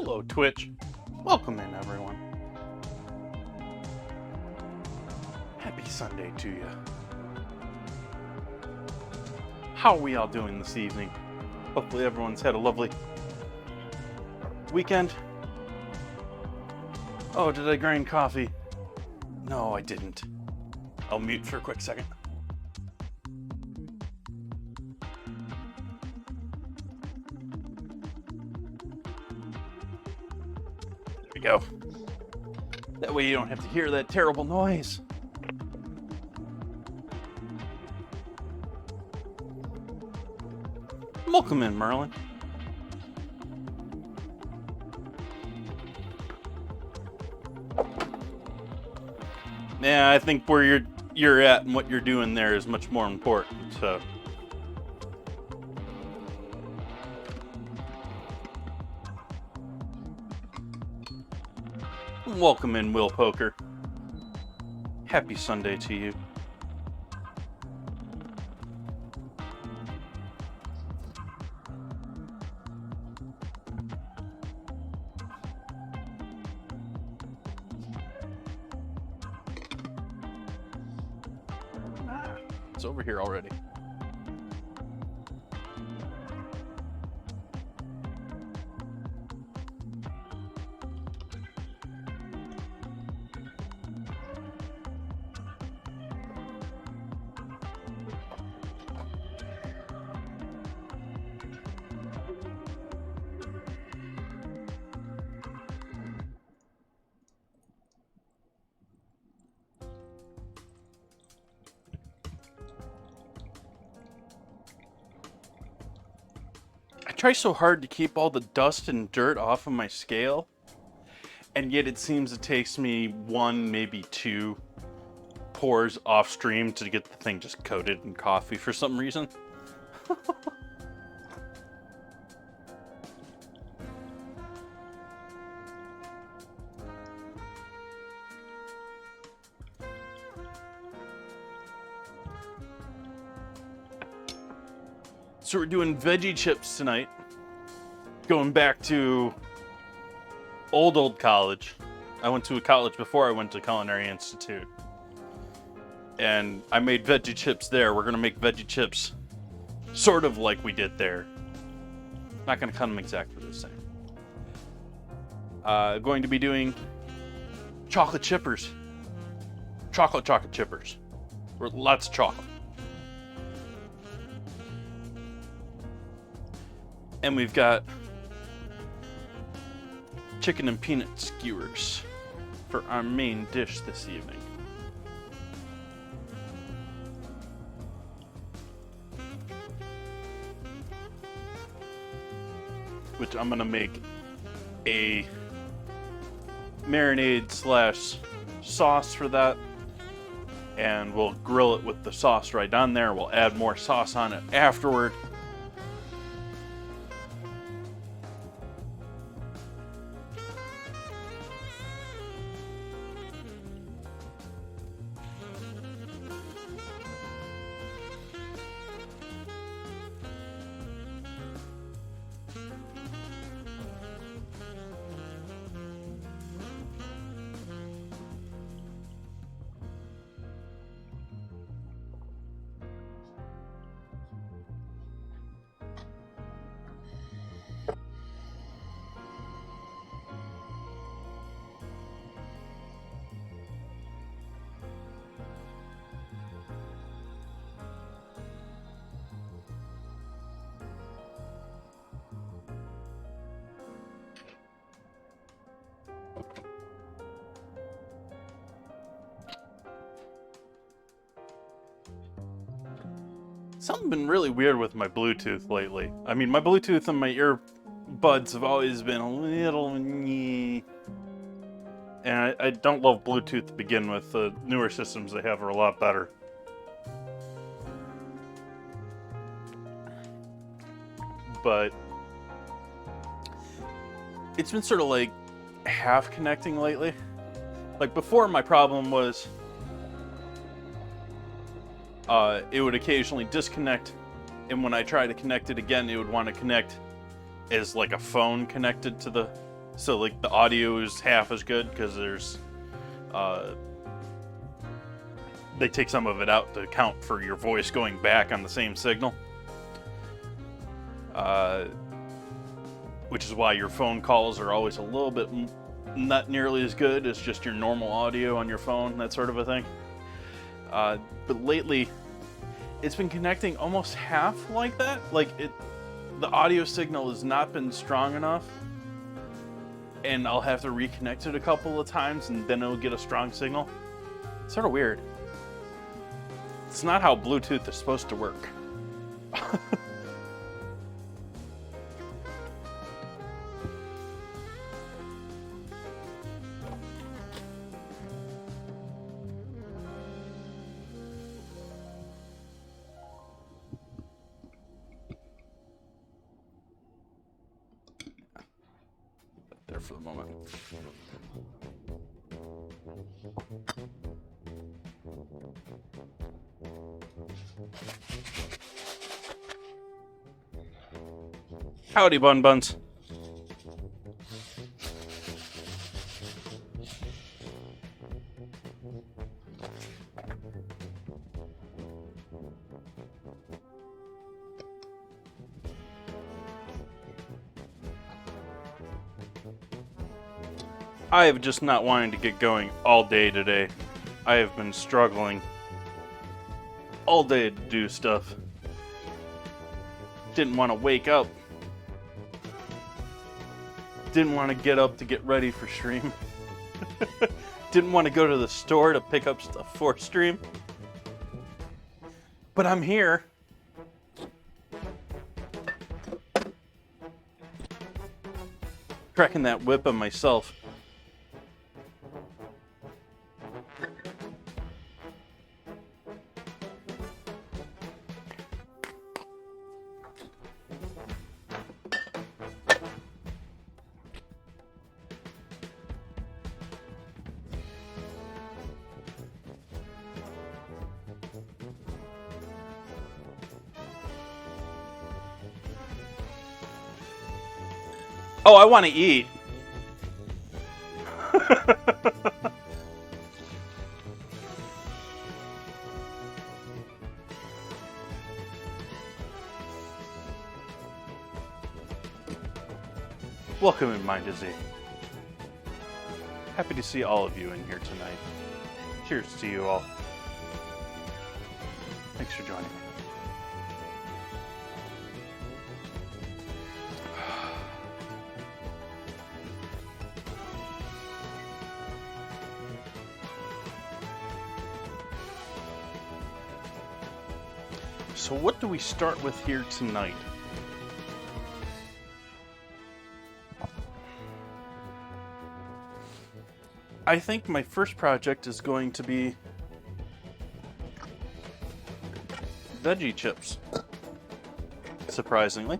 Hello, Twitch. Welcome in, everyone. Happy Sunday to you. How are we all doing this evening? Hopefully everyone's had a lovely weekend. Oh, did I grind coffee? No, I didn't. I'll mute for a quick second. There we go. That way you don't have to hear that terrible noise. Welcome in, Merlin. Yeah, I think where you're at and what you're doing there is much more important. So. Welcome in, Will Poker. Happy Sunday to you. It's over here already. I try so hard to keep all the dust and dirt off of my scale, and yet it seems it takes me one, maybe two pours off stream to get the thing just coated in coffee for some reason. So we're doing veggie chips tonight. Going back to old college. I went to a college before I went to Culinary Institute. And I made veggie chips there. We're gonna make veggie chips sort of like we did there. Not gonna cut them exactly the same. Going to be doing chocolate chippers. Chocolate chippers. Lots of chocolate. And we've got chicken and peanut skewers for our main dish this evening. Which I'm gonna make a marinade / sauce for that. And we'll grill it with the sauce right on there. We'll add more sauce on it afterward. Something been really weird with my Bluetooth lately. I mean, my Bluetooth and my earbuds have always been a little nyeh. And I don't love Bluetooth to begin with. The newer systems they have are a lot better. But it's been sort of like half connecting lately. Like before, my problem was it would occasionally disconnect, and when I try to connect it again, it would want to connect as like a phone connected to the, so like the audio is half as good because there's they take some of it out to account for your voice going back on the same signal, which is why your phone calls are always a little bit not nearly as good as just your normal audio on your phone, that sort of a thing. But lately, it's been connecting almost half like that. Like the audio signal has not been strong enough, and I'll have to reconnect it a couple of times, and then it'll get a strong signal. It's sort of weird. It's not how Bluetooth is supposed to work. There for the moment. Howdy, Bun Buns. I have just not wanting to get going all day today. I have been struggling all day to do stuff. Didn't want to wake up. Didn't want to get up to get ready for stream. Didn't want to go to the store to pick up stuff for stream. But I'm here. Cracking that whip on myself. Oh, I want to eat. Welcome in, Mind Disease. Happy to see all of you in here tonight. Cheers to you all. Thanks for joining me. So what do we start with here tonight? I think my first project is going to be veggie chips, surprisingly.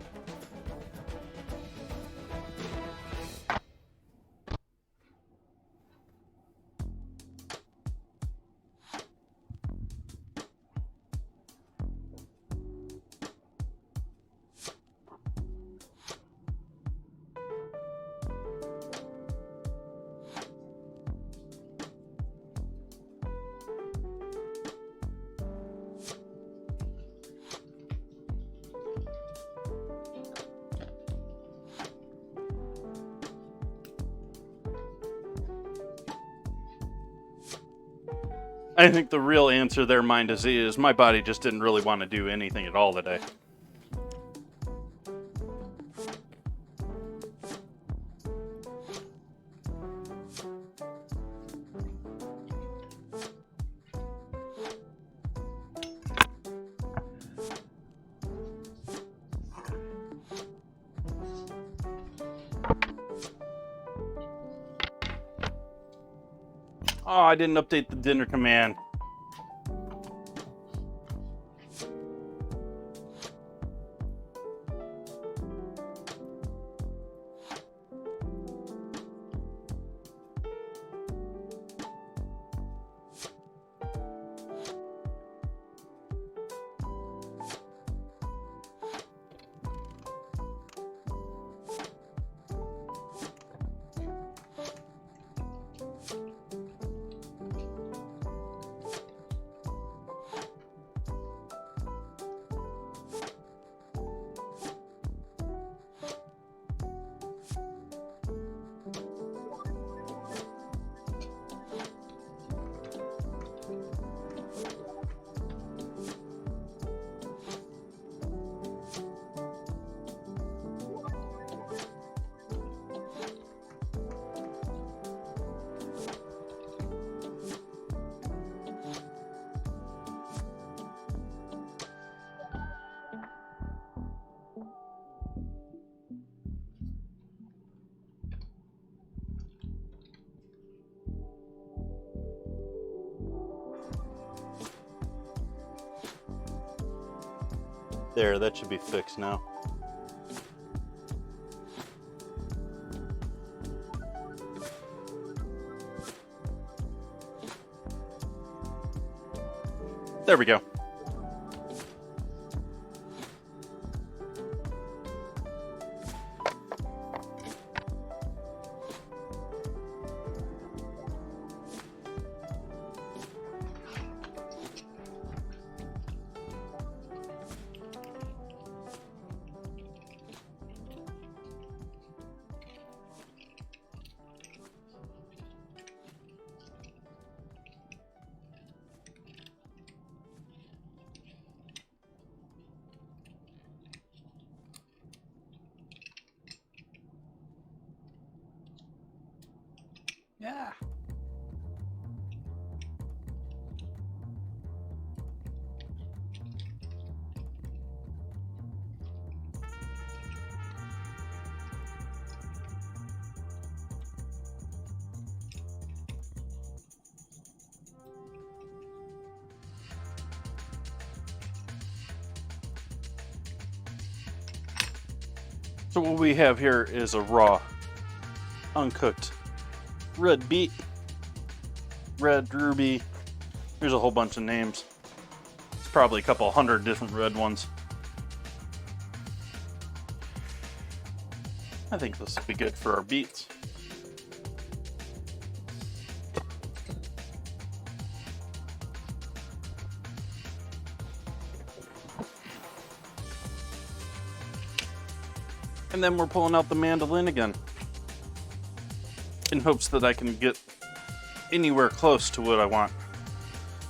I think the real answer there, Mind is my body just didn't really want to do anything at all today. Oh, I didn't update the dinner command. There, that should be fixed now. There we go. Yeah. So what we have here is a raw, uncooked red beet, red ruby. There's a whole bunch of names. It's probably a couple hundred different red ones. I think this will be good for our beets. And then we're pulling out the mandolin again. in hopes that I can get anywhere close to what I want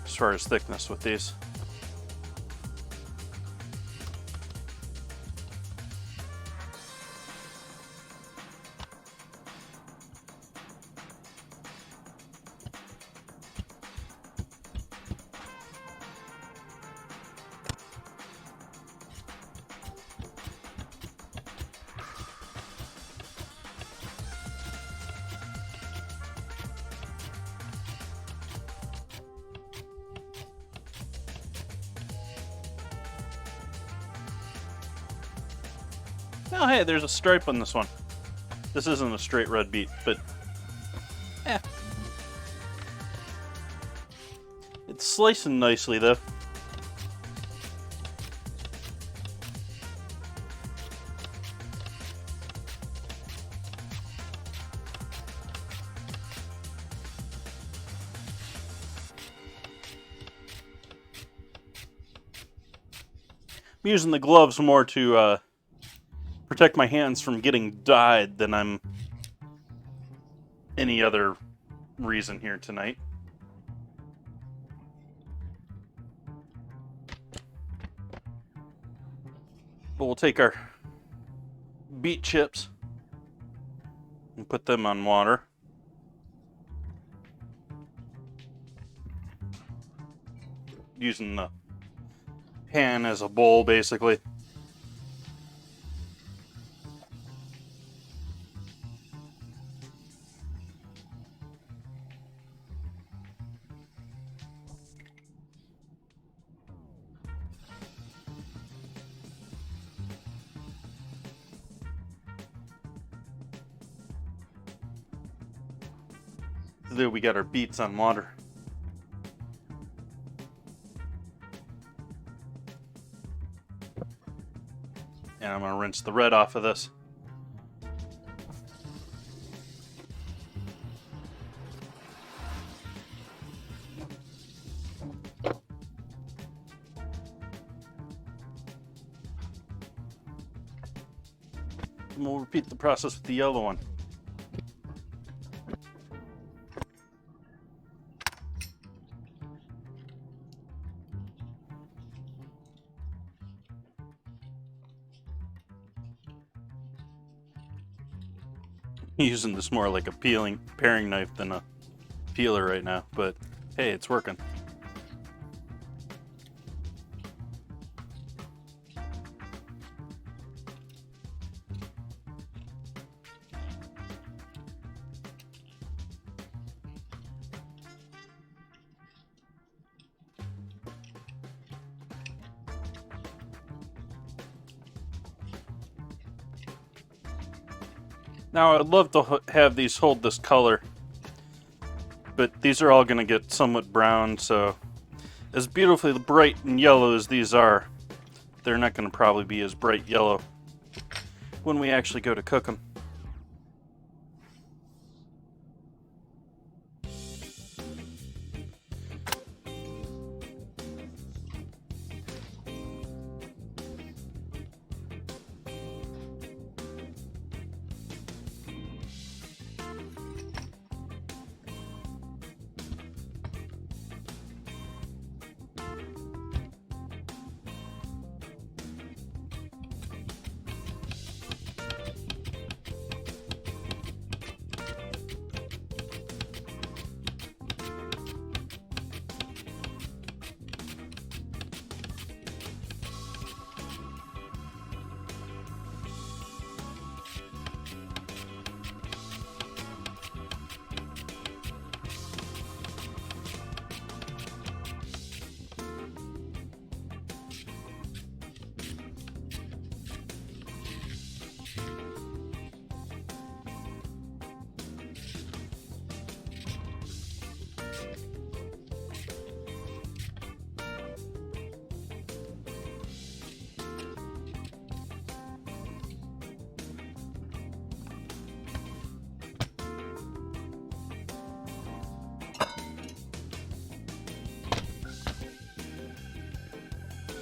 as far as thickness with these. Oh, hey, there's a stripe on this one. This isn't a straight red beet, but it's slicing nicely, though. I'm using the gloves more to protect my hands from getting dyed than I'm any other reason here tonight. But we'll take our beet chips and put them on water. Using the pan as a bowl, basically. There we got our beets on water. And I'm going to rinse the red off of this. And we'll repeat the process with the yellow one. Using this more like a paring knife than a peeler right now, but hey, it's working. Now, I'd love to have these hold this color, but these are all going to get somewhat brown, so as beautifully bright and yellow as these are, they're not going to probably be as bright yellow when we actually go to cook them.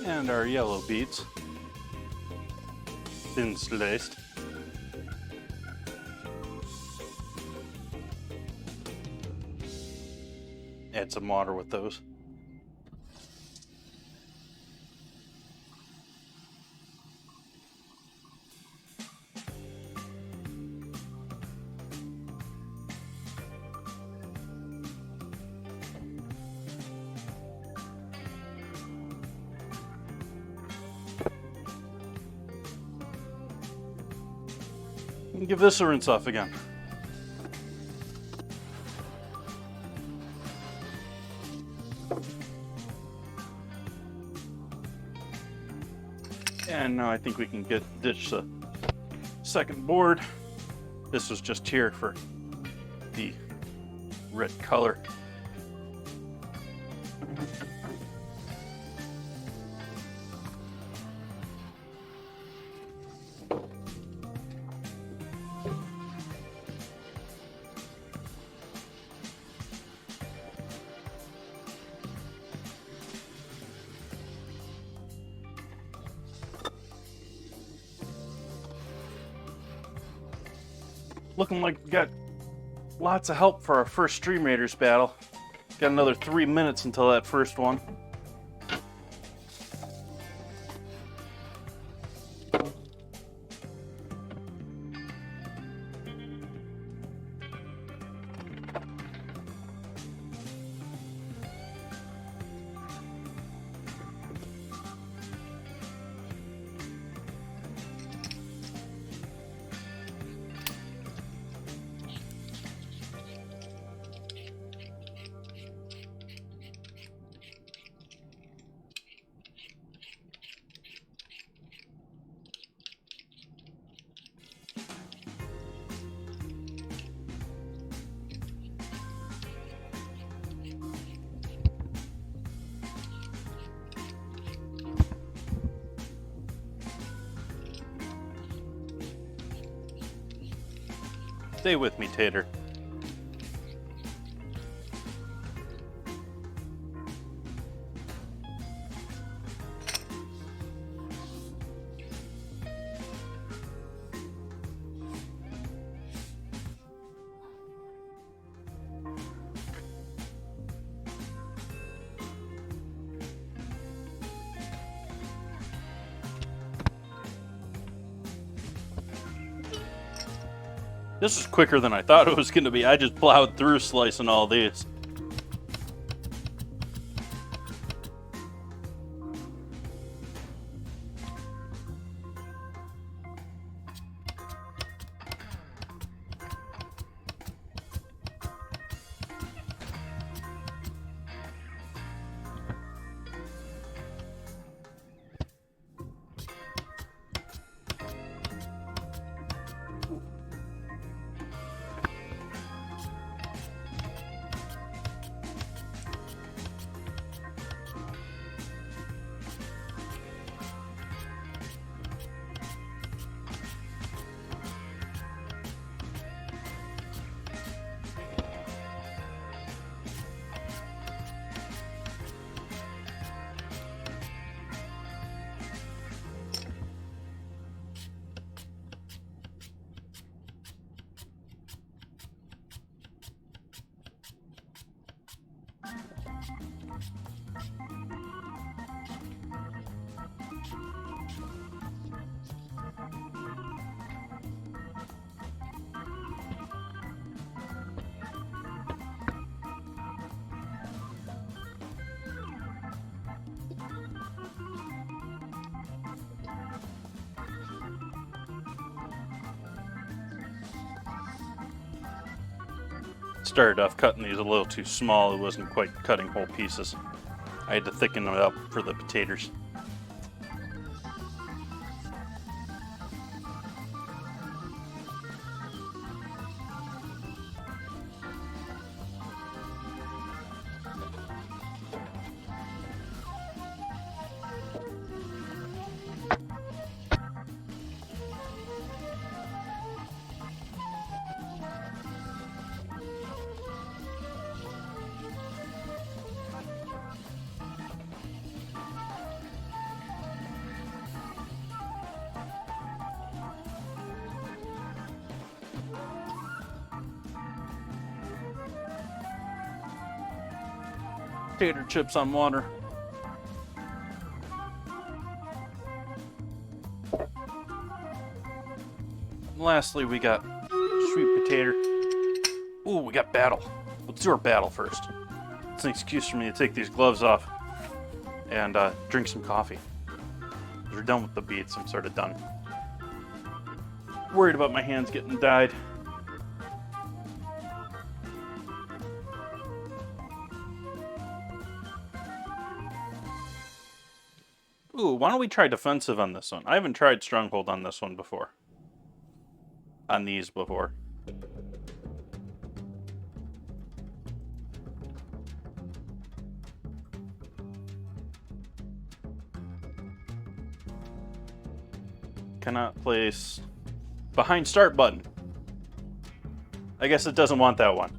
And our yellow beets, thin sliced. Add some water with those. And give this a rinse off again. And now I think we can ditch the second board. This was just here for the red color. Looking like we got lots of help for our first Stream Raiders battle. Got another 3 minutes until that first one. Stay with me, Tater. This is quicker than I thought it was going to be. I just plowed through slicing all these. Started off cutting these a little too small. It wasn't quite cutting whole pieces. I had to thicken it up for the potatoes. Tater chips on water. And lastly, we got sweet potato. Ooh, we got battle. Let's do our battle first. It's an excuse for me to take these gloves off and drink some coffee. We're done with the beats. I'm sort of done. Worried about my hands getting dyed. Ooh, why don't we try defensive on this one? I haven't tried stronghold on this one before. On these before. Cannot place behind start button. I guess it doesn't want that one.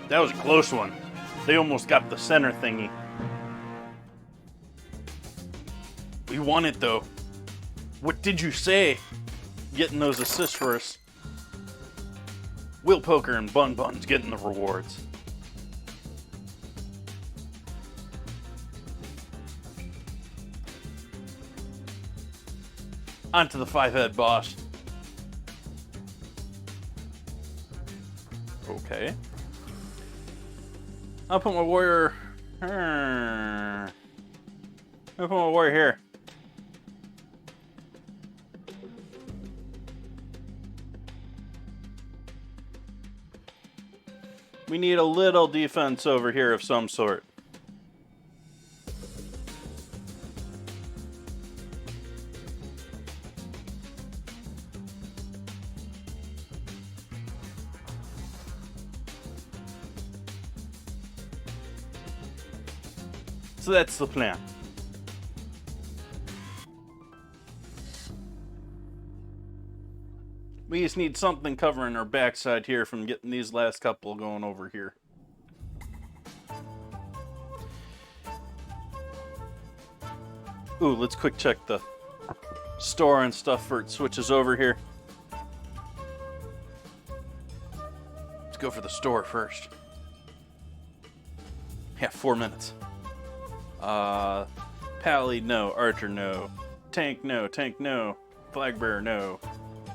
That was a close one. They almost got the center thingy. We won it, though. What did you say? Getting those assists for us. Will Poker and Bun Bun's getting the rewards. On to the 5-head boss. Okay. I'll put my warrior... I'll put my warrior here. We need a little defense over here of some sort. So that's the plan. We just need something covering our backside here from getting these last couple going over here. Ooh, let's quick check the store and stuff for it switches over here. Let's go for the store first. Yeah, 4 minutes. Pally, no. Archer, no. Tank, no. Tank, no. Flag bearer, no.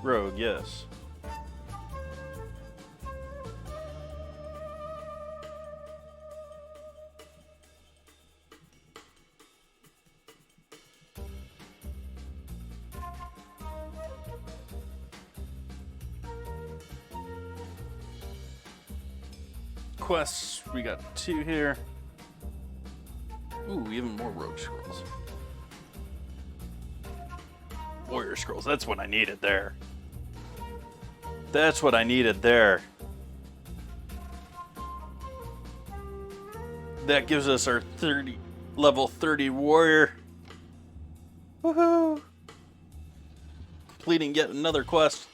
Rogue, yes. Quests, we got 2 here. Ooh, even more rogue scrolls. Warrior scrolls, that's what I needed there. That's what I needed there. That gives us our level 30 warrior. Woohoo! Completing yet another quest.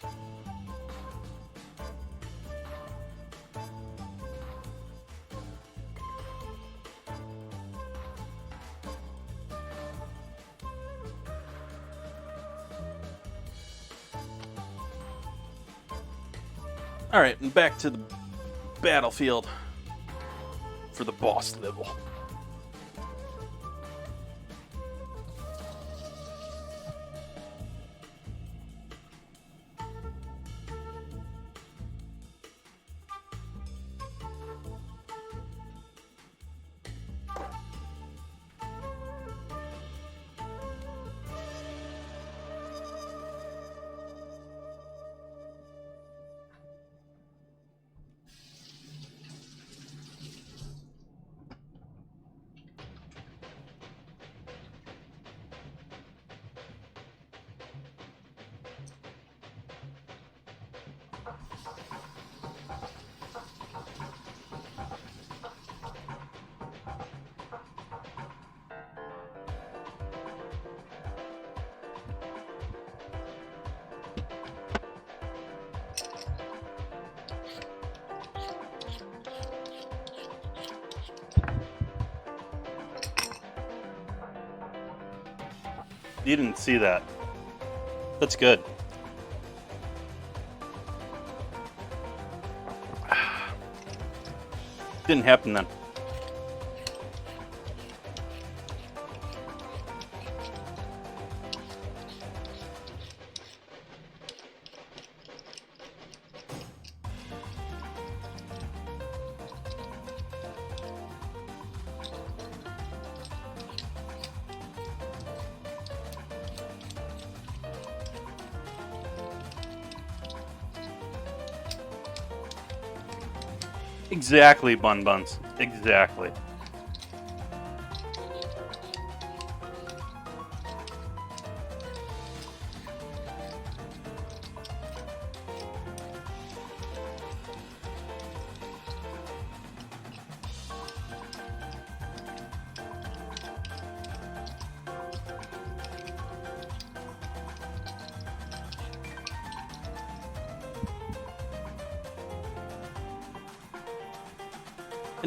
Alright, and back to the battlefield for the boss level. You didn't see that. That's good. Didn't happen then. Exactly, Bun Buns. Exactly.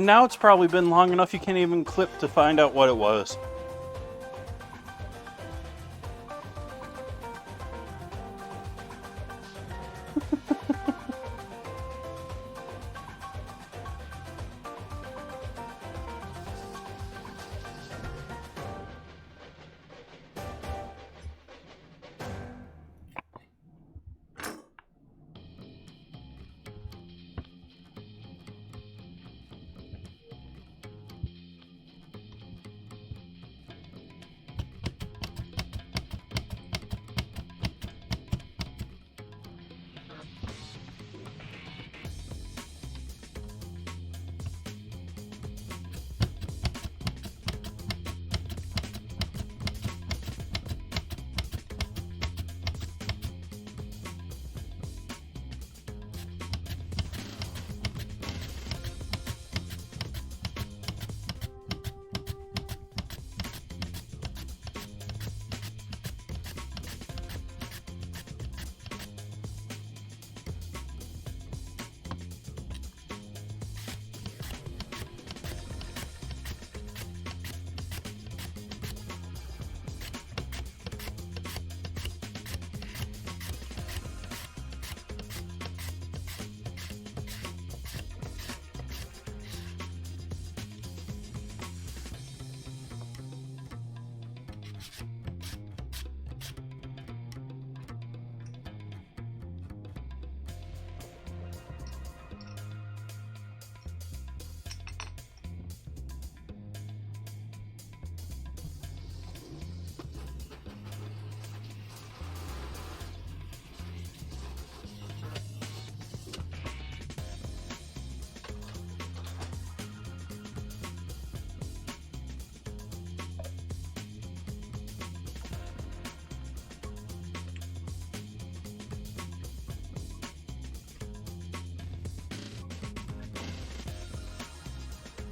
And now it's probably been long enough you can't even clip to find out what it was.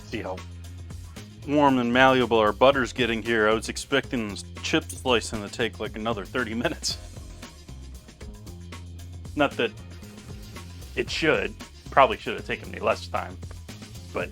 See how warm and malleable our butter's getting here. I was expecting this chip slicing to take like another 30 minutes. Not that it should. Probably should have taken me less time. But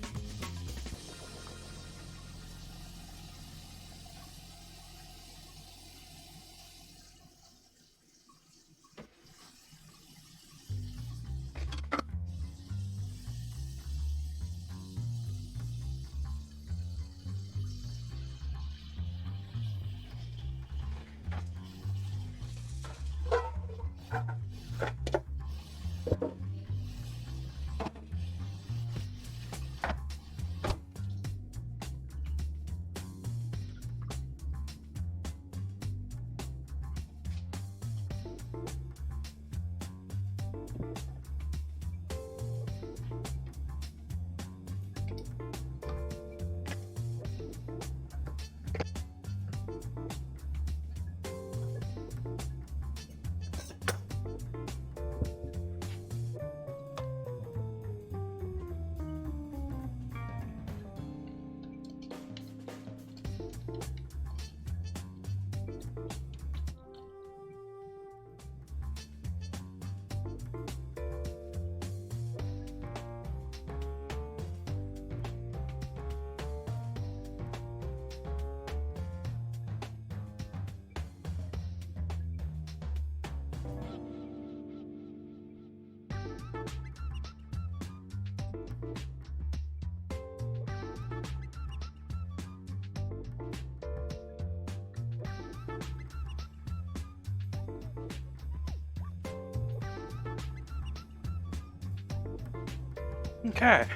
Okay.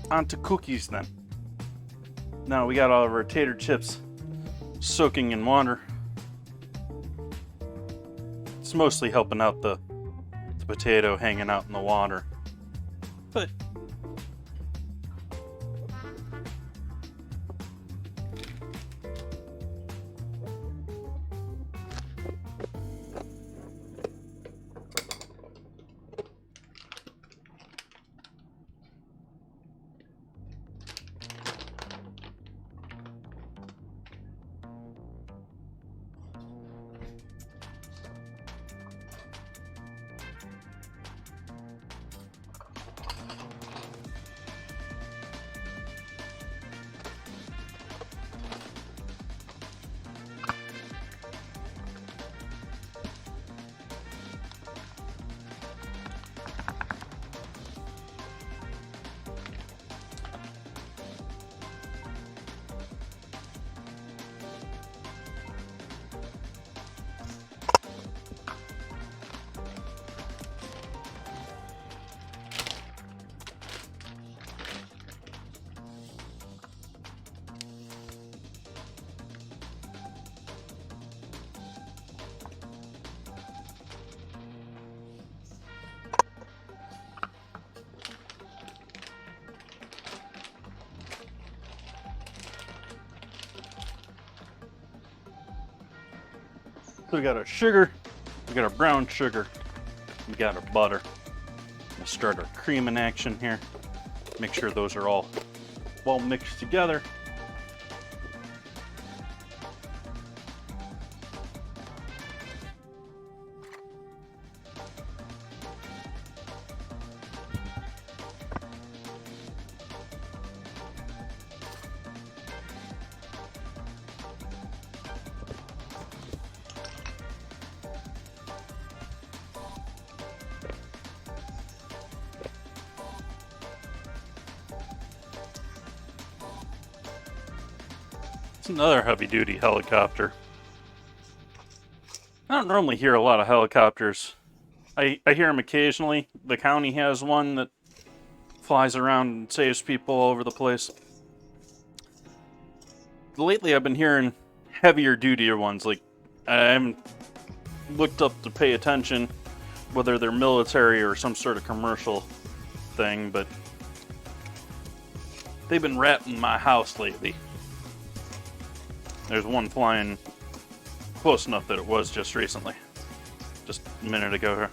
On to cookies then. Now we got all of our tater chips soaking in water. It's mostly helping out the potato hanging out in the water. But so we got our sugar, we got our brown sugar, we got our butter. We'll start our cream in action here. Make sure those are all well mixed together. It's another heavy-duty helicopter. I don't normally hear a lot of helicopters. I hear them occasionally. The county has one that flies around and saves people all over the place. Lately I've been hearing heavier dutier ones. Like, I haven't looked up to pay attention whether they're military or some sort of commercial thing, but they've been ratting my house lately. There's one flying close enough that it was just recently. Just a minute ago here.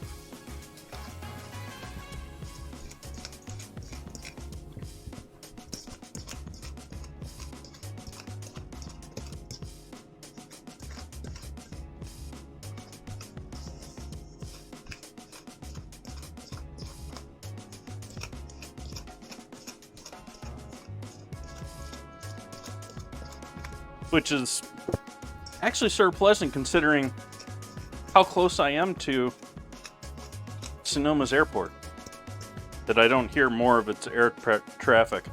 Which is actually sort of pleasant considering how close I am to Sonoma's airport, that I don't hear more of its air traffic.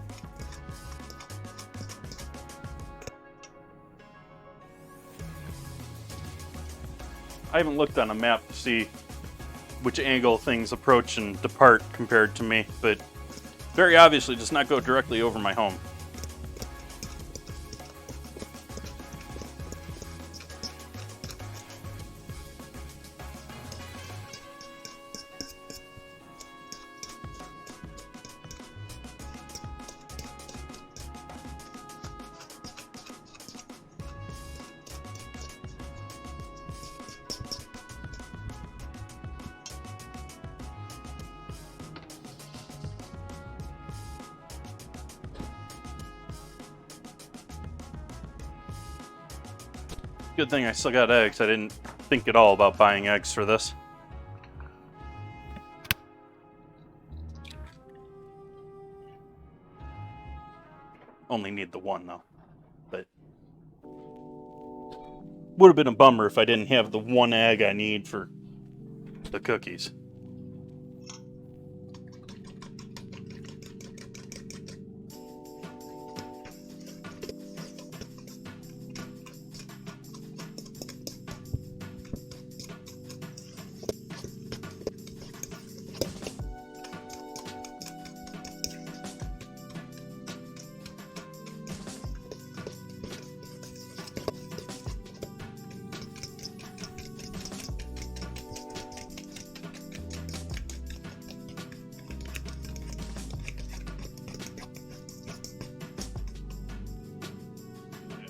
I haven't looked on a map to see which angle things approach and depart compared to me, but very obviously does not go directly over my home. Good thing I still got eggs. I didn't think at all about buying eggs for this. Only need the one though. But would have been a bummer if I didn't have the one egg I need for the cookies.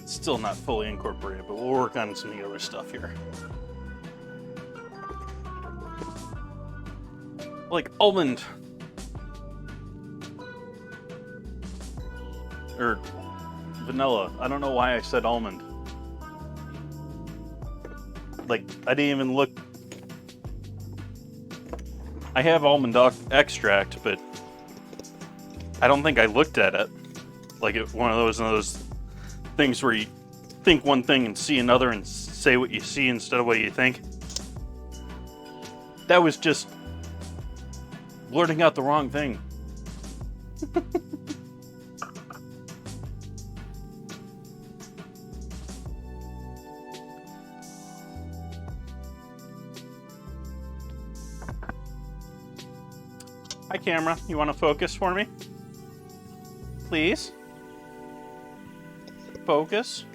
Still not fully incorporated, but we'll work on some of the other stuff here. Like almond. Or vanilla. I don't know why I said almond. Like, I didn't even look. I have almond extract, but I don't think I looked at it. Like, one of those things where you think one thing and see another and say what you see instead of what you think. That was just blurting out the wrong thing. Hi, camera. You want to focus for me? Please? Focus.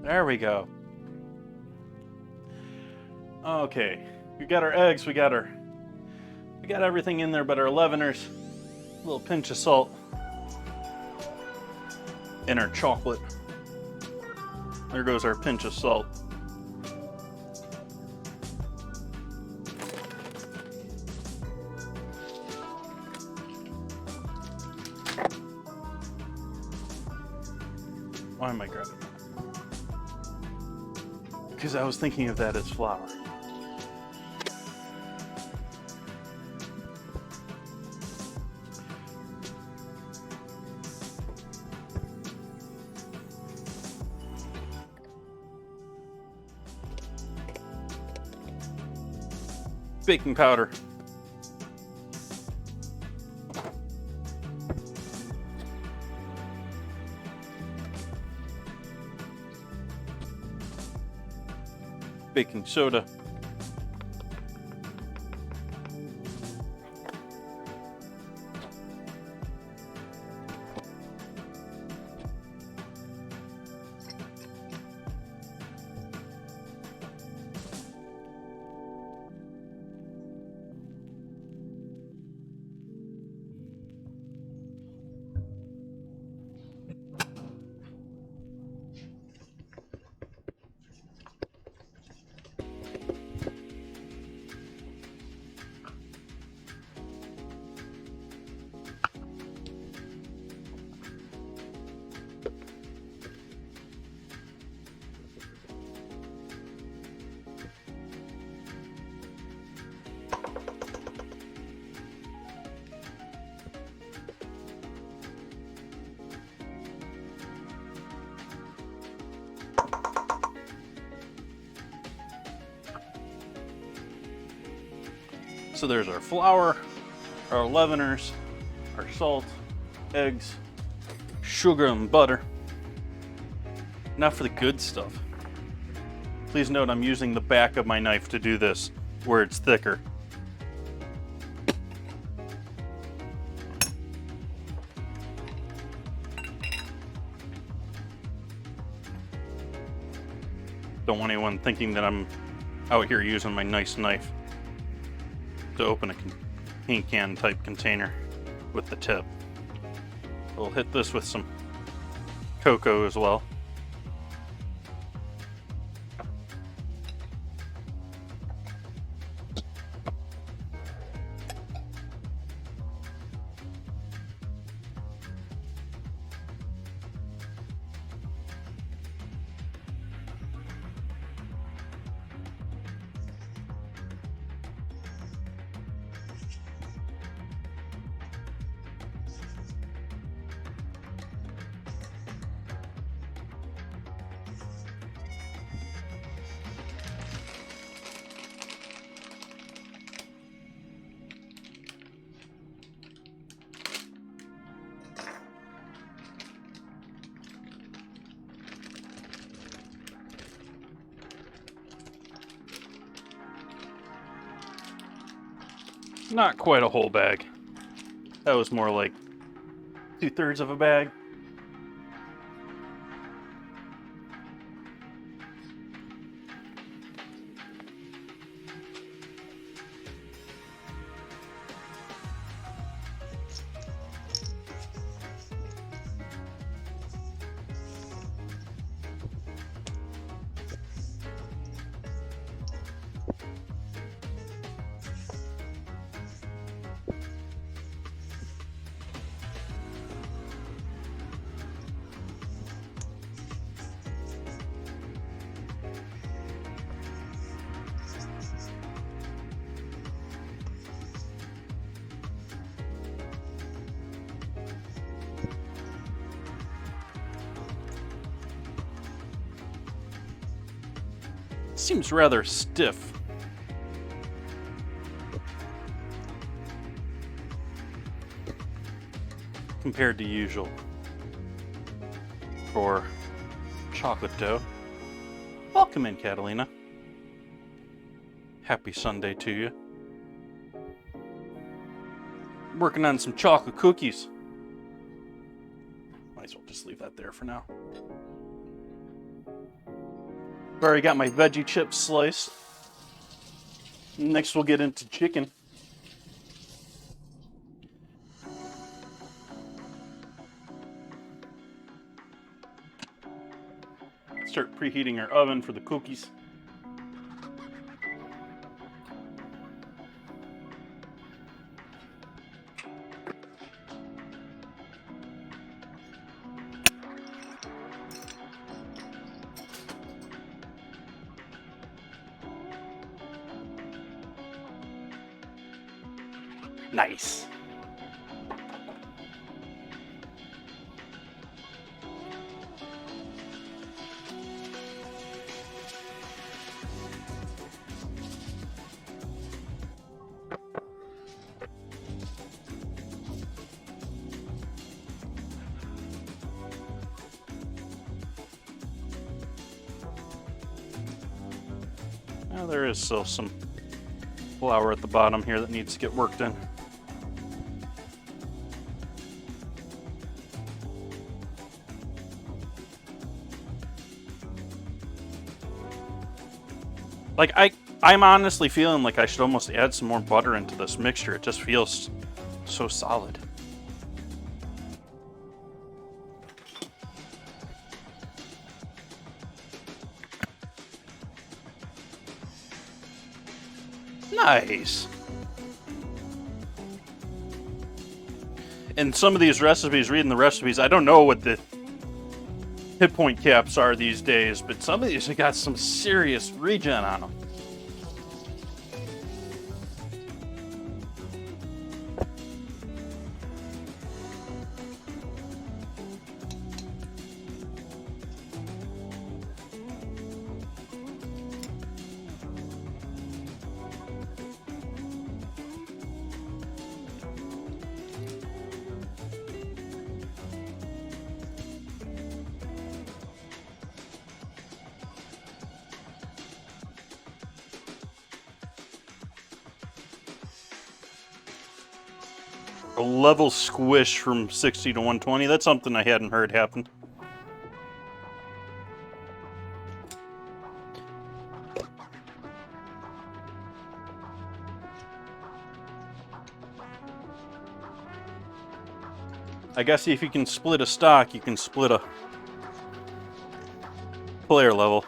There we go. Okay, we got our eggs, we got everything in there but our leaveners, a little pinch of salt, and our chocolate. There goes our pinch of salt. Why am I grabbing that? Because I was thinking of that as flour. Baking powder. Baking soda. So there's our flour, our leaveners, our salt, eggs, sugar, and butter. Now for the good stuff. Please note I'm using the back of my knife to do this, where it's thicker. Don't want anyone thinking that I'm out here using my nice knife to open a paint can type container with the tip. We'll hit this with some cocoa as well. Not quite a whole bag. That was more like 2/3 of a bag. Seems rather stiff. Compared to usual for chocolate dough. Welcome in, Catalina. Happy Sunday to you. Working on some chocolate cookies. Might as well just leave that there for now. I've already got my veggie chips sliced. Next we'll get into chicken. Start preheating our oven for the cookies. Nice. Now there is still some flour at the bottom here that needs to get worked in. Like, I'm honestly feeling like I should almost add some more butter into this mixture. It just feels so solid. Nice. And some of these recipes, reading the recipes, I don't know what the hit point caps are these days, but some of these have got some serious regen on them. A level squish from 60 to 120. That's something I hadn't heard happen. I guess if you can split a stock, you can split a player level.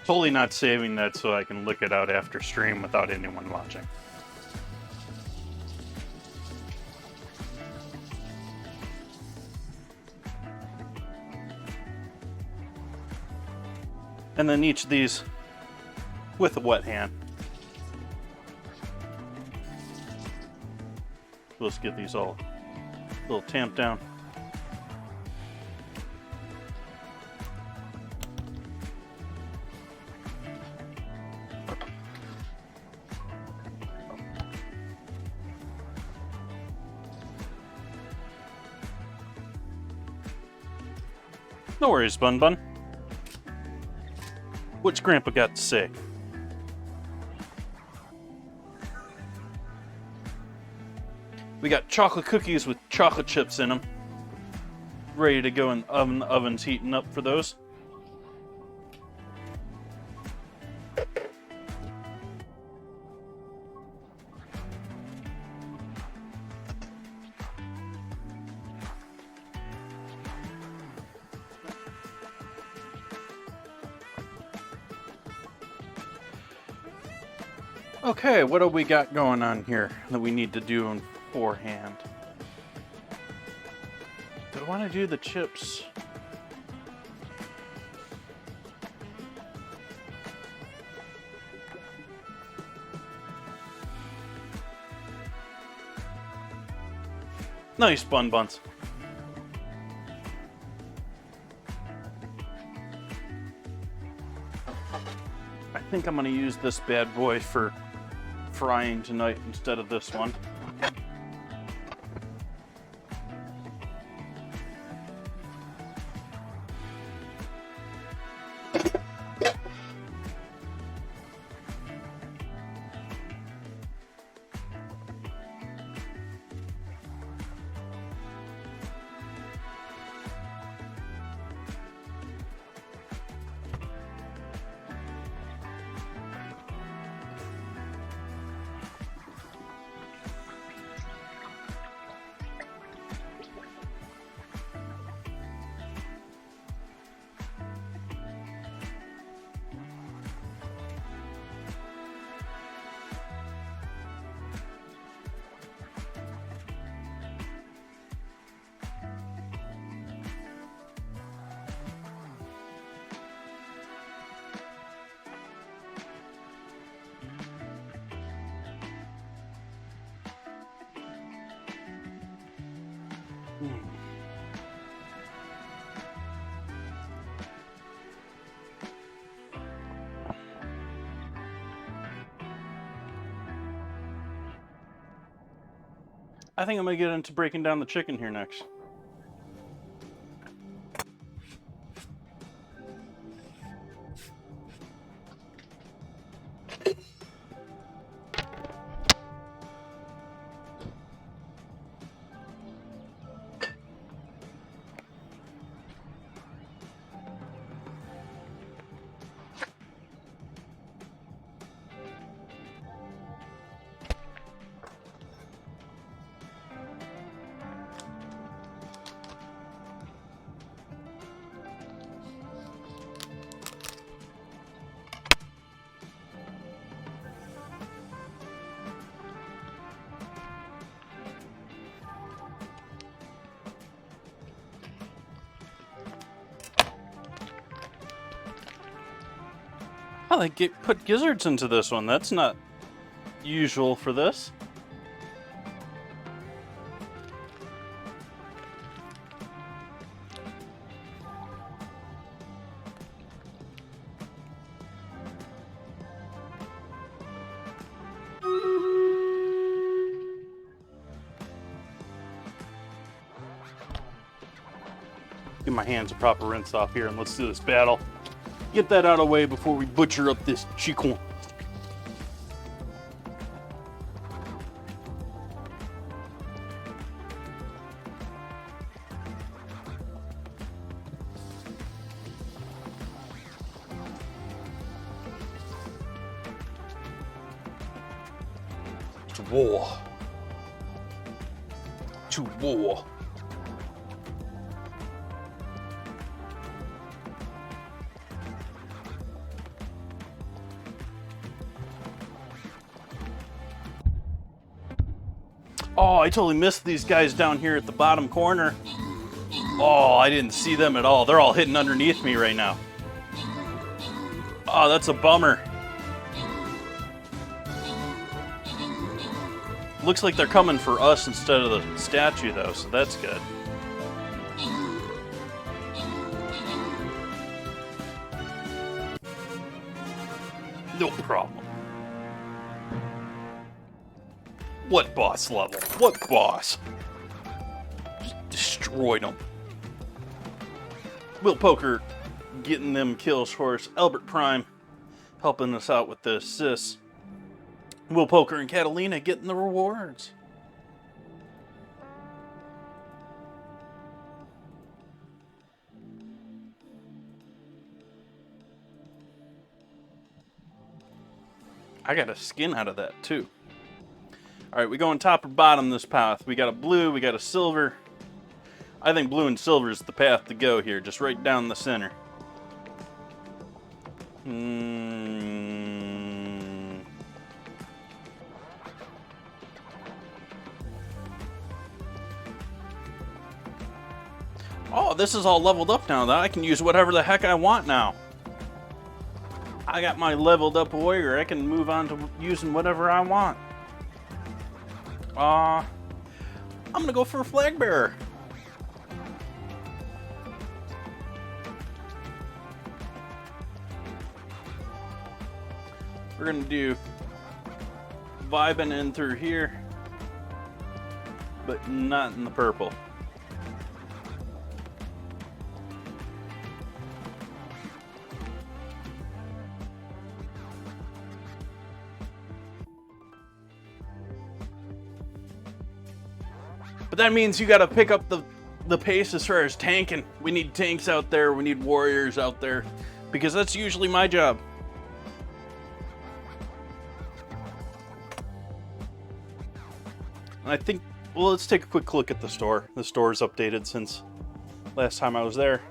Totally not saving that so I can lick it out after stream without anyone watching. And then each of these with a wet hand. Let's get these all a little tamped down. No worries, Bun Bun. What's Grandpa got to say? We got chocolate cookies with chocolate chips in them. Ready to go in the oven. The oven's heating up for those. Okay, what do we got going on here that we need to do in forehand? Do I want to do the chips? Nice, Bun Buns. I think I'm going to use this bad boy for frying tonight instead of this one. I think I'm gonna get into breaking down the chicken here next. Oh, they put gizzards into this one. That's not usual for this. Give my hands a proper rinse off here and let's do this battle. Get that out of the way before we butcher up this chicken. To war. To war. Oh, I totally missed these guys down here at the bottom corner. Oh, I didn't see them at all. They're all hidden underneath me right now. Oh, that's a bummer. Looks like they're coming for us instead of the statue, though, so that's good. No problem. What boss level? What boss? Just destroyed them. Will Poker getting them kills for us. Albert Prime helping us out with the assists. Will Poker and Catalina getting the rewards. I got a skin out of that too. Alright, we going top or bottom this path. We got a blue, we got a silver. I think blue and silver is the path to go here, just right down the center. Oh, this is all leveled up now. That I can use whatever the heck I want now. I got my leveled up warrior. I can move on to using whatever I want. I'm gonna go for a flag bearer. We're gonna do vibing in through here, but not in the purple. But that means you gotta pick up the pace as far as tanking. We need tanks out there, we need warriors out there, because that's usually my job. And I think, well, let's take a quick look at the store. The store's updated since last time I was there.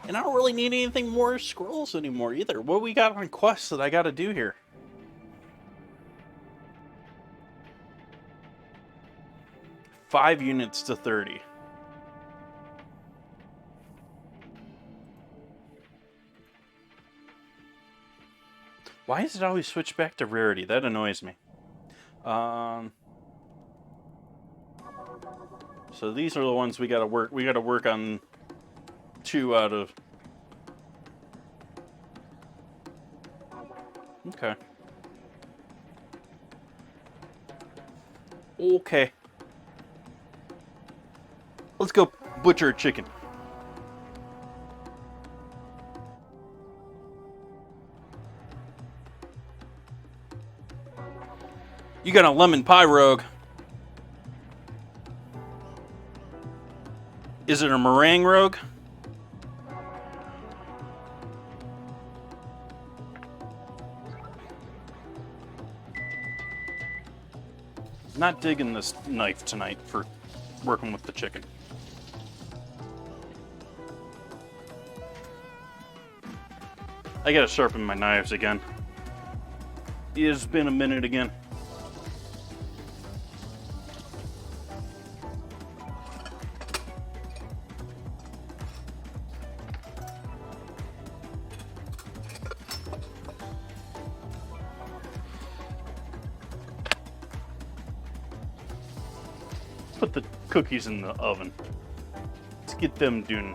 And I don't really need anything more scrolls anymore either. What do we got on quests that I gotta do here? Five units to 30. Why does it always switch back to rarity? That annoys me. So these are the ones we gotta work. We gotta work on 2 out of. Okay. Okay. Let's go butcher a chicken. You got a lemon pie rogue. Is it a meringue rogue? Not digging this knife tonight for working with the chicken. I gotta sharpen my knives again. It's been a minute again. Put the cookies in the oven. Let's get them doing.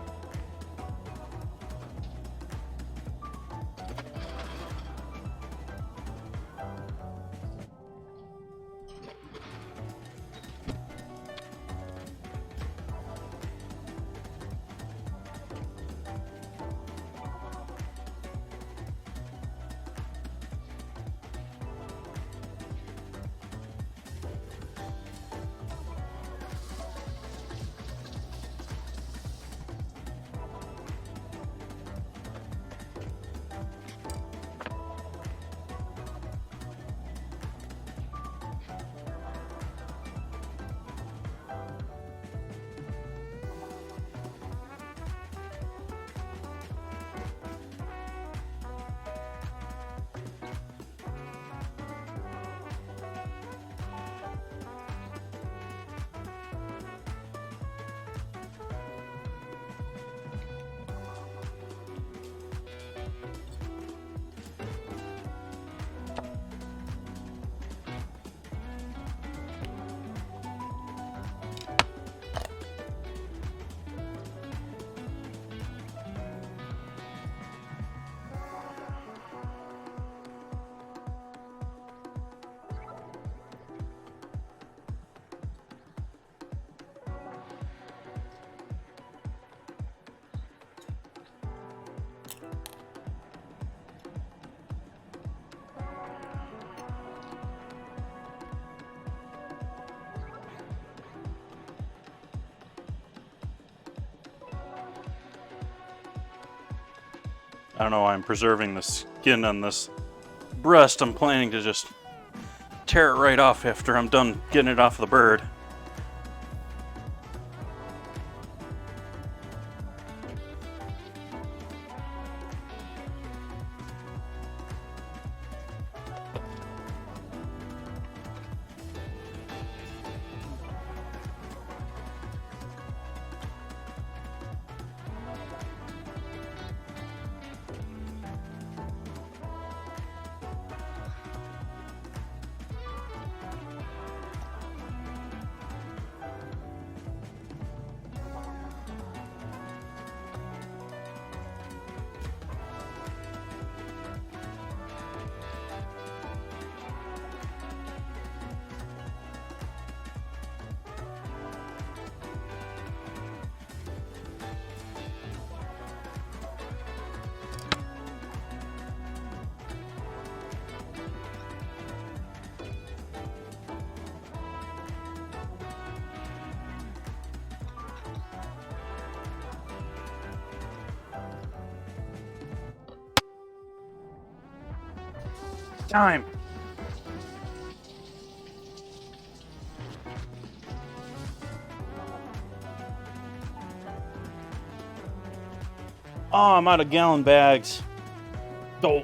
I don't know why I'm preserving the skin on this breast. I'm planning to just tear it right off after I'm done getting it off the bird. Time. Oh, I'm out of gallon bags. Oh.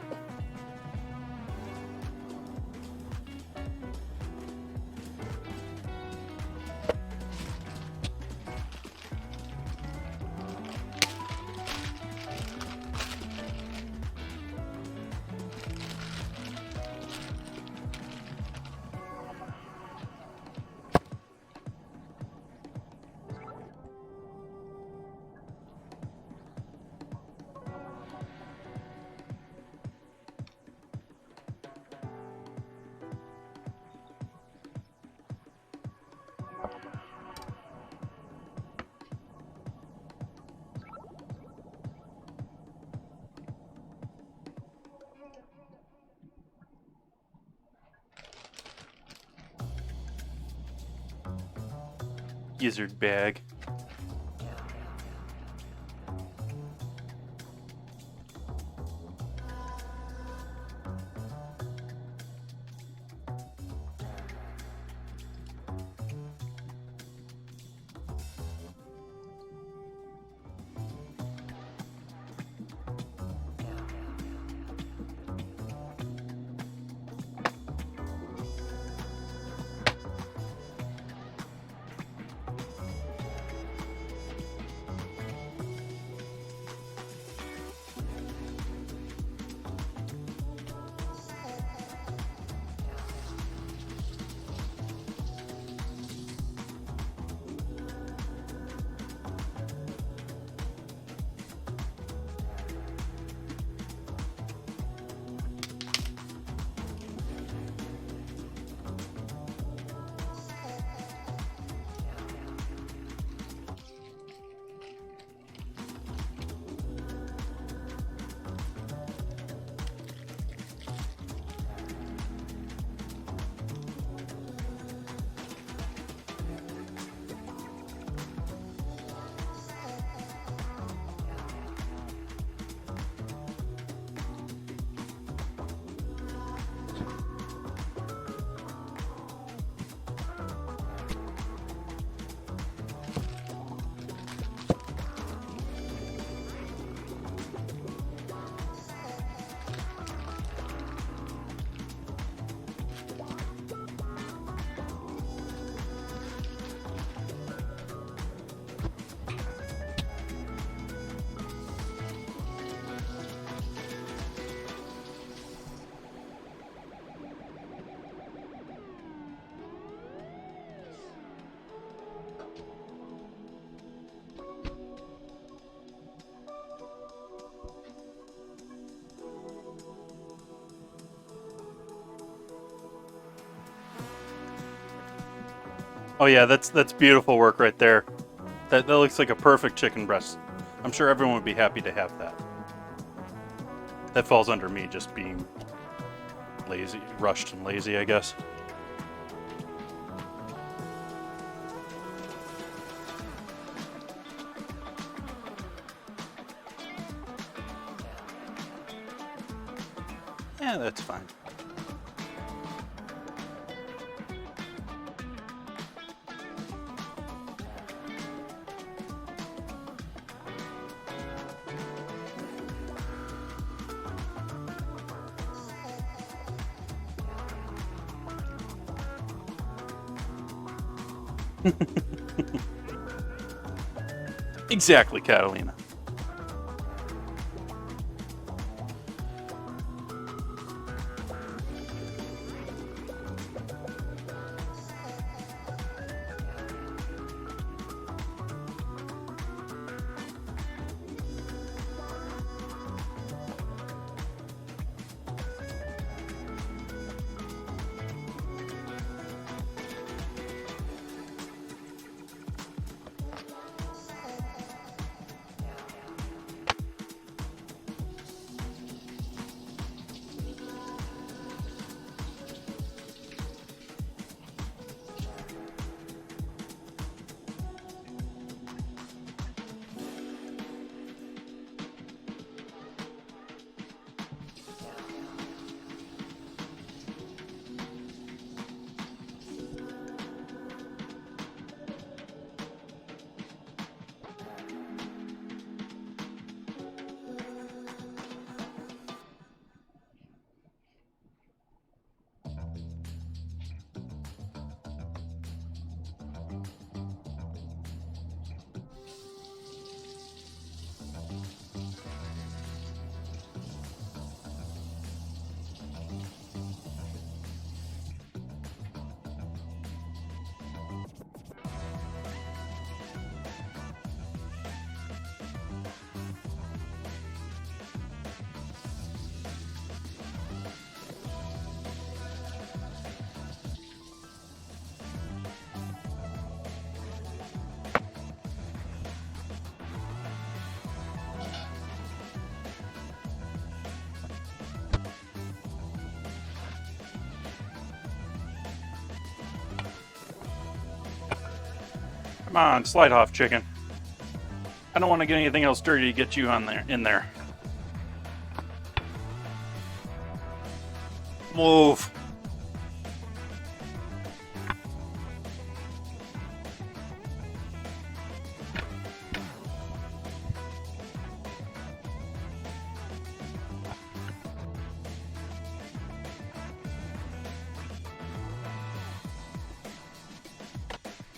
Gizzard bag. Oh yeah, that's beautiful work right there. That looks like a perfect chicken breast. I'm sure everyone would be happy to have that. That falls under me just being lazy, rushed and lazy, I guess. Yeah, that's fine. Exactly, Catalina. Come on, slide off, chicken. I don't want to get anything else dirty to get you on there, in there. Move.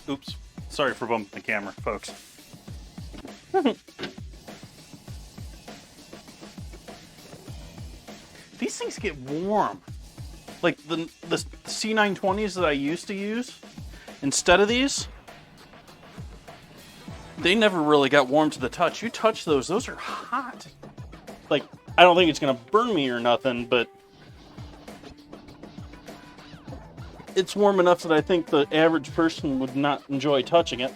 Oops. Sorry for bumping the camera, folks. These things get warm. Like the C920s that I used to use, instead of these, they never really got warm to the touch. You touch those are hot. Like, I don't think it's gonna burn me or nothing, but it's warm enough that I think the average person would not enjoy touching it.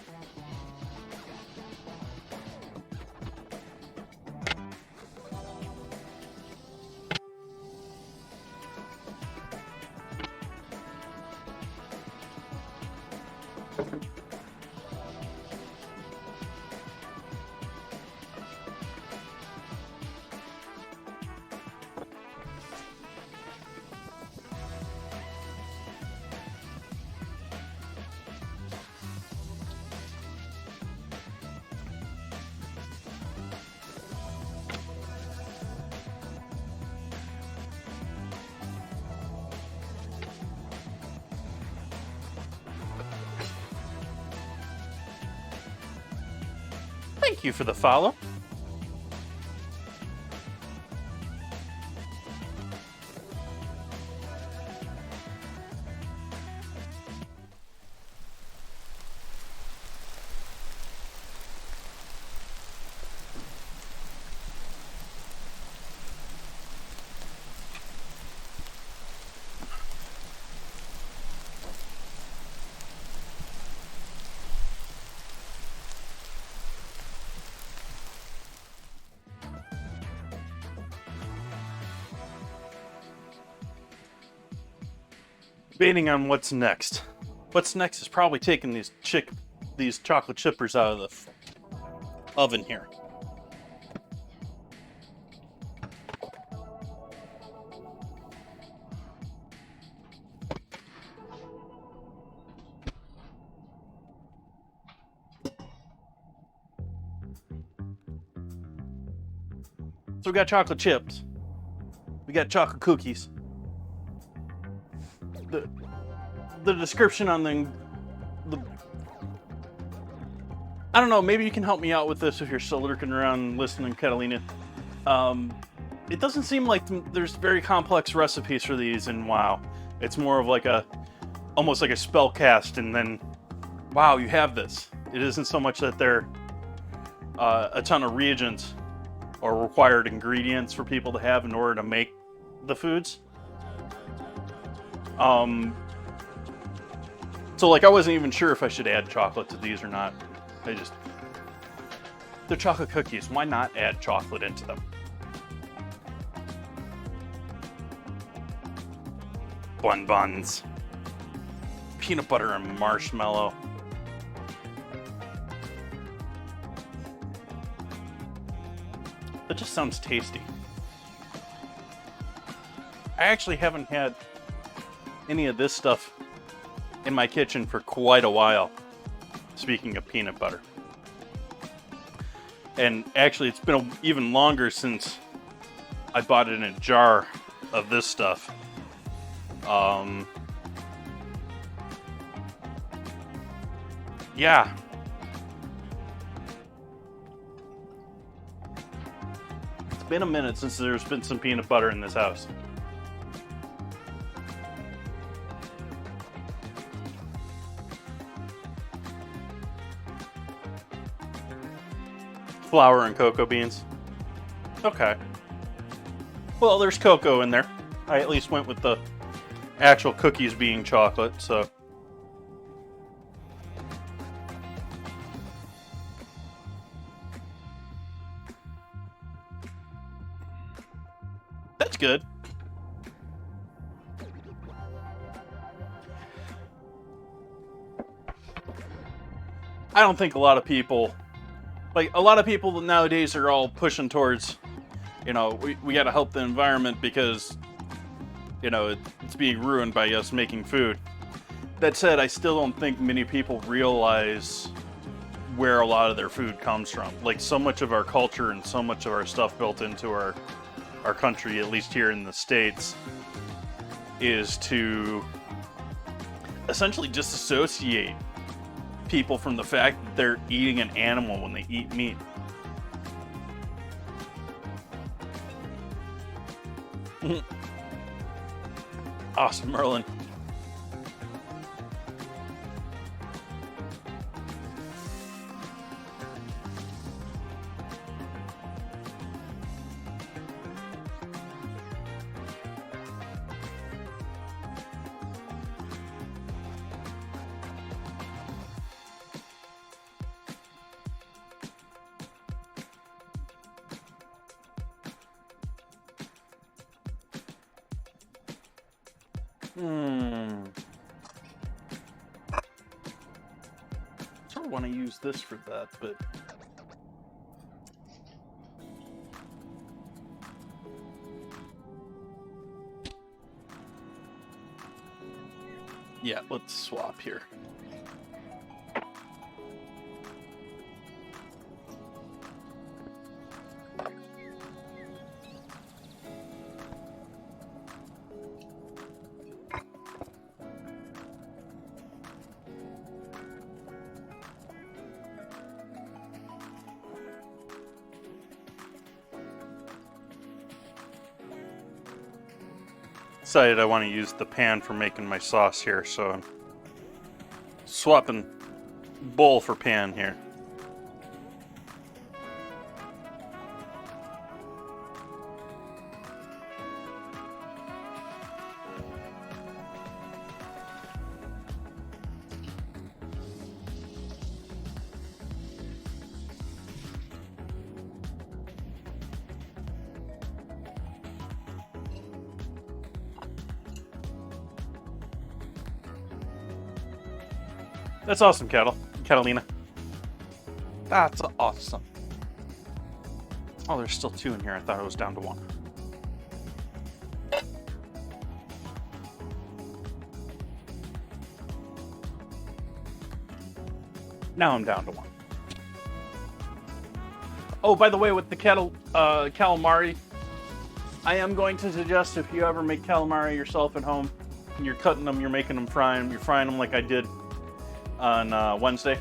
Thank you for the follow. Debating on what's next. What's next is probably taking these chocolate chippers out of the oven here. So we got chocolate chips. We got chocolate cookies. The description on the I don't know, maybe you can help me out with this if you're still lurking around listening, Catalina. It doesn't seem like there's very complex recipes for these in WoW. It's more of like almost like a spell cast, and then, wow, you have this. It isn't so much that they're a ton of reagents or required ingredients for people to have in order to make the foods. So like I wasn't even sure if I should add chocolate to these or not. They're chocolate cookies. Why not add chocolate into them? Buns. Peanut butter and marshmallow. That just sounds tasty. I actually haven't had any of this stuff in my kitchen for quite a while. Speaking of peanut butter. And actually, it's been even longer since I bought it in a jar of this stuff. Yeah. It's been a minute since there's been some peanut butter in this house. Flour and cocoa beans. Okay. Well, there's cocoa in there. I at least went with the actual cookies being chocolate, so. That's good. I don't think a lot of people nowadays are all pushing towards, we got to help the environment because, it's being ruined by us making food. That said, I still don't think many people realize where a lot of their food comes from. Like, so much of our culture and so much of our stuff built into our country, at least here in the States, is to essentially disassociate people from the fact that they're eating an animal when they eat meat. Awesome, Merlin. Sort of want to use this for that, but yeah, let's swap here. Decided I want to use the pan for making my sauce here, so I'm swapping bowl for pan here. That's awesome, Catalina. That's awesome. Oh, there's still 2 in here. I thought it was down to 1. Now I'm down to 1. Oh, by the way, with the calamari, I am going to suggest if you ever make calamari yourself at home, and you're cutting them, you're making them, frying them, you're frying them like I did on Wednesday,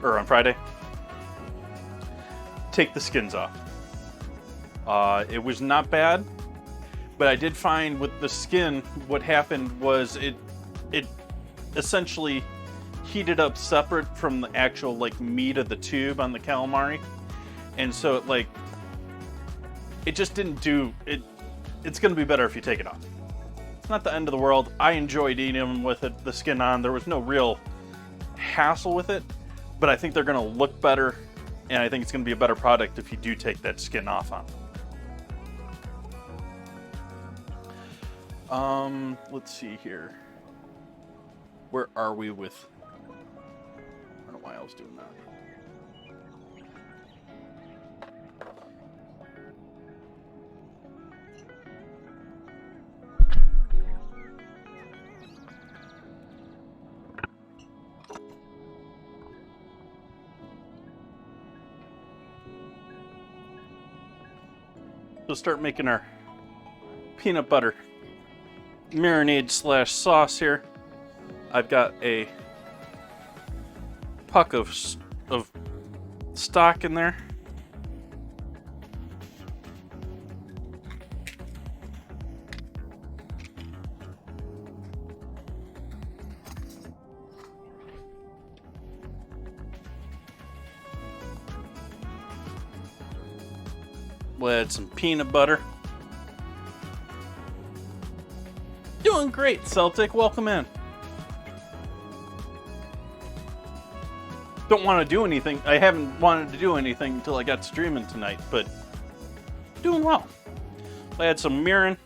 or on Friday, take the skins off. It was not bad, but I did find with the skin, what happened was it essentially heated up separate from the actual like meat of the tube on the calamari, and so it just didn't do it. It's going to be better if you take it off. It's not the end of the world. I enjoyed eating them with the skin on. There was no real hassle with it, but I think they're going to look better, and I think it's going to be a better product if you do take that skin off on. Let's see here. Where are we with? I don't know why I was doing that. We'll start making our peanut butter marinade / sauce here. I've got a puck of stock in there. We'll add some peanut butter. Doing great, Celtic. Welcome in. Don't want to do anything. I haven't wanted to do anything until I got streaming tonight, but doing well. I'll add some mirin.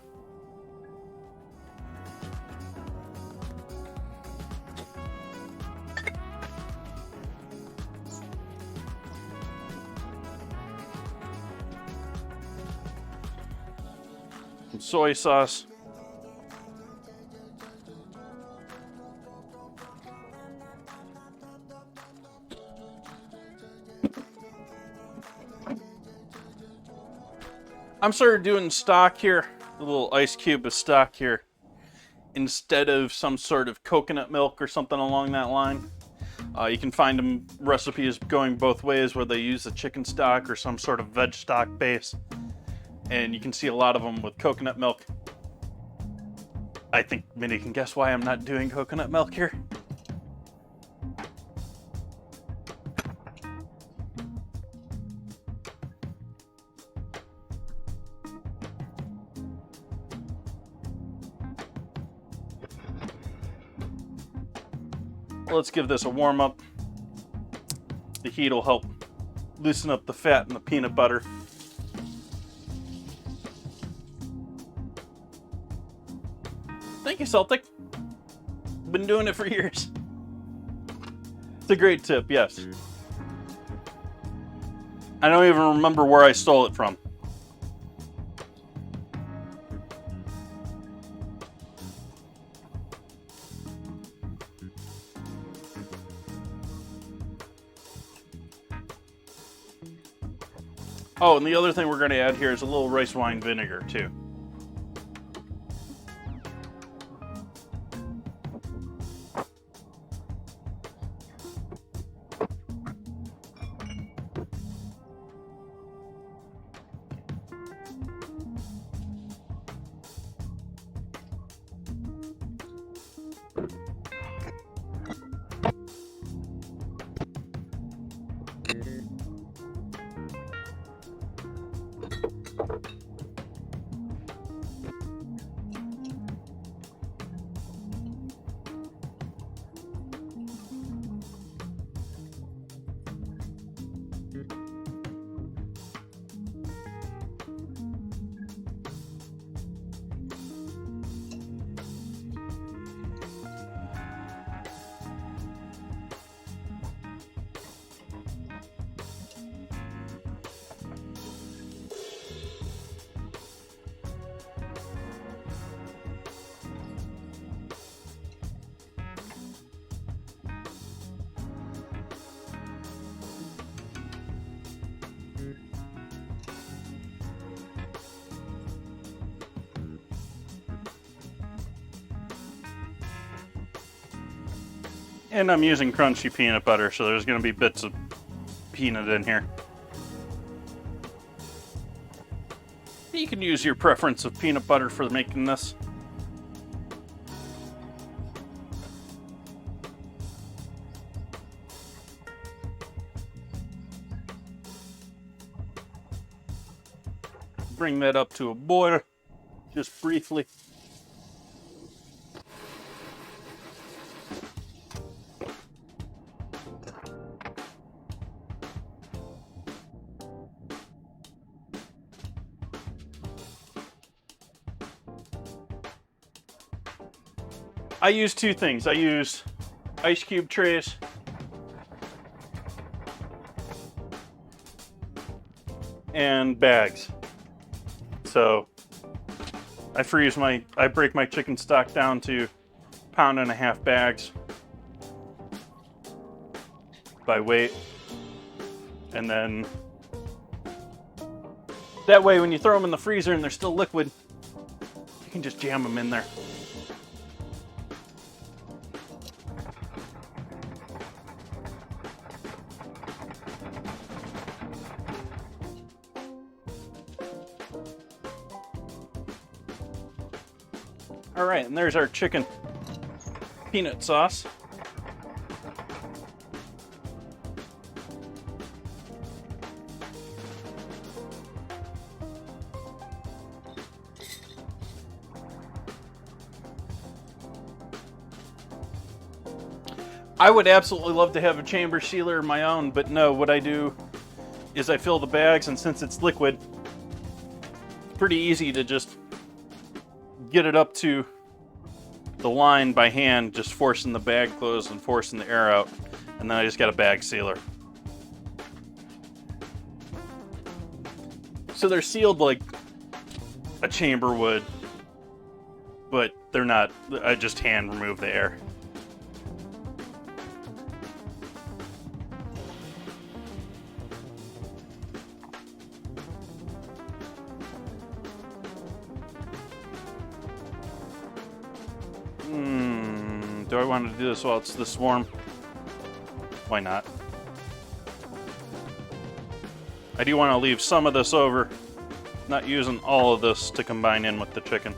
Some soy sauce. I'm sort of doing stock here, a little ice cube of stock here, instead of some sort of coconut milk or something along that line. You can find them recipes going both ways, where they use the chicken stock or some sort of veg stock base, and you can see a lot of them with coconut milk. I think many can guess why I'm not doing coconut milk here. Let's give this a warm up. The heat will help loosen up the fat in the peanut butter. Thank you, Celtic. Been doing it for years. It's a great tip, yes. I don't even remember where I stole it from. Oh, and the other thing we're going to add here is a little rice wine vinegar, too. And I'm using crunchy peanut butter, so there's going to be bits of peanut in here. You can use your preference of peanut butter for making this. Bring that up to a boil, just briefly. I use two things. I use ice cube trays and bags. So I break my chicken stock down to 1.5 pound bags by weight. And then that way when you throw them in the freezer and they're still liquid, you can just jam them in there. All right, and there's our chicken peanut sauce. I would absolutely love to have a chamber sealer of my own, but no, what I do is I fill the bags, and since it's liquid, it's pretty easy to just get it up to the line by hand, just forcing the bag closed and forcing the air out, and then I just got a bag sealer. So they're sealed like a chamber would, but they're not. I just hand remove the air. Do I want to do this while it's this warm? Why not? I do want to leave some of this over, not using all of this to combine in with the chicken.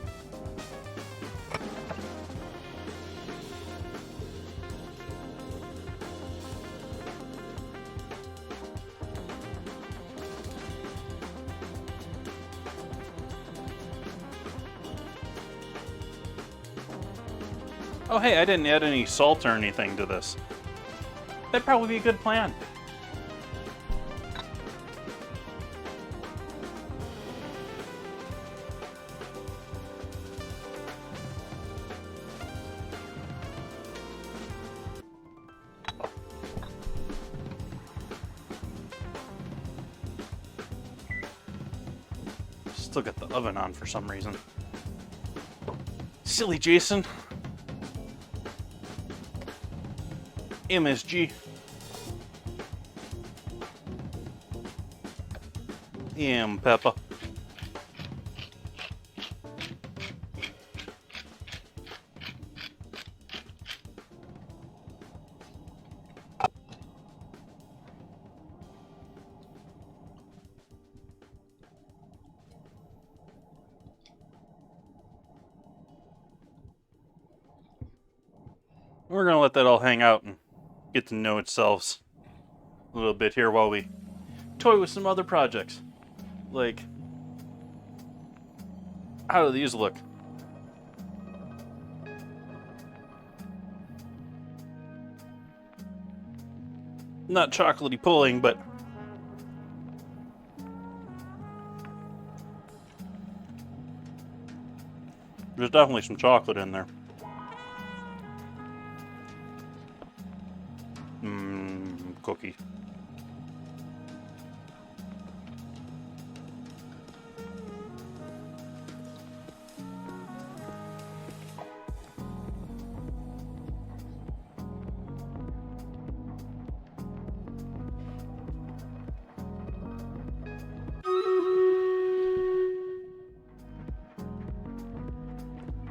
Oh hey, I didn't add any salt or anything to this. That'd probably be a good plan. Still got the oven on for some reason. Silly Jason. MSG. Pepper. We're gonna let that all hang out and get to know itself a little bit here while we toy with some other projects. Like, how do these look? Not chocolatey pulling, but there's definitely some chocolate in there. Cookie.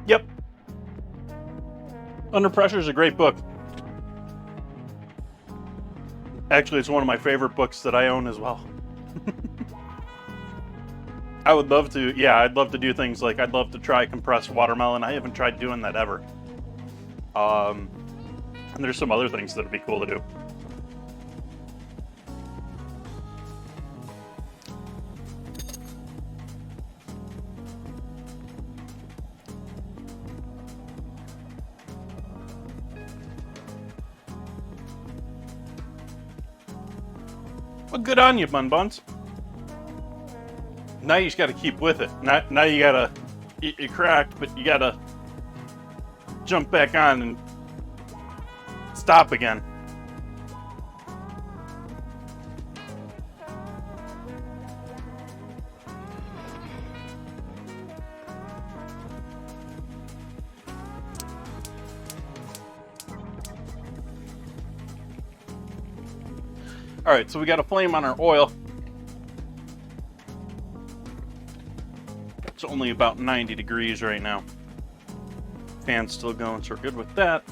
Yep. Under Pressure is a great book. Actually, it's one of my favorite books that I own as well. I would love to, yeah, I'd love to do things like, I'd love to try compressed watermelon. I haven't tried doing that ever. And there's some other things that would be cool to do. Well, good on you, Bun Buns. Now you just got to keep with it. Now you got to, you cracked, but you got to jump back on and stop again. All right, so we got a flame on our oil. It's only about 90 degrees right now. Fan's still going, so we're good with that.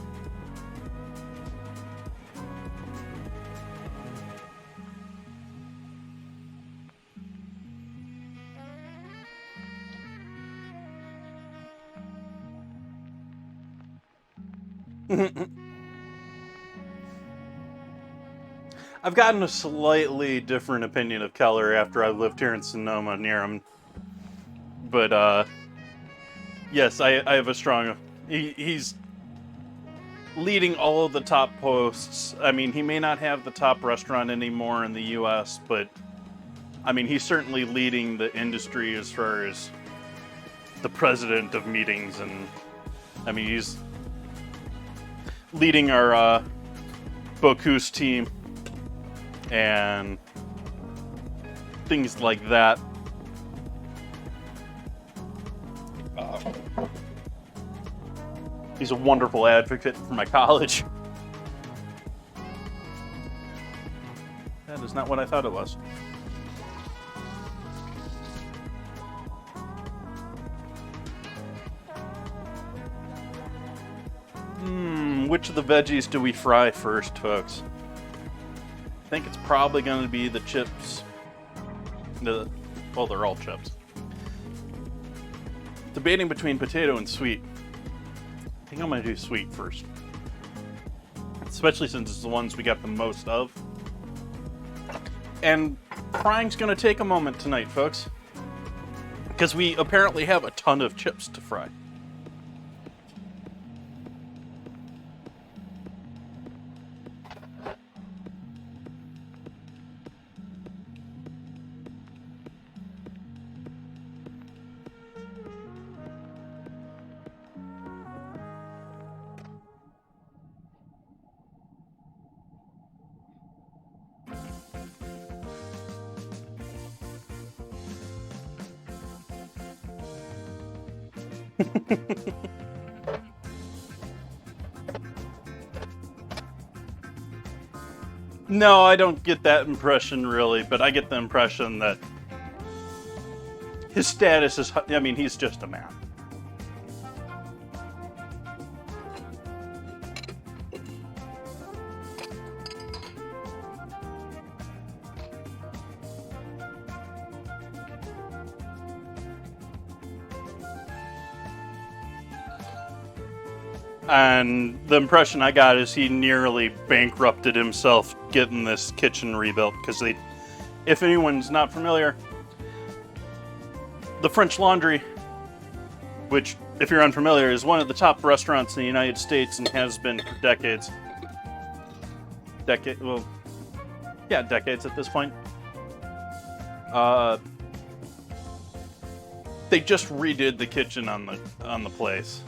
I've gotten a slightly different opinion of Keller after I lived here in Sonoma near him. But, yes, I have a strong... He's leading all of the top posts. I mean, he may not have the top restaurant anymore in the U.S., but, I mean, he's certainly leading the industry as far as the president of meetings, and, I mean, he's leading our, Bocuse team, and things like that. He's a wonderful advocate for my college. That is not what I thought it was. Which of the veggies do we fry first, folks? I think it's probably going to be the chips. Well, they're all chips. Debating between potato and sweet. I think I'm going to do sweet first. Especially since it's the ones we got the most of. And frying's going to take a moment tonight, folks. Because we apparently have a ton of chips to fry. No, I don't get that impression really, but I get the impression that his status is, I mean, he's just a man. And the impression I got is he nearly bankrupted himself getting this kitchen rebuilt, because if anyone's not familiar, the French Laundry, which, if you're unfamiliar, is one of the top restaurants in the United States and has been for decades. Decades at this point. They just redid the kitchen on the place.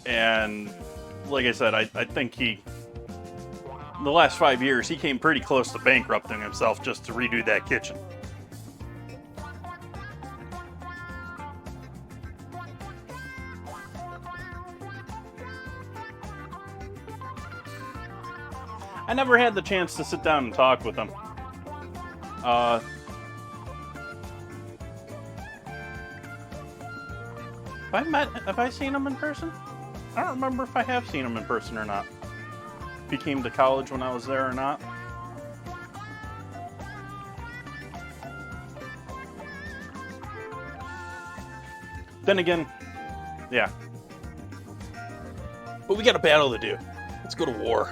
And like I said, I think the last 5 years, he came pretty close to bankrupting himself just to redo that kitchen. I never had the chance to sit down and talk with him. Have I seen him in person? I don't remember if I have seen him in person or not. If he came to college when I was there or not. Then again, yeah. But we got a battle to do. Let's go to war.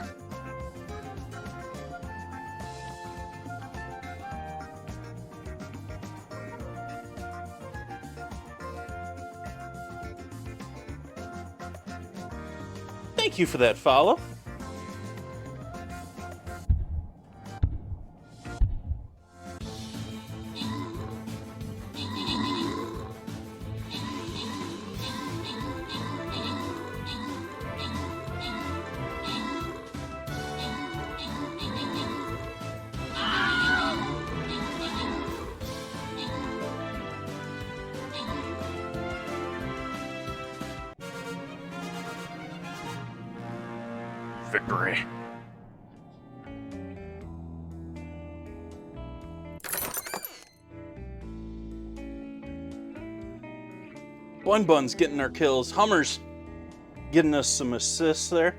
Thank you for that follow. Victory. Bun's getting our kills. Hummer's getting us some assists there.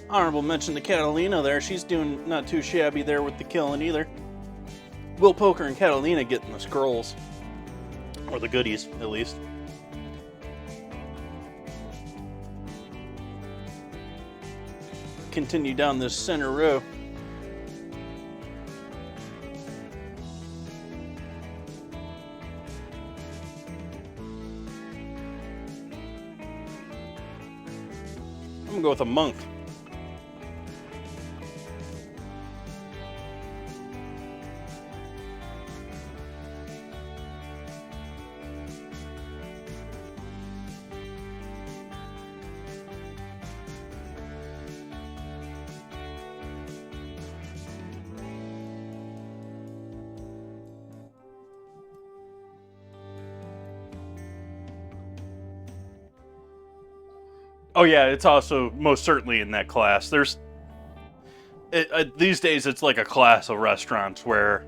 Honorable mention to Catalina there. She's doing not too shabby there with the killing either. Will Poker and Catalina getting the scrolls. Or the goodies, at least. Continue down this center row. I'm gonna go with a monk. Oh yeah, it's also most certainly in that class. There's these days it's like a class of restaurants where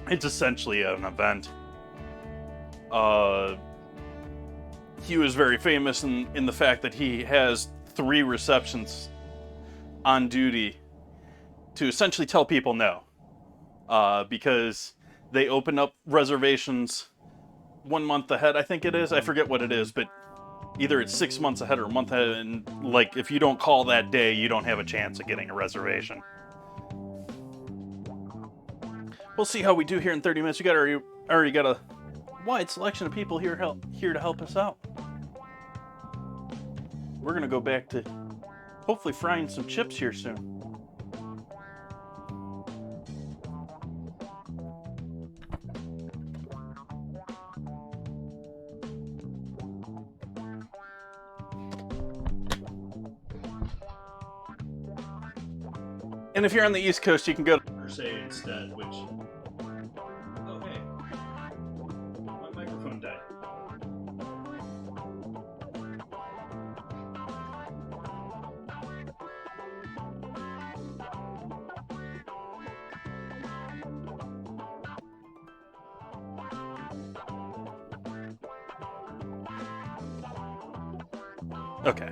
it's essentially an event. He was very famous in the fact that he has 3 receptions on duty to essentially tell people no, because they open up reservations 1 month ahead. I think it is. I forget what it is, but either it's 6 months ahead or a month ahead, and like if you don't call that day, you don't have a chance of getting a reservation. We'll see how we do here in 30 minutes. We already got a wide selection of people here to help us out. We're gonna go back to hopefully frying some chips here soon. And if you're on the East Coast, you can go to PST instead, which... Oh, hey. My microphone died. Okay.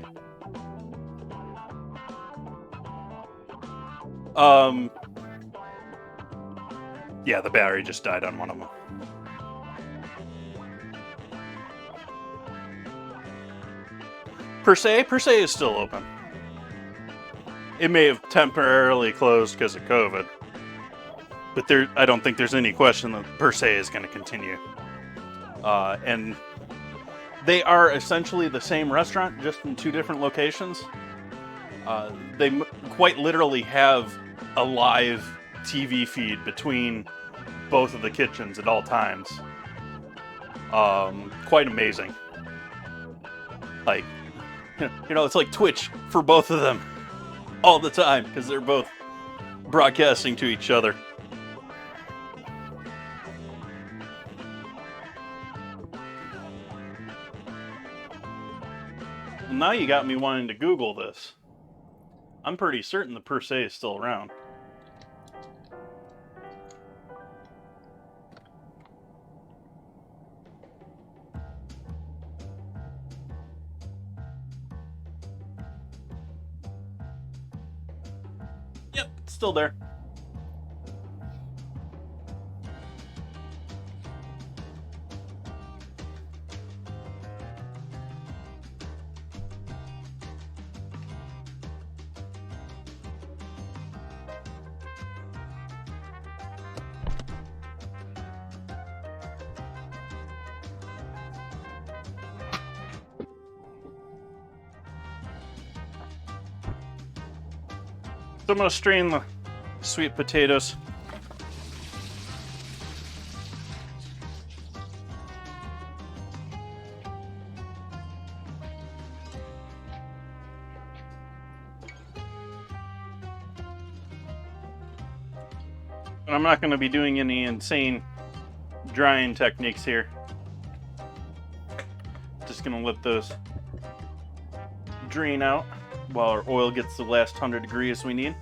Yeah, the battery just died on one of them. Per se is still open. It may have temporarily closed because of COVID, but I don't think there's any question that Per se is going to continue. And they are essentially the same restaurant, just in 2 different locations. They quite literally have a live TV feed between both of the kitchens at all times. Quite amazing. Like, it's like Twitch for both of them all the time because they're both broadcasting to each other. Well, now you got me wanting to Google this. I'm pretty certain the Per se is still around. Yep, it's still there. So I'm going to strain the sweet potatoes. And I'm not going to be doing any insane drying techniques here. Just going to let those drain out while our oil gets the last 100 degrees we need.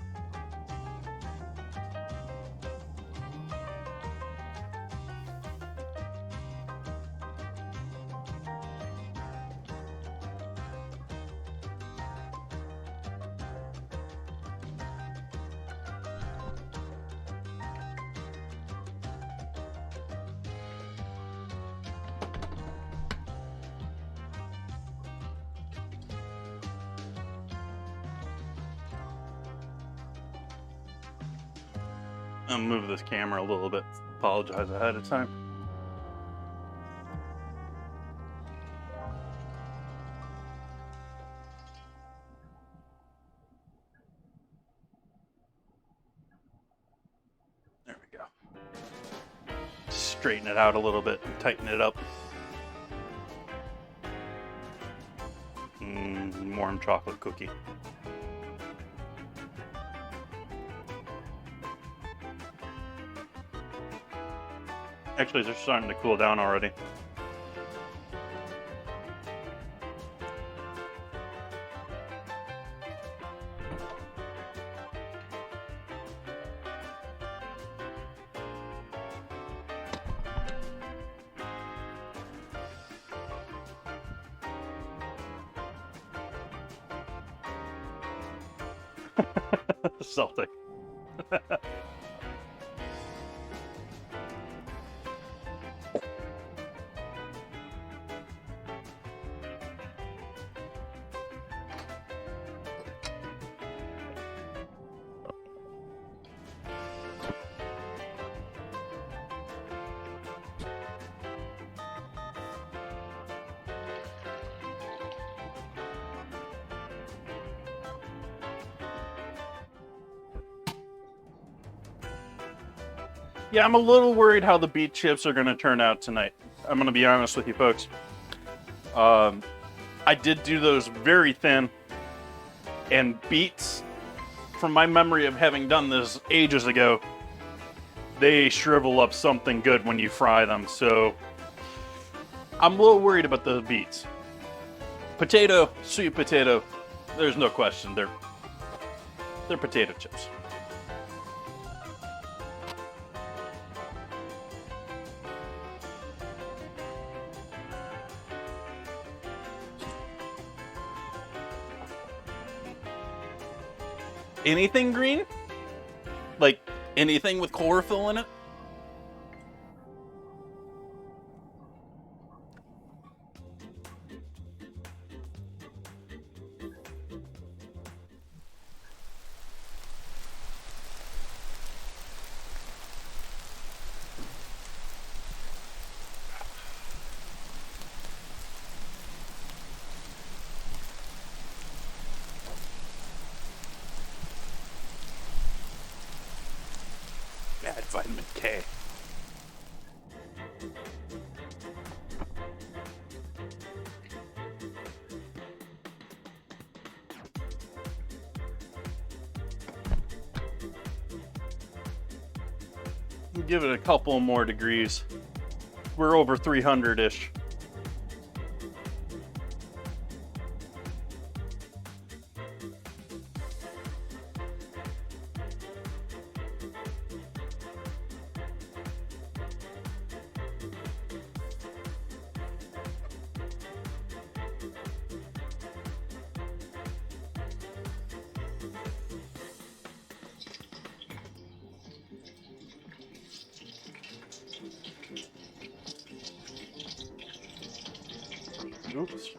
I'll move this camera a little bit. Apologize ahead of time. There we go. Straighten it out a little bit and tighten it up. Warm chocolate cookie. Actually, they're starting to cool down already. Celtic. Yeah, I'm a little worried how the beet chips are going to turn out tonight. I'm going to be honest with you folks. I did do those very thin, and beets, from my memory of having done this ages ago, they shrivel up something good when you fry them, so I'm a little worried about the beets. Potato, sweet potato, there's no question, they're potato chips. Anything green? Like anything with chlorophyll in it? Add vitamin K. Give it a couple more degrees. We're over 300-ish. Oops.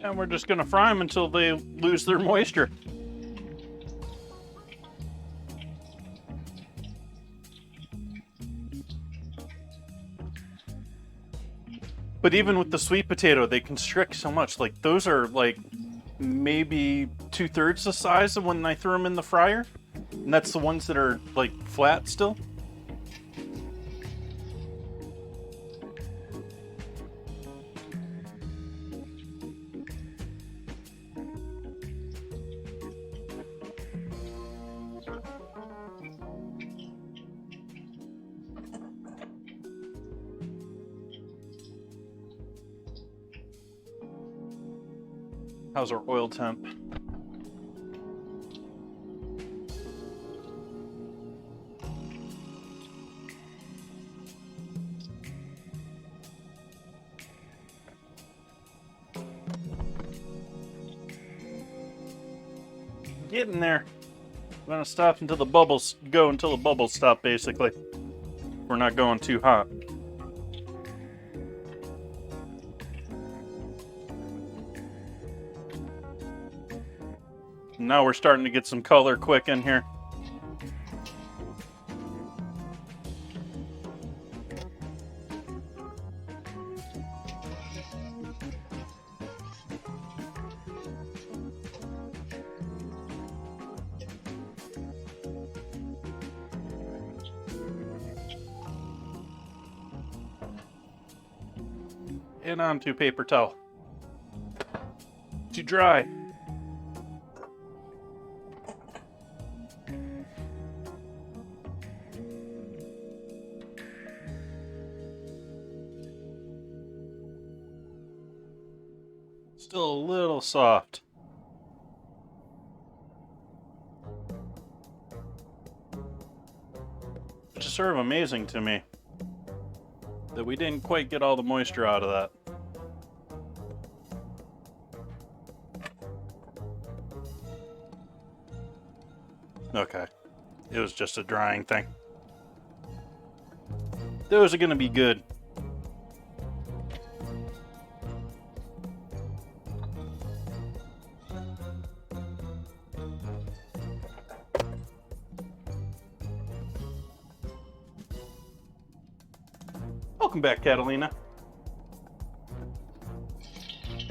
And we're just gonna fry them until they lose their moisture. But even with the sweet potato, they constrict so much. Like, those are like maybe 2/3 the size of when I threw them in the fryer. And that's the ones that are like flat still. How's our oil temp? Getting there. I'm gonna stop until the bubbles go until the bubbles stop, basically. We're not going too hot. Now we're starting to get some color quick in here. And onto paper towel. Too dry. Still a little soft. Which is sort of amazing to me that we didn't quite get all the moisture out of that. Okay. It was just a drying thing. Those are gonna be good. Welcome back, Catalina.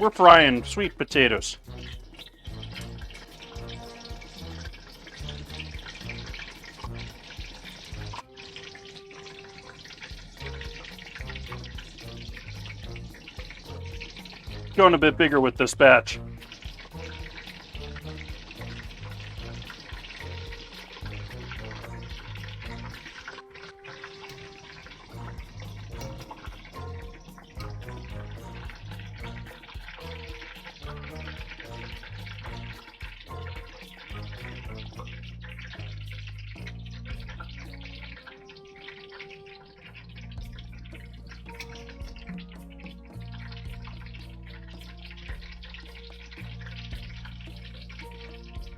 We're frying sweet potatoes. Going a bit bigger with this batch.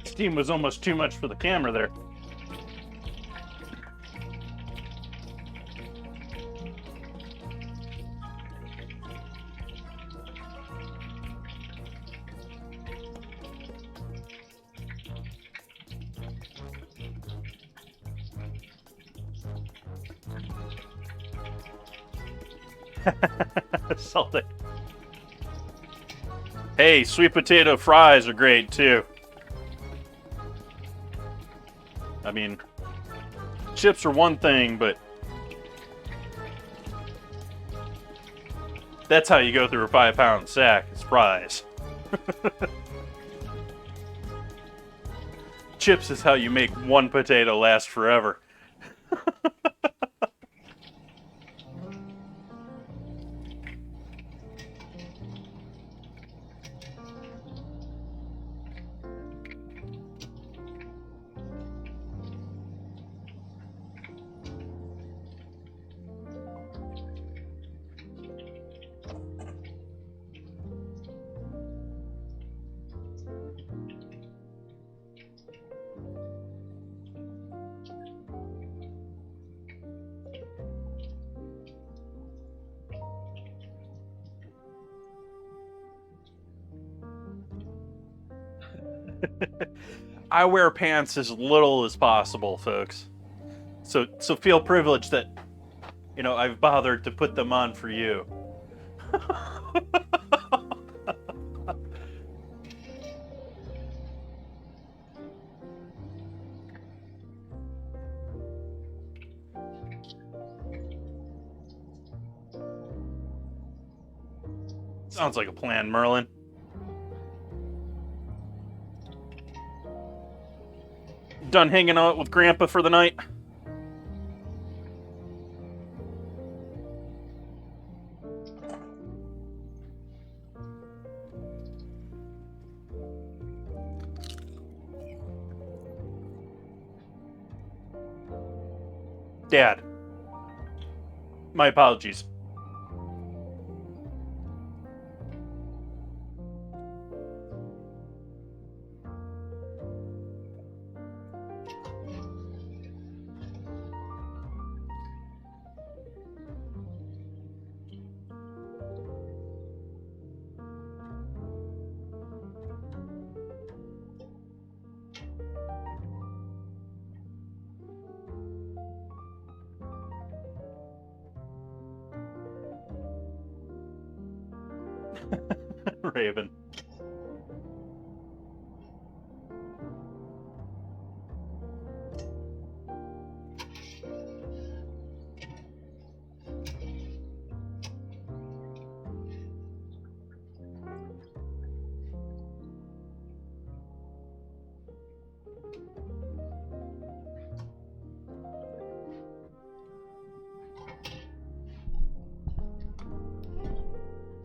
Steam was almost too much for the camera there. Salty. Hey, sweet potato fries are great too. I mean, chips are one thing, but that's how you go through a 5-pound sack, is fries. Chips is how you make one potato last forever. I wear pants as little as possible, folks. So feel privileged that, you know, I've bothered to put them on for you. Sounds like a plan, Merlin. Done hanging out with Grandpa for the night? Dad. My apologies. Raven.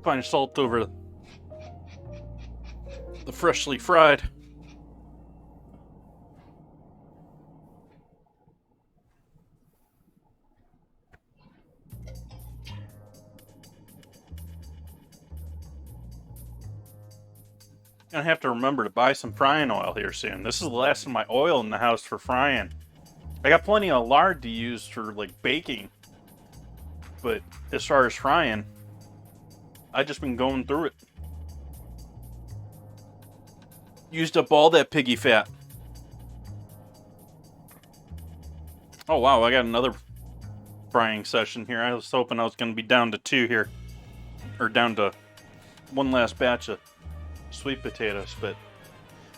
Fine salt over the freshly fried. Gonna have to remember to buy some frying oil here soon. This is the last of my oil in the house for frying. I got plenty of lard to use for like baking, but as far as frying, I've just been going through it. Used up all that piggy fat. Oh wow, I got another frying session here. I was hoping I was going to be down to 2 here. Or down to one last batch of sweet potatoes, but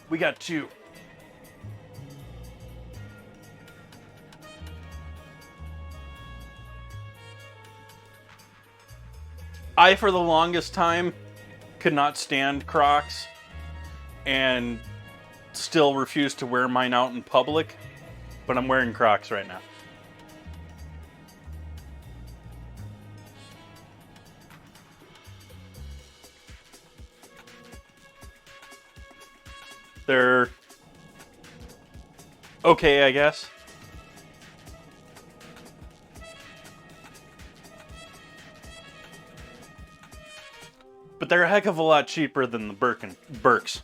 we got 2. I, for the longest time, could not stand Crocs and still refuse to wear mine out in public, but I'm wearing Crocs right now. They're okay, I guess. But they're a heck of a lot cheaper than the Birks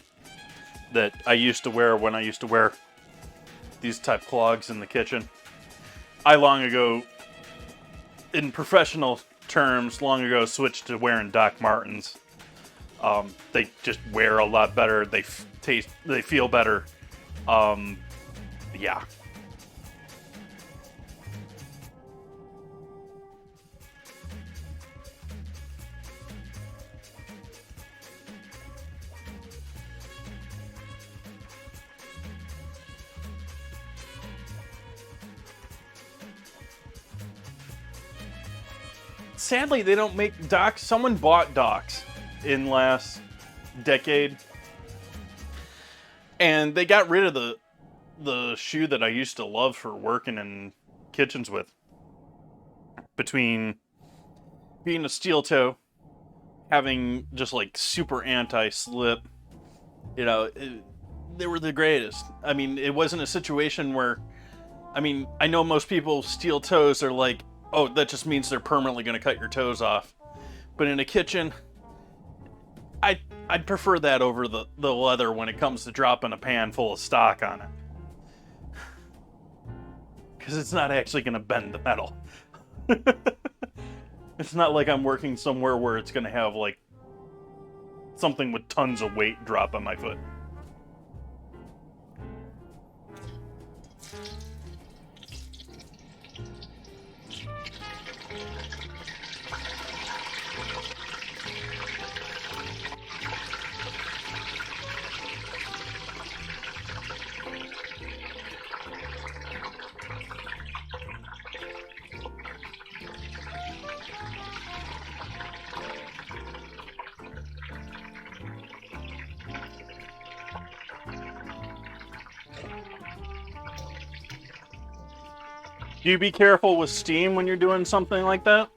that I used to wear when I used to wear these type clogs in the kitchen. I long ago, in professional terms, switched to wearing Doc Martens. They just wear a lot better. They feel better. Yeah. Sadly, they don't make Docs. Someone bought Docs in last decade, and they got rid of the shoe that I used to love for working in kitchens with. Between being a steel toe, having just like super anti-slip, they were the greatest. I mean, it wasn't a situation where, I know most people steel toes are like, oh, that just means they're permanently going to cut your toes off. But in a kitchen, I'd prefer that over the leather when it comes to dropping a pan full of stock on it. Because it's not actually going to bend the metal. It's not like I'm working somewhere where it's going to have, like, something with tons of weight drop on my foot. Do you be careful with steam when you're doing something like that?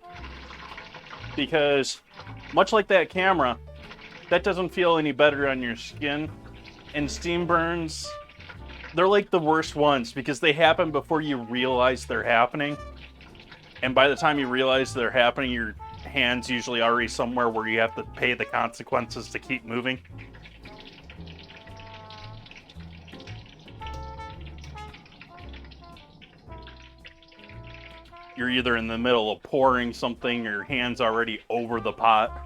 Because, much like that camera, that doesn't feel any better on your skin. And steam burns, they're like the worst ones because they happen before you realize they're happening. And by the time you realize they're happening, your hand's usually already somewhere where you have to pay the consequences to keep moving. You're either in the middle of pouring something, or your hand's already over the pot.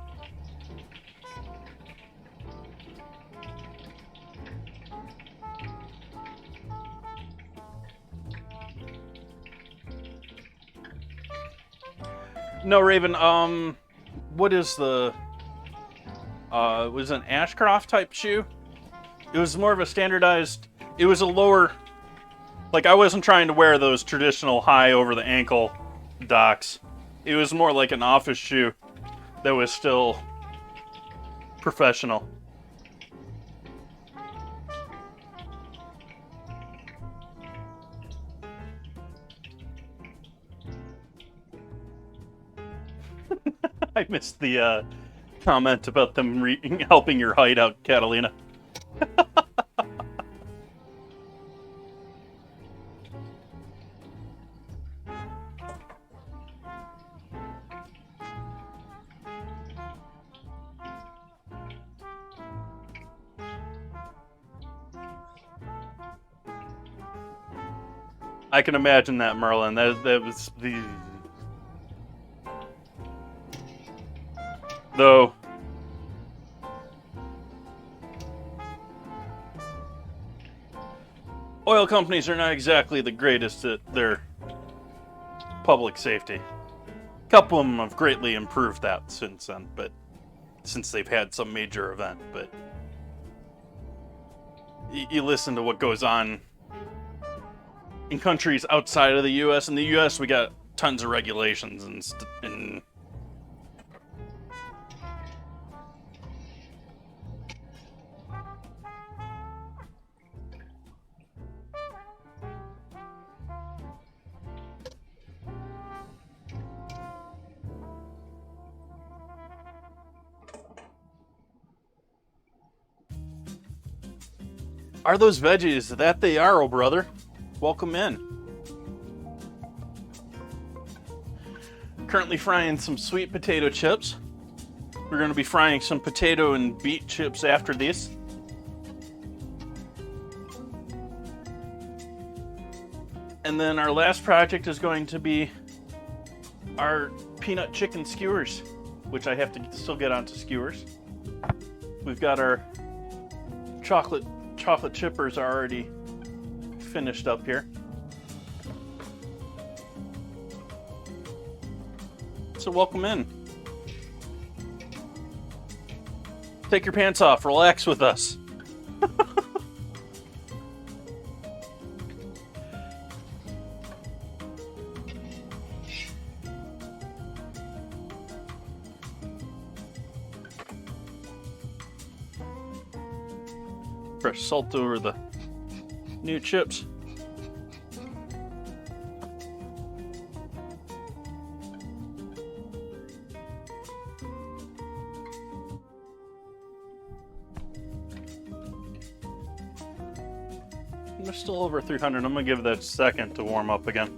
No, Raven, what is the, was it an Ashcroft type shoe? It was more of a standardized, it was a lower, like I wasn't trying to wear those traditional high over the ankle docks. It was more like an office shoe that was still professional. I missed the comment about them helping your height out, Catalina. I can imagine that, Merlin. That was the... Though... Oil companies are not exactly the greatest at their public safety. A couple of them have greatly improved that since then, but since they've had some major event, but you listen to what goes on in countries outside of the U.S. In the U.S., we got tons of regulations and Are those veggies? That they are, oh brother. Welcome in. Currently frying some sweet potato chips. We're going to be frying some potato and beet chips after this. And then our last project is going to be our peanut chicken skewers, which I have to still get onto skewers. We've got our chocolate chippers are already finished up here. So welcome in. Take your pants off, relax with us. Fresh salt over the new chips. They're still over 300. I'm gonna give that a second to warm up again.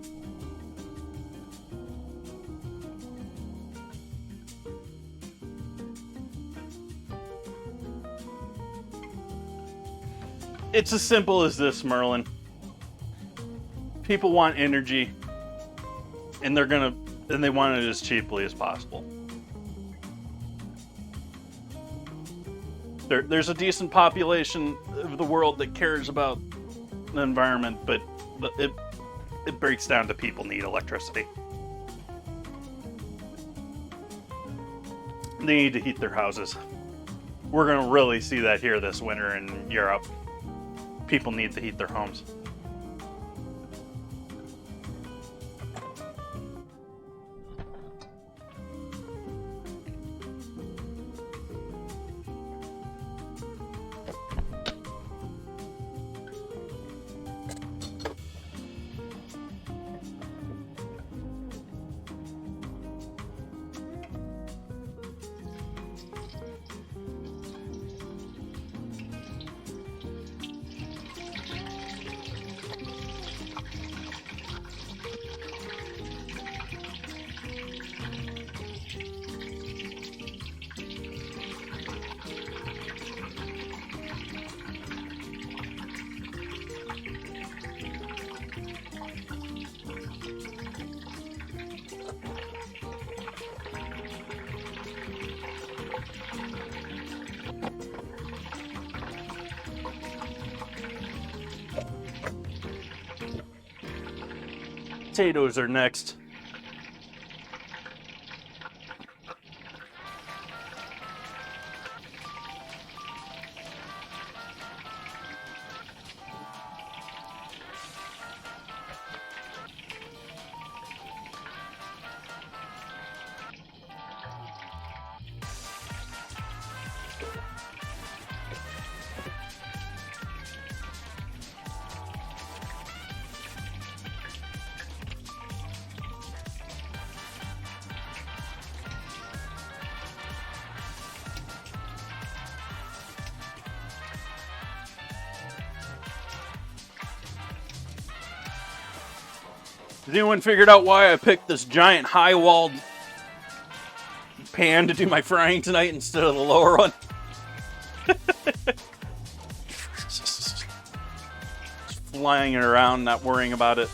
It's as simple as this, Merlin. People want energy, and they want it as cheaply as possible. There's a decent population of the world that cares about the environment, but it breaks down to people need electricity. They need to heat their houses. We're going to really see that here this winter in Europe. People need to heat their homes. Potatoes are next. Has anyone figured out why I picked this giant high-walled pan to do my frying tonight instead of the lower one? Just flying it around, not worrying about it.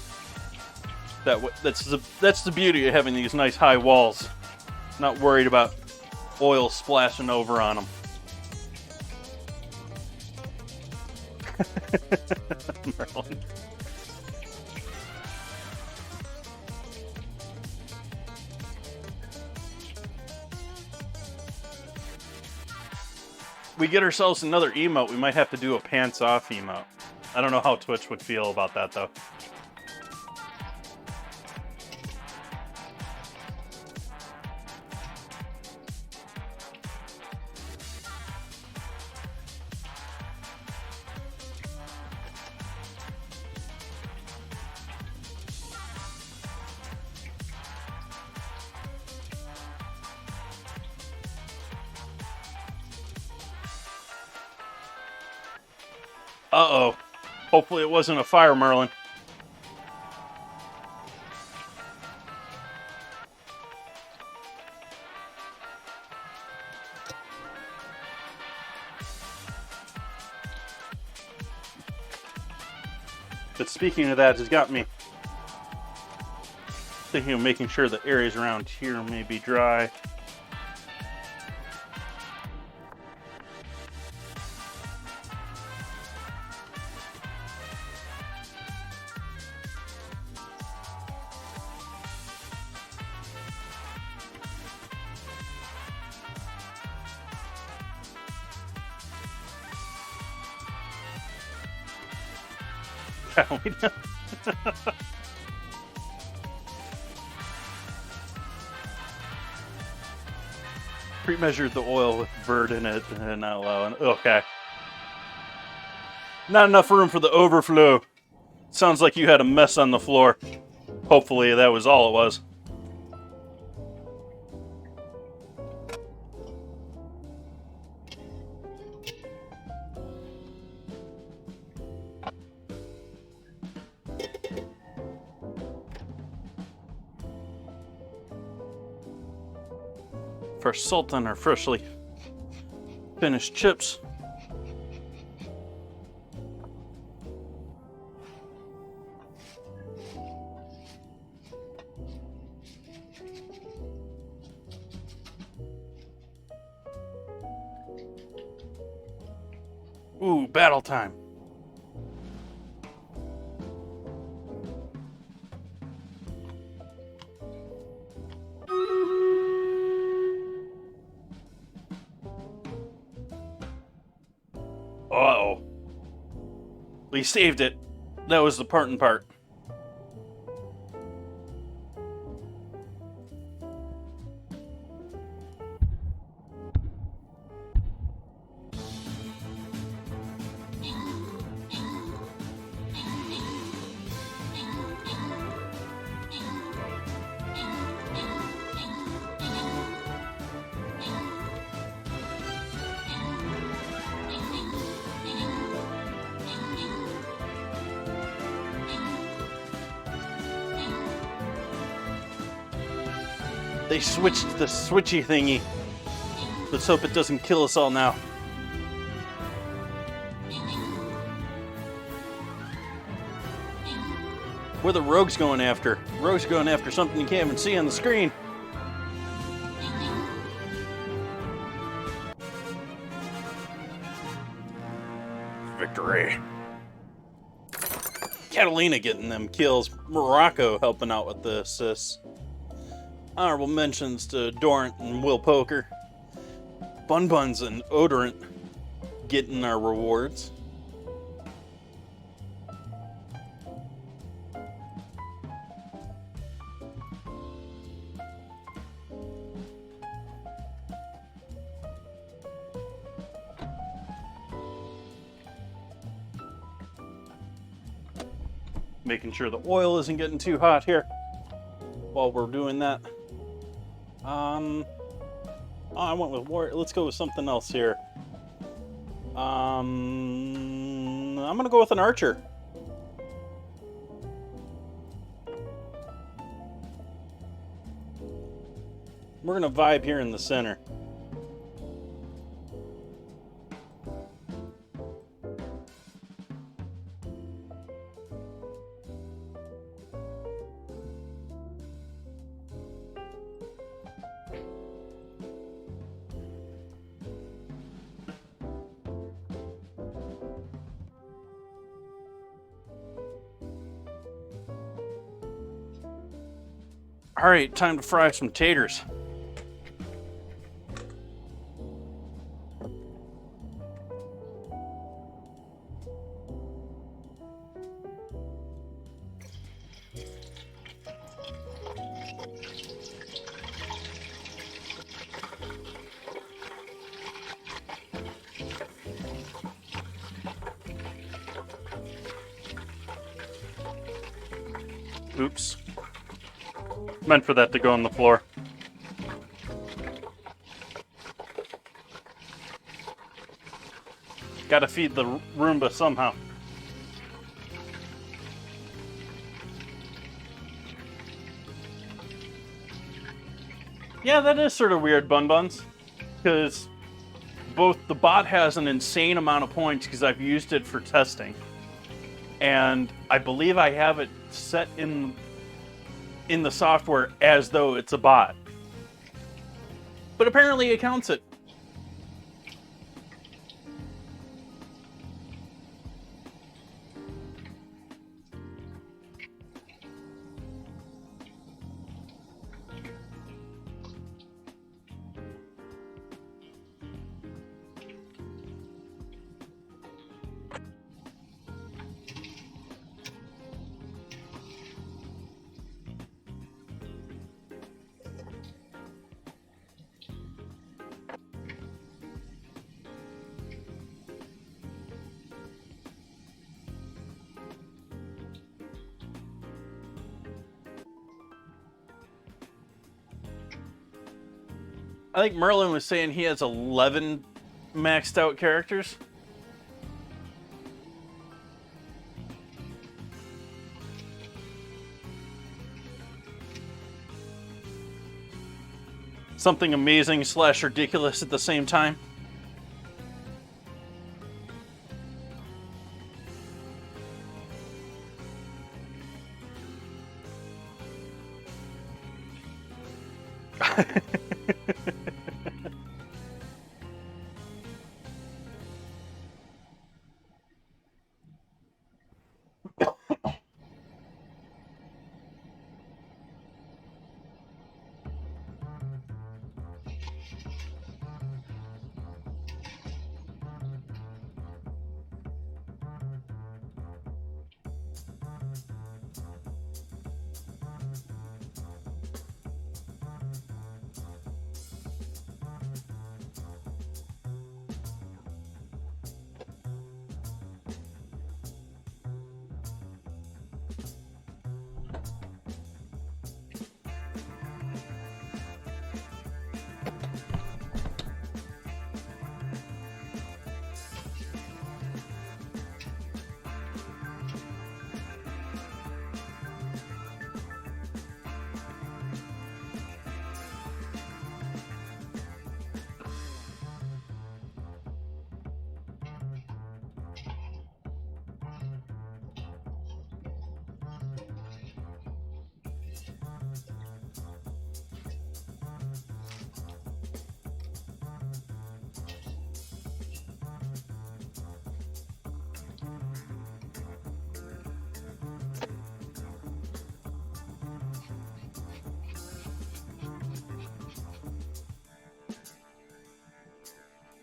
That's the beauty of having these nice high walls. Not worried about oil splashing over on them. Merlin. We get ourselves another emote, we might have to do a pants off emote. I don't know how Twitch would feel about that though. Uh-oh. Hopefully it wasn't a fire, Merlin. But speaking of that, it's got me thinking of making sure the areas around here may be dry. Pre-measured the oil with bird in it and not allowing. Okay. Not enough room for the overflow. Sounds like you had a mess on the floor. Hopefully that was all it was. Fresh salt on our freshly finished chips. Ooh, battle time. We saved it. That was the important part. They switched the switchy thingy. Let's hope it doesn't kill us all now. What are the rogues going after? Rogues are going after something you can't even see on the screen. Victory. Catalina getting them kills. Morocco helping out with the assists. Honorable mentions to Dorant and Will Poker. Bun Buns and Odorant getting our rewards. Making sure the oil isn't getting too hot here while we're doing that. I went with war. Let's go with something else here. I'm gonna go with an archer. We're gonna vibe here in the center. All right, time to fry some taters. Oops. Meant for that to go on the floor. Gotta feed the Roomba somehow. Yeah, that is sort of weird, Bun Buns. Because both the bot has an insane amount of points because I've used it for testing. And I believe I have it set in the software as though it's a bot. But apparently it counts it. I think Merlin was saying he has 11 maxed out characters. Something amazing / ridiculous at the same time.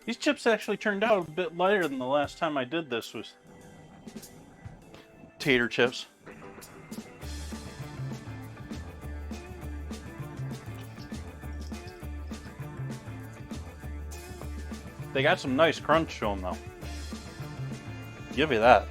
These chips actually turned out a bit lighter than the last time I did this with tater chips. They got some nice crunch to them, though. Give you that.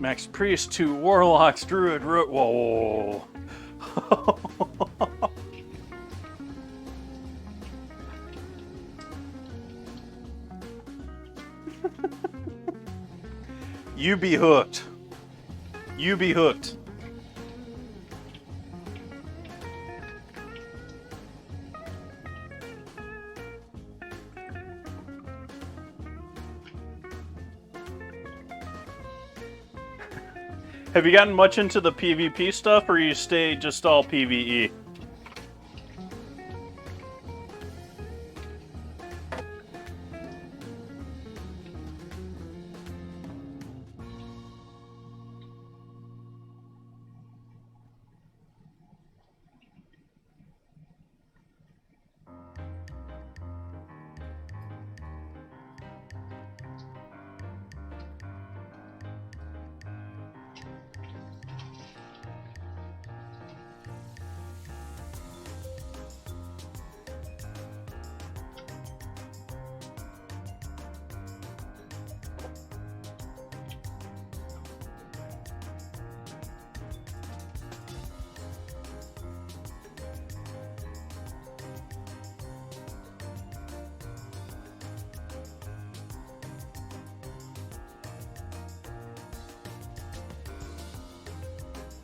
Max Priest, 2 Warlocks, Druid, whoa. You be hooked. You be hooked. Have you gotten much into the PvP stuff, or you stay just all PvE?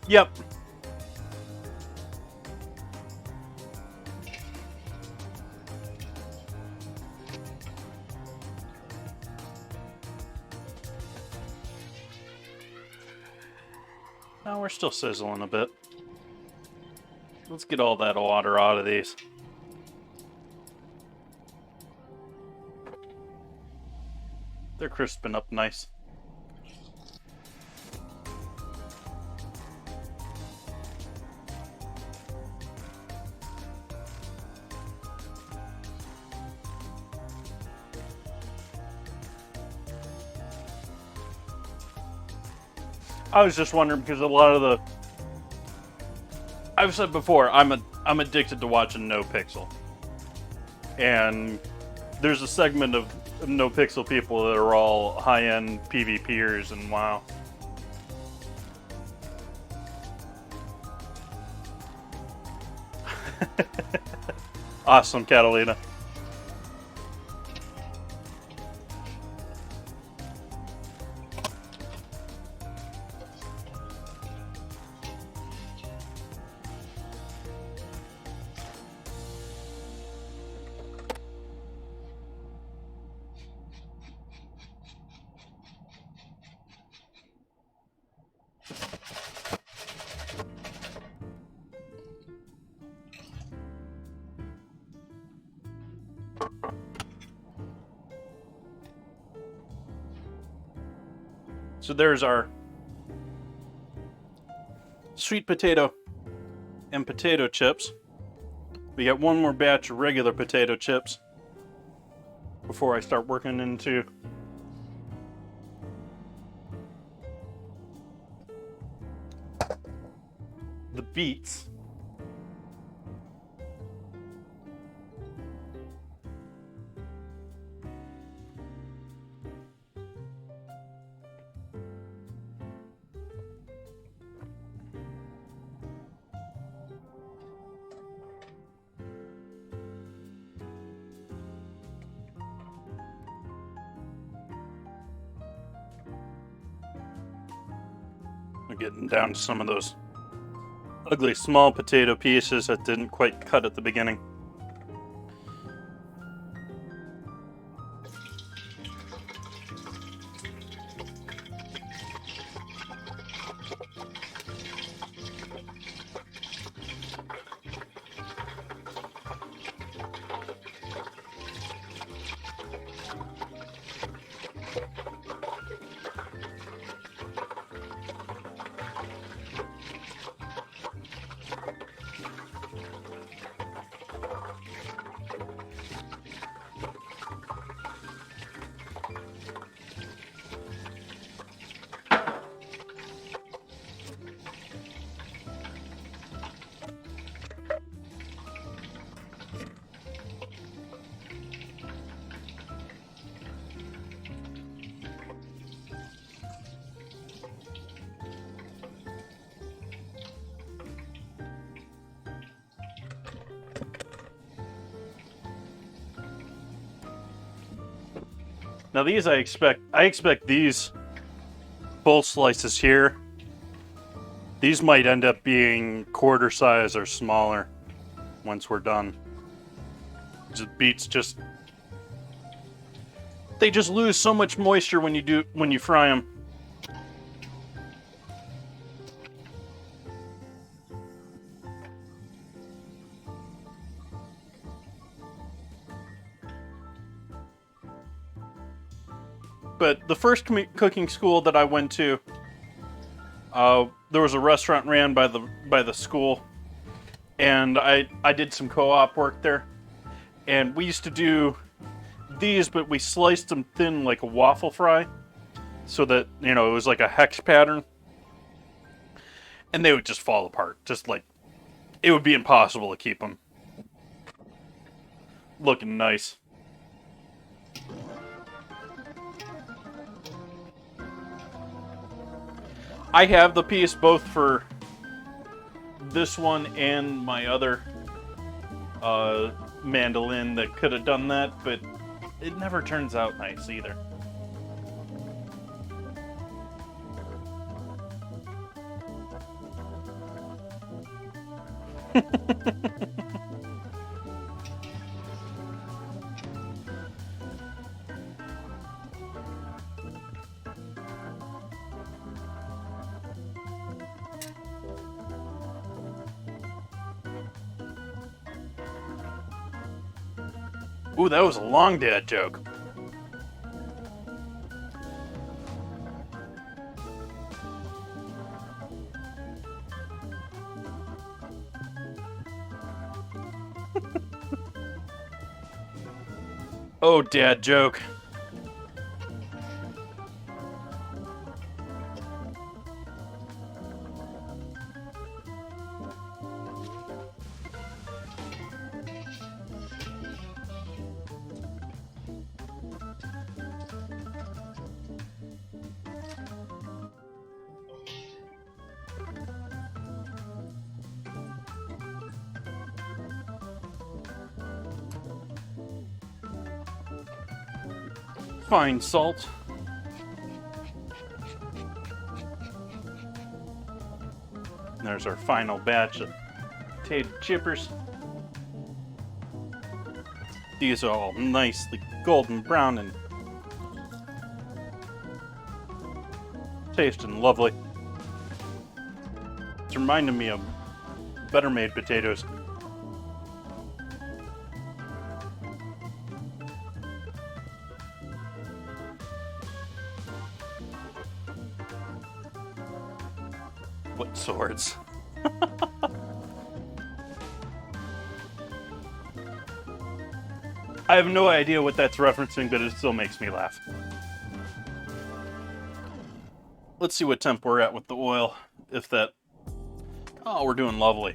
Yep. No, we're still sizzling a bit. Let's get all that water out of these. They're crisping up nice. I was just wondering because a lot of the... I've said before, I'm addicted to watching No Pixel. And there's a segment of No Pixel people that are all high-end PvPers, and wow. Awesome, Catalina. So there's our sweet potato and potato chips. We got one more batch of regular potato chips. before I start working into the beets. We're getting down to some of those ugly small potato pieces that didn't quite cut at the beginning. Now these I expect these full slices here. These might end up being quarter size or smaller once we're done. Beets they just lose so much moisture when you fry them. But the first cooking school that I went to, there was a restaurant ran by the school, and I did some co-op work there, and we used to do these, but we sliced them thin like a waffle fry, so that it was like a hex pattern, and they would just fall apart, just like it would be impossible to keep them looking nice. I have the piece both for this one and my other mandolin that could have done that, but it never turns out nice either. Ooh, that was a long dad joke. Oh, dad joke. Fine salt. There's our final batch of potato chippers. These are all nicely golden brown and tasting lovely. It's reminding me of better made potatoes. What swords? I have no idea what that's referencing, but it still makes me laugh. Let's see what temp we're at with the oil. If that... Oh, we're doing lovely.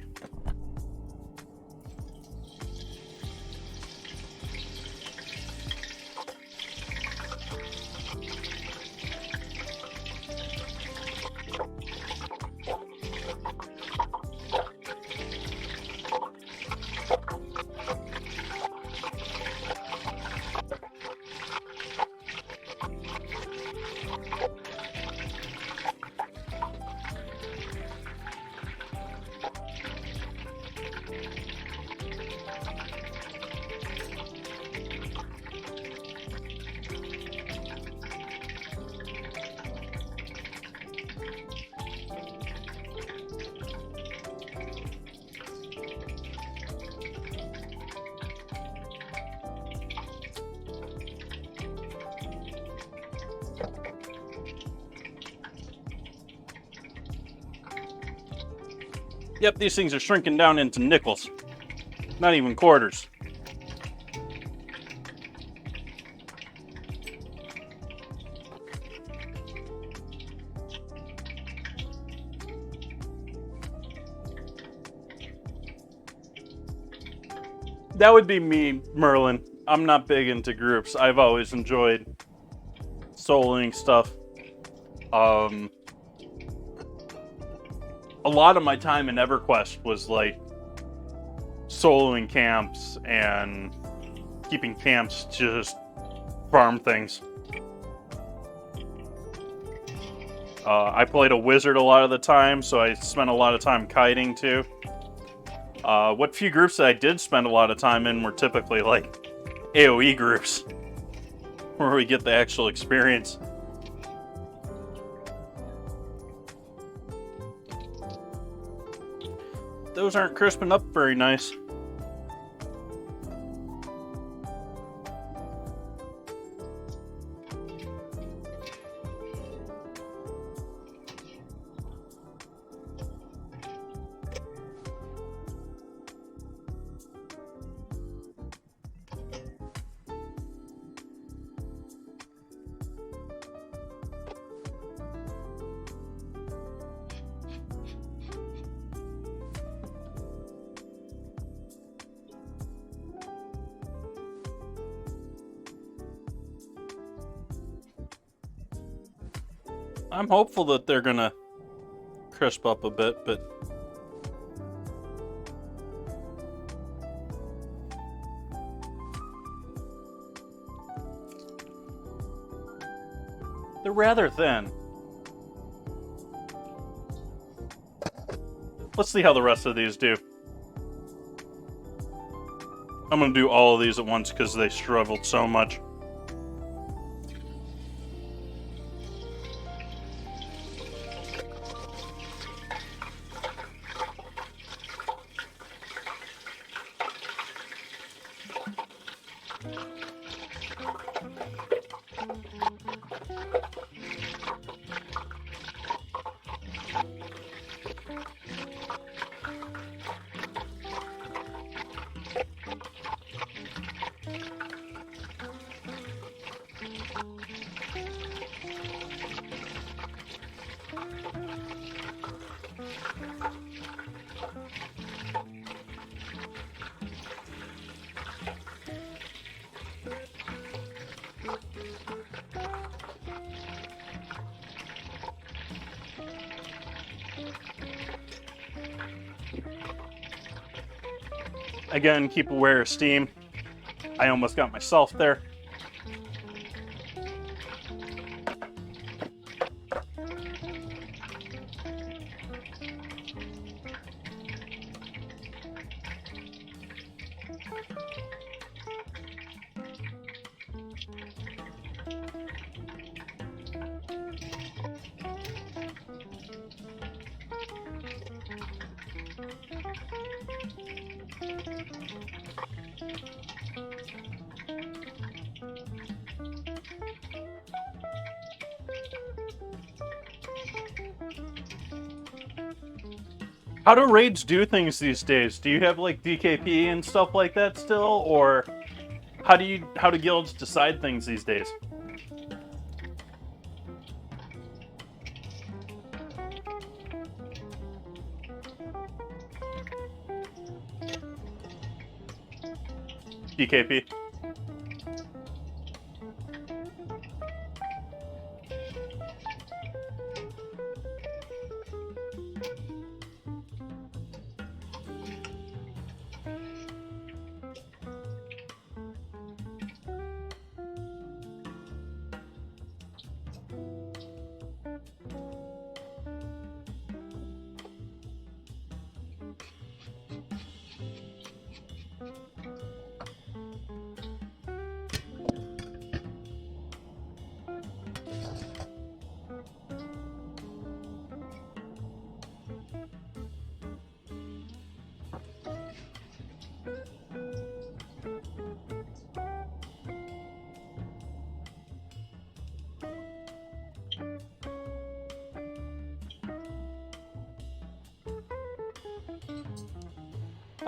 Yep, these things are shrinking down into nickels. Not even quarters. That would be me, Merlin. I'm not big into groups. I've always enjoyed soloing stuff. A lot of my time in EverQuest was like soloing camps and keeping camps to just farm things. I played a wizard a lot of the time, so I spent a lot of time kiting too. What few groups that I did spend a lot of time in were typically like AoE groups, where we get the actual experience. Those aren't crisping up very nice. I'm hopeful that they're gonna crisp up a bit, but they're rather thin. Let's see how the rest of these do. I'm gonna do all of these at once because they struggled so much. Again, keep aware of steam. I almost got myself there. How do raids do things these days? Do you have like DKP and stuff like that still, or How do guilds decide things these days? DKP.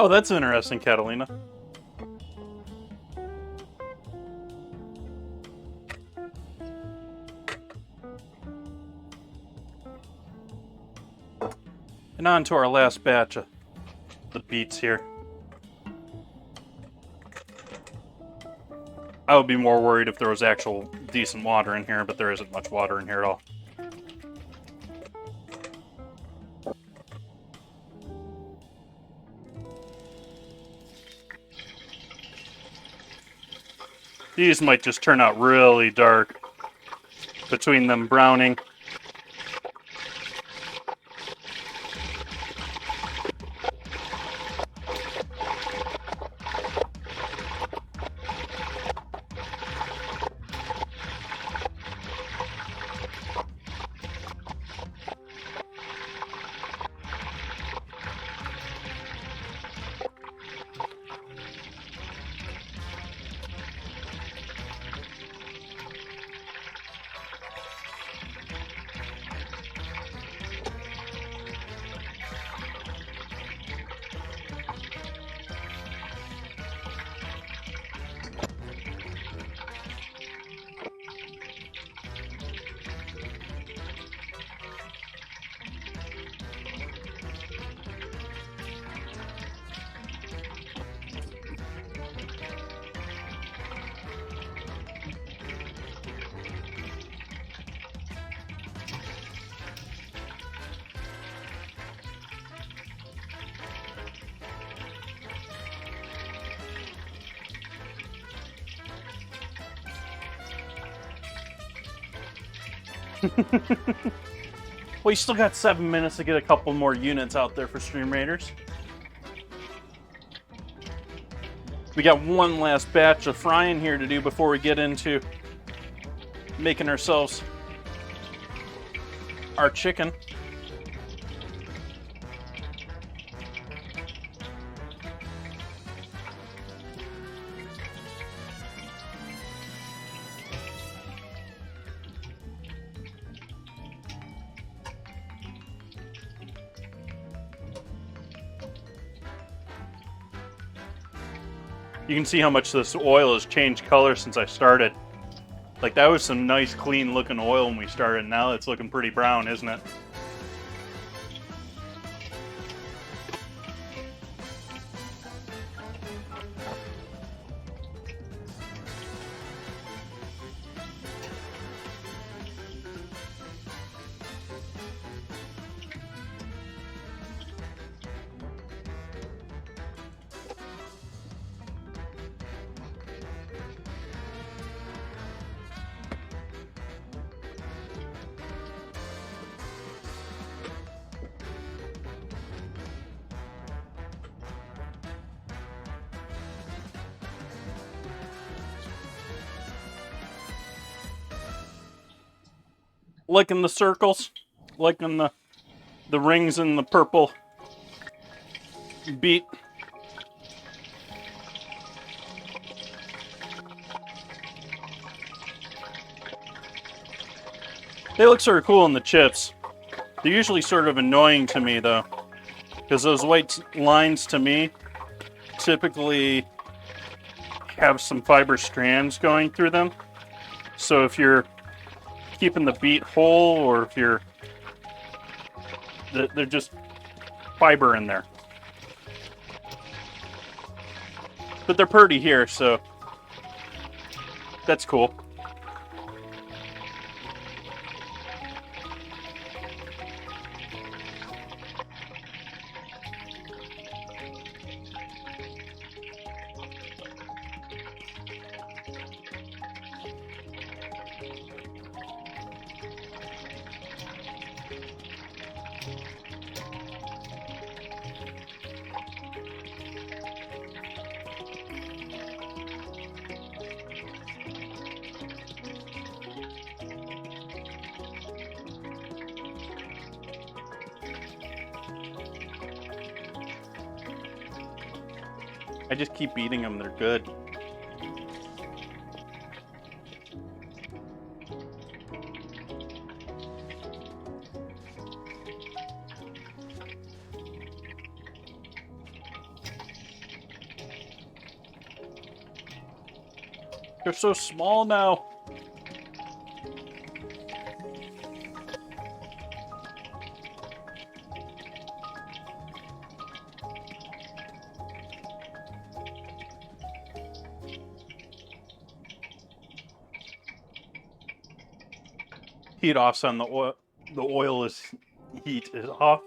Oh, that's interesting, Catalina. And on to our last batch of the beets here. I would be more worried if there was actual decent water in here, but there isn't much water in here at all. These might just turn out really dark between them browning. Well, you still got 7 minutes to get a couple more units out there for Stream Raiders. We got one last batch of frying here to do before we get into making ourselves our chicken. You can see how much this oil has changed color since I started. Like, that was some nice, clean looking oil when we started. Now it's looking pretty brown, isn't it? Liking the circles, liking the rings and the purple beet. They look sort of cool in the chips. They're usually sort of annoying to me though, because those white lines to me typically have some fiber strands going through them. So if you're keeping the beet whole, or if you're, they're just fiber in there. But they're pretty here, so that's cool. I just keep eating them, they're good. They're so small now. Heat off's on the oil. The oil is heat is off.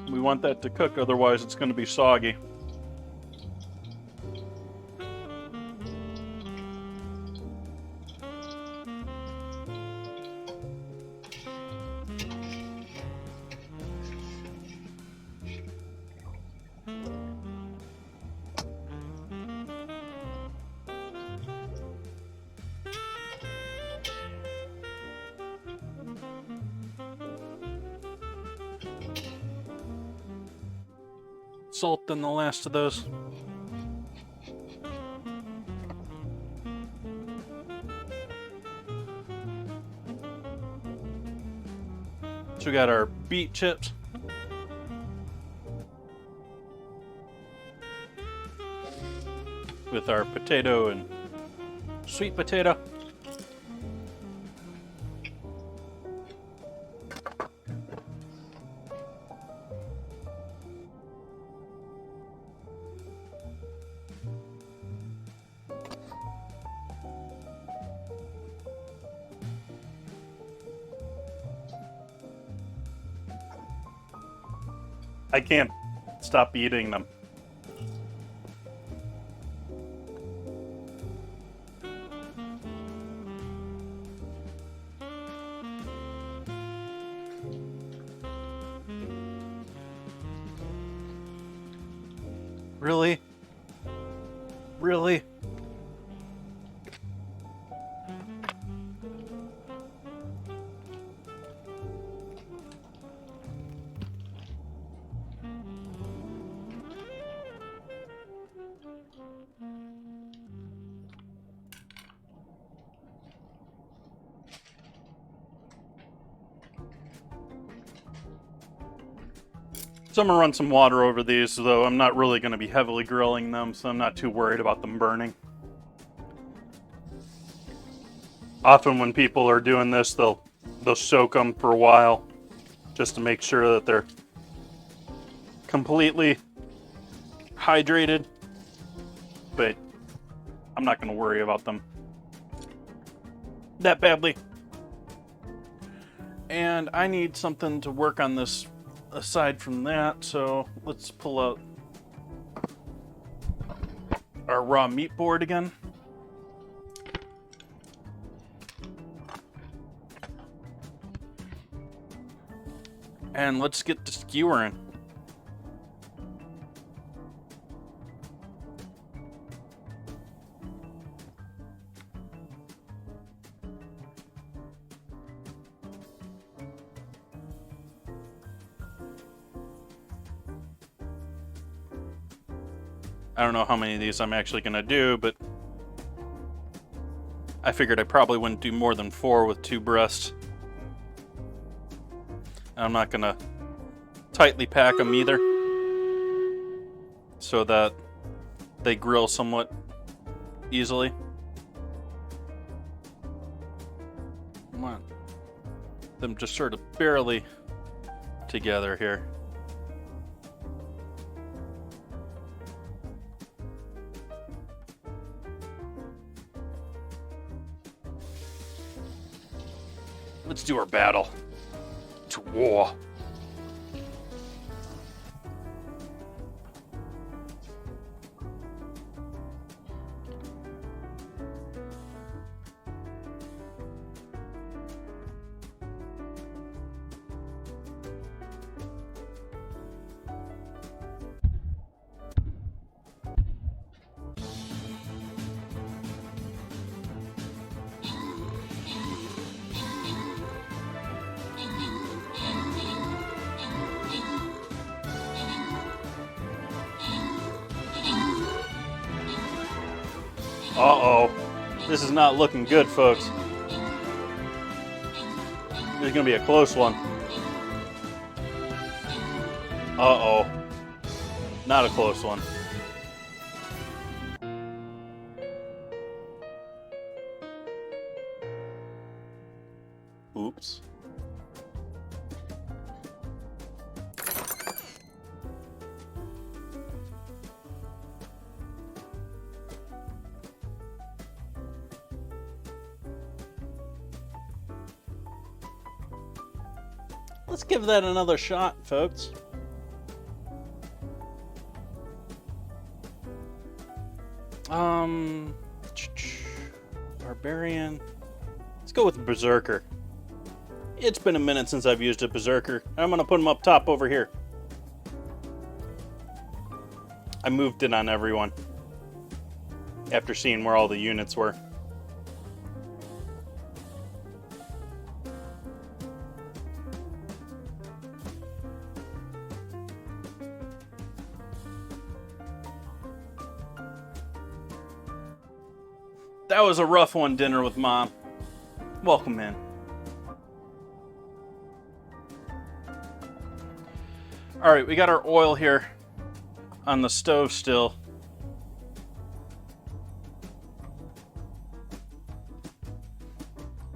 We want that to cook, otherwise it's going to be soggy. Salt in the last of those. So we got our beet chips. With our potato and sweet potato. I can't stop eating them. Really? Really? So I'm going to run some water over these, though I'm not really going to be heavily grilling them, so I'm not too worried about them burning. Often when people are doing this, they'll soak them for a while just to make sure that they're completely hydrated, but I'm not going to worry about them that badly. And I need something to work on this aside from that, so let's pull out our raw meat board again. And let's get to skewering. I don't know how many of these I'm actually going to do, but I figured I probably wouldn't do more than 4 with 2 breasts. I'm not going to tightly pack them either, so that they grill somewhat easily. I want them just sort of barely together here. Let's do our battle to war. Uh-oh. This is not looking good, folks. This is going to be a close one. Uh-oh. Not a close one. Oops. Let's give that another shot, folks. Barbarian. Let's go with Berserker. It's been a minute since I've used a Berserker. I'm going to put him up top over here. I moved it on everyone after seeing where all the units were. That was a rough one, dinner with Mom. Welcome in. Alright, we got our oil here on the stove still.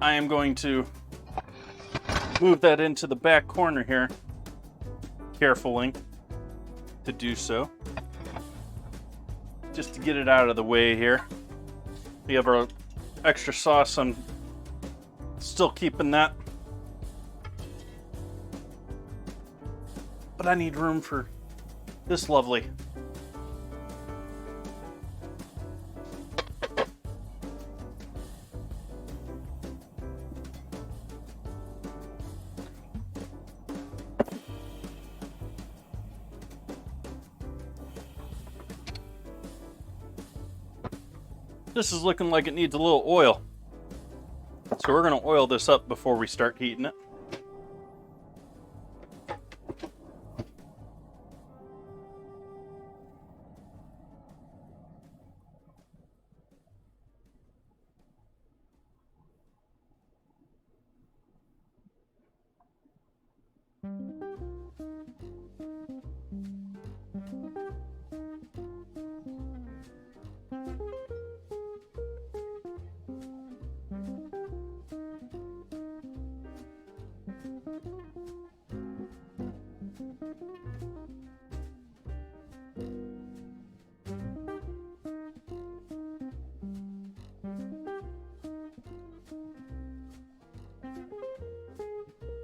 I am going to move that into the back corner here, carefully to do so, just to get it out of the way here. We have our extra sauce. I'm still keeping that, but I need room for this lovely. This is looking like it needs a little oil. So we're going to oil this up before we start heating it.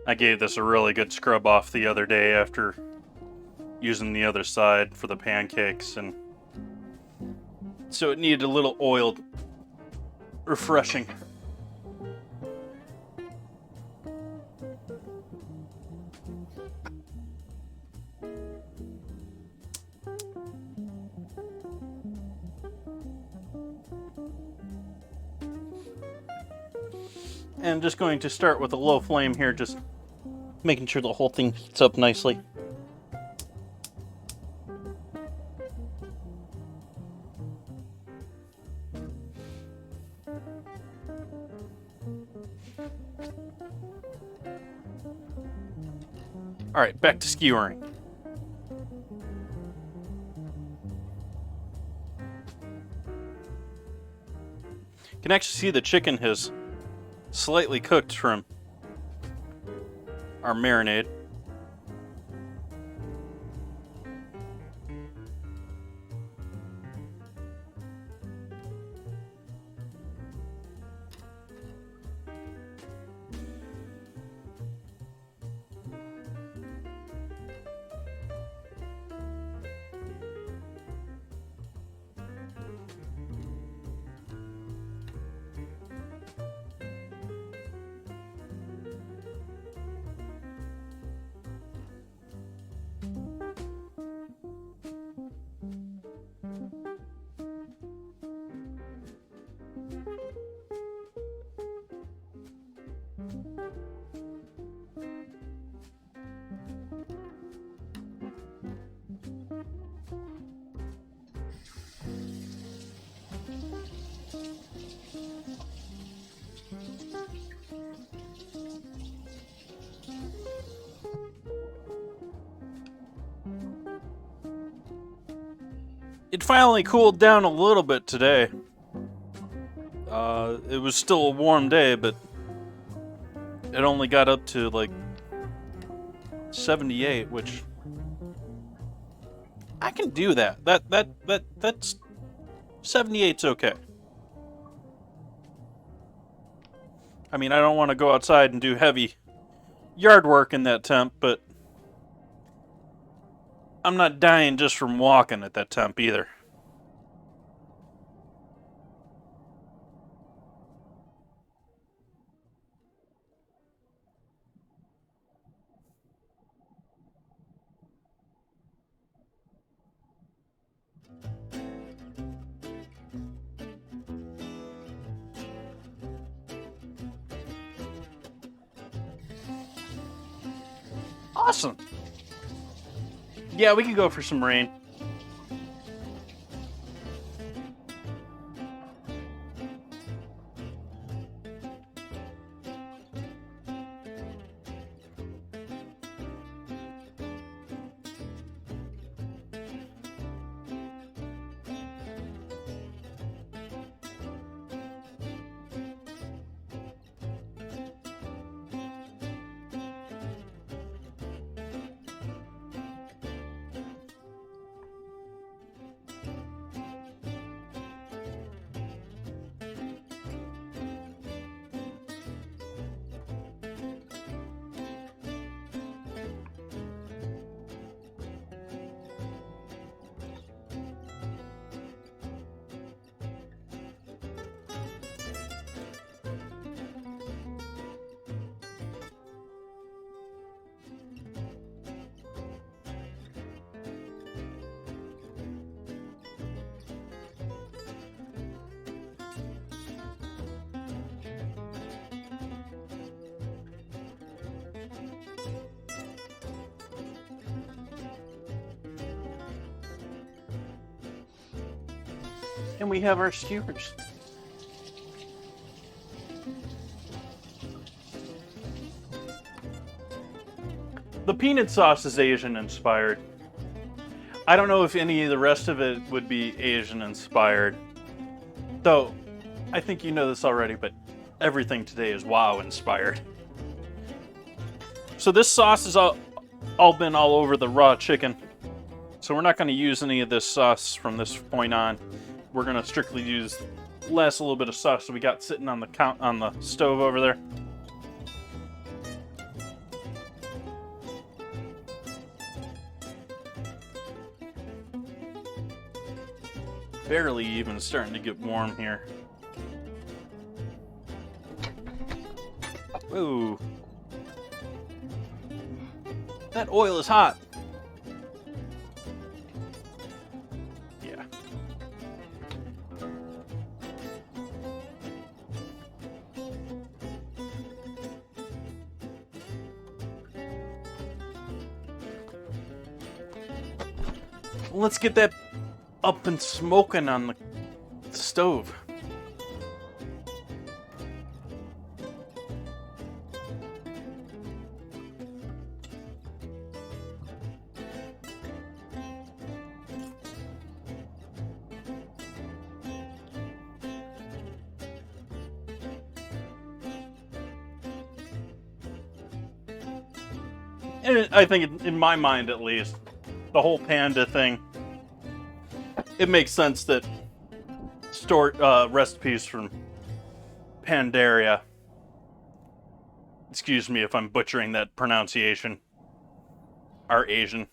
I gave this a really good scrub off the other day after using the other side for the pancakes, and so it needed a little oil refreshing. And I'm just going to start with a low flame here, just making sure the whole thing heats up nicely. Alright, back to skewering. You can actually see the chicken has slightly cooked from our marinade. It finally cooled down a little bit today. It was still a warm day, but it only got up to like 78, which I can do that. That's 78's okay. I mean, I don't want to go outside and do heavy yard work in that temp, but I'm not dying just from walking at that temp either. Awesome. Yeah, we could go for some rain. And we have our skewers. The peanut sauce is Asian inspired. I don't know if any of the rest of it would be Asian inspired. Though, I think you know this already, but everything today is WoW inspired. So this sauce has all been all over the raw chicken. So we're not going to use any of this sauce from this point on. We're going to strictly use a little bit of sauce that we got sitting on the stove over there. Barely even starting to get warm here. Ooh. That oil is hot. Yeah. Let's get that up and smoking on the stove. And I think, in my mind at least, the whole panda thing, it makes sense that recipes from Pandaria, excuse me if I'm butchering that pronunciation, are Asian.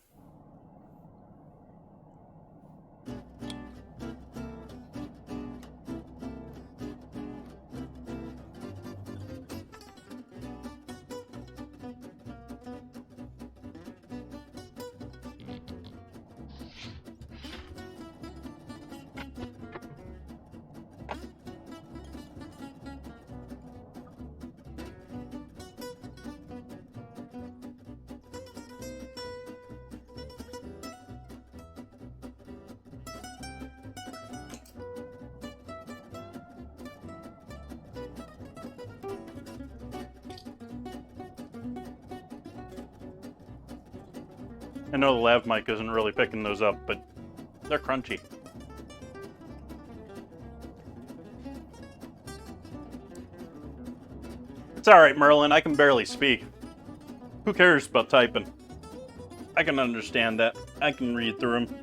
I know the lav mic isn't really picking those up, but they're crunchy. It's alright, Merlin, I can barely speak. Who cares about typing? I can understand that. I can read through them.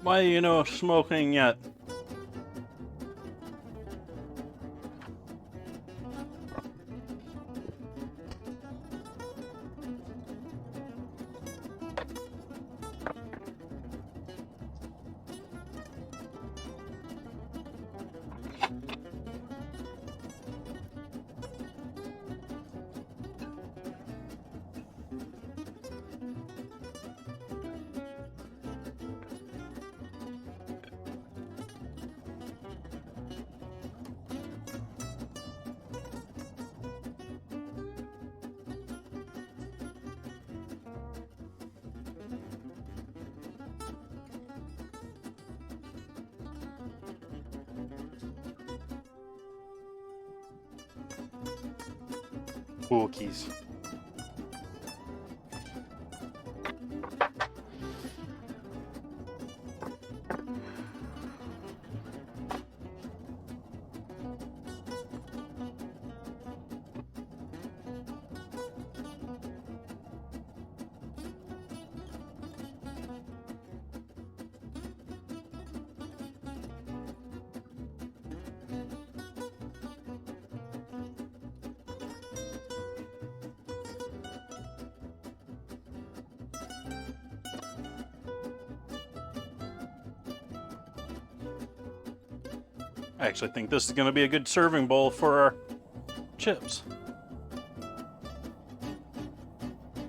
Why are you no smoking yet? Cookies. I actually think this is going to be a good serving bowl for our chips.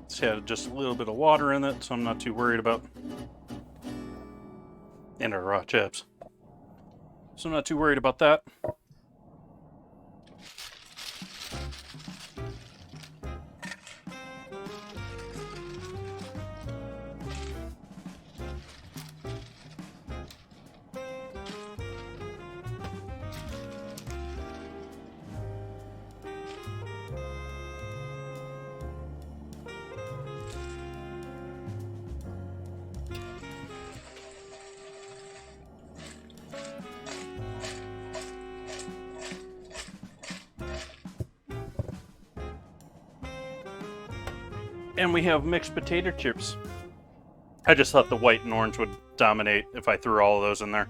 It's had just a little bit of water in it, so I'm not too worried about. And our raw chips. So I'm not too worried about that. And we have mixed potato chips. I just thought the white and orange would dominate if I threw all of those in there.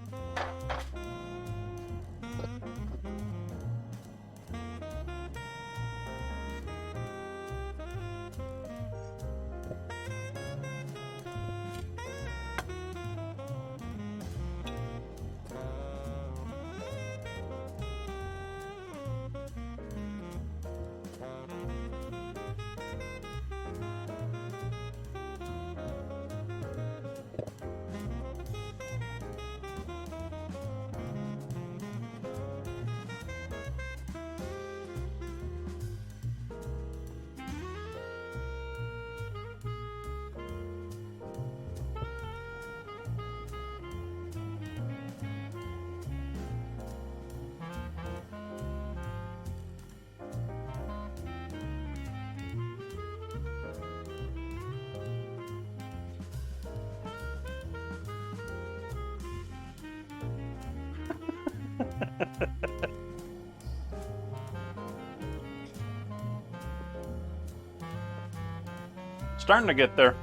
Starting to get there.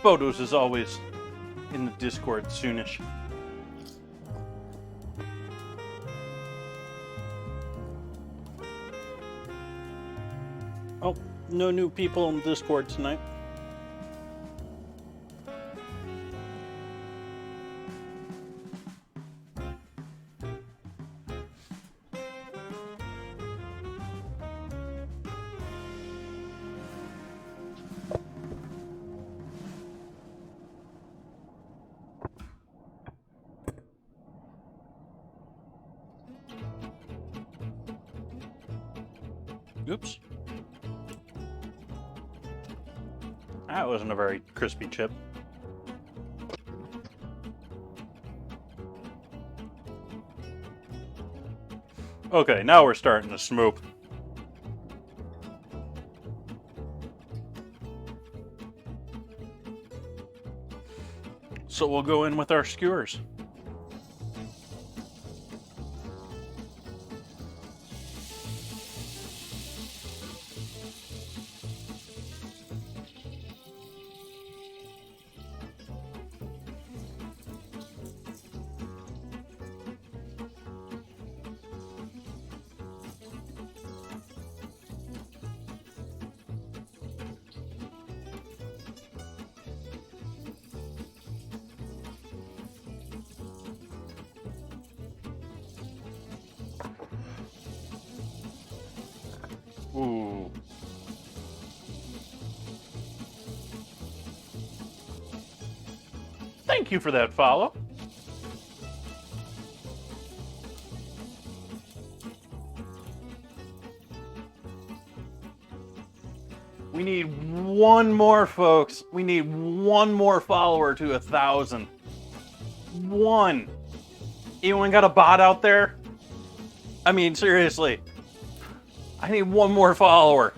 Photos is always in the Discord soonish. Oh, no new people in Discord tonight. Oops. That wasn't a very crispy chip. Okay, now we're starting to smoop. So we'll go in with our skewers. Ooh. Thank you for that follow. We need one more, folks. We need one more follower to 1,000. One. Anyone got a bot out there? I mean, seriously. I need one more follower.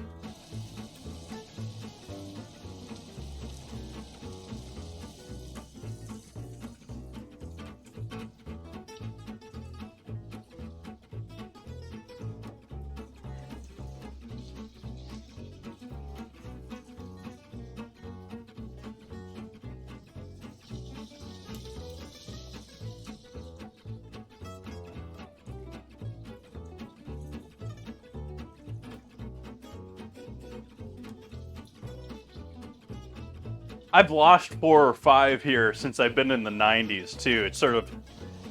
I've lost 4 or 5 here since I've been in the 90s, too. It's sort of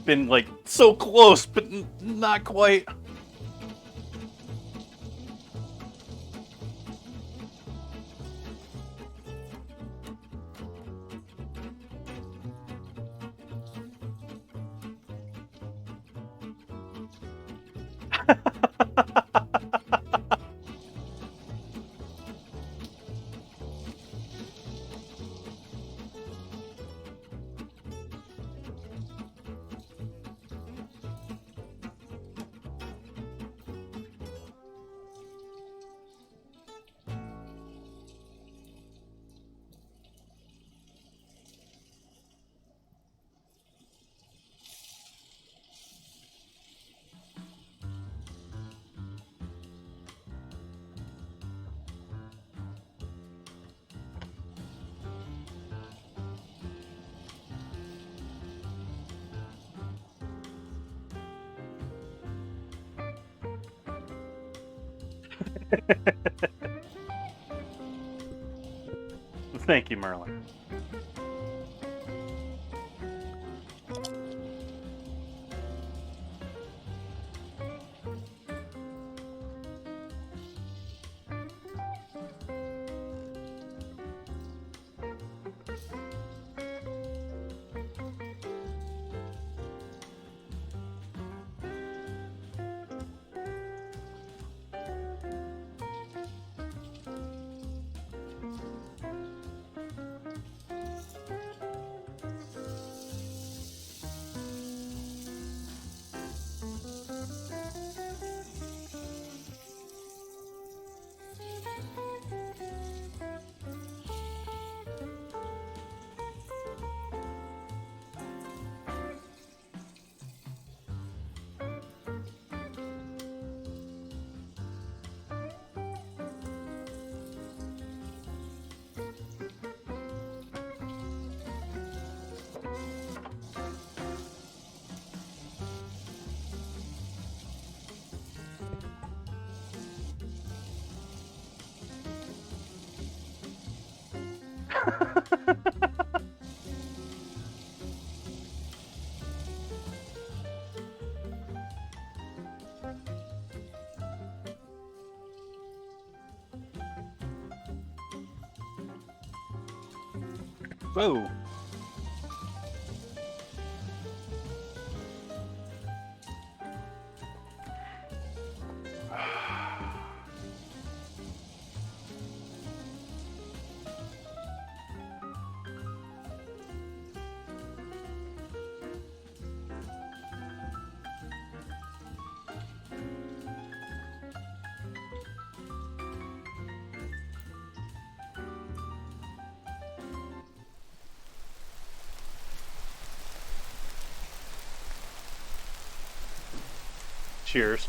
been, like, so close, but not quite. Thank you, Merlin. Whoa. Cheers.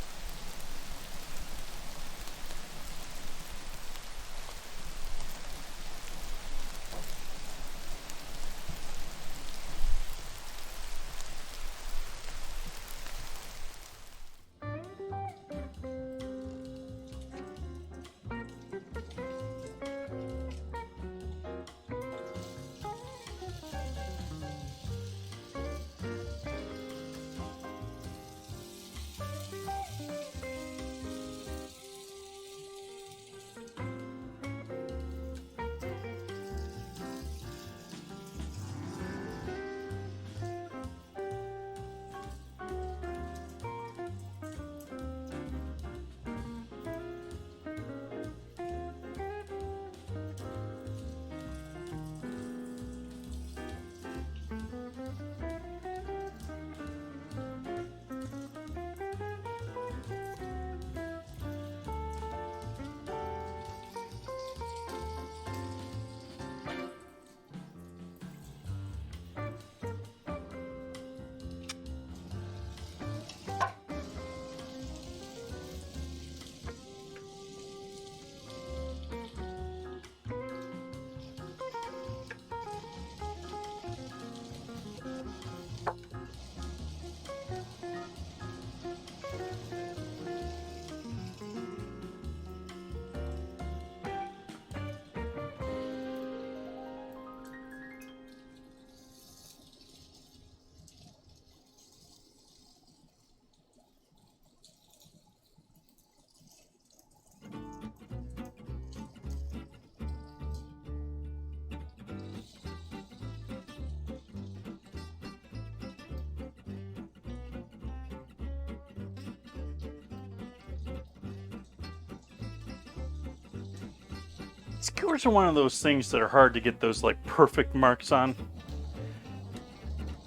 Skewers are one of those things that are hard to get those like perfect marks on.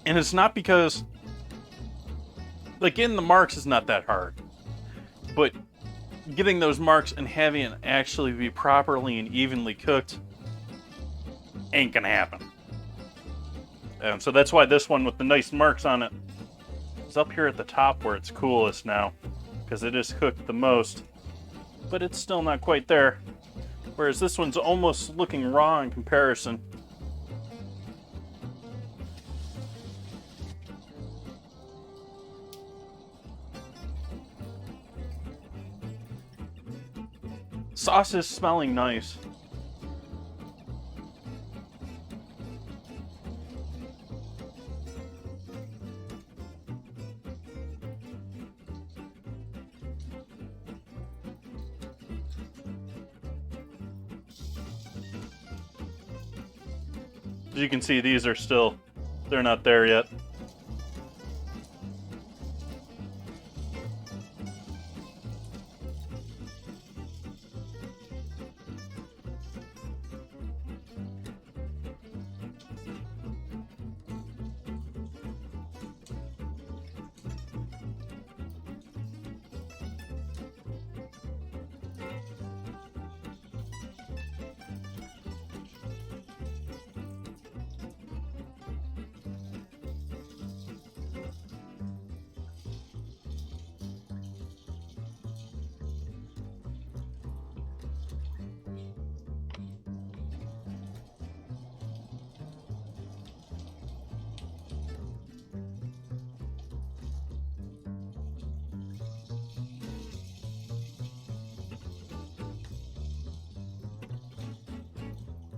And it's not because like getting the marks is not that hard. But getting those marks and having it actually be properly and evenly cooked ain't gonna happen. And so that's why this one with the nice marks on it is up here at the top where it's coolest now. Because it is cooked the most. But it's still not quite there. Whereas this one's almost looking raw in comparison. Sauce is smelling nice. As you can see, these are still, they're not there yet.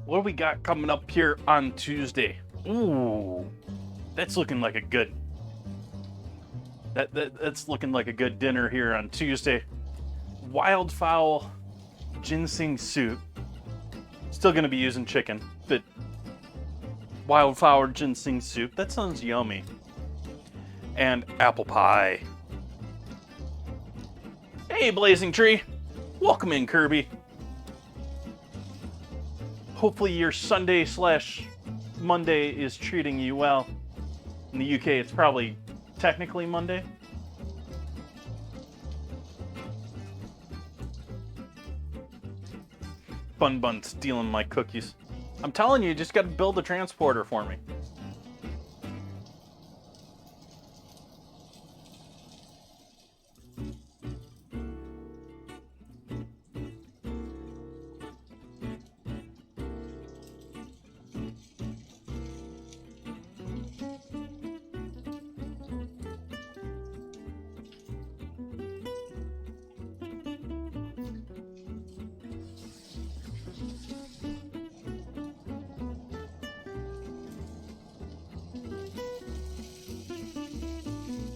What do we got coming up here on Tuesday? Ooh, that's looking like a good. That's looking like a good dinner here on Tuesday. Wildfowl ginseng soup. Still gonna be using chicken, but wildfowl ginseng soup. That sounds yummy. And apple pie. Hey, Blazing Tree. Welcome in, Kirby. Hopefully your Sunday/Monday is treating you well. In the UK, it's probably technically Monday. Bun Bun stealing my cookies. I'm telling you just gotta build a transporter for me.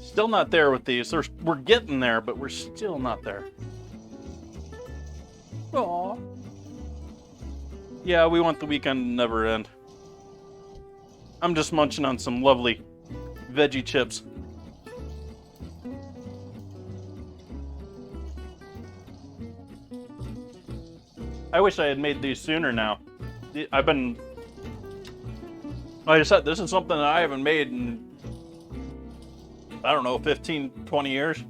Still not there with these. We're getting there, but we're still not there. Aww. Yeah, we want the weekend to never end. I'm just munching on some lovely veggie chips. I wish I had made these sooner now. Like I said, this is something that I haven't made in, I don't know, 15, 20 years.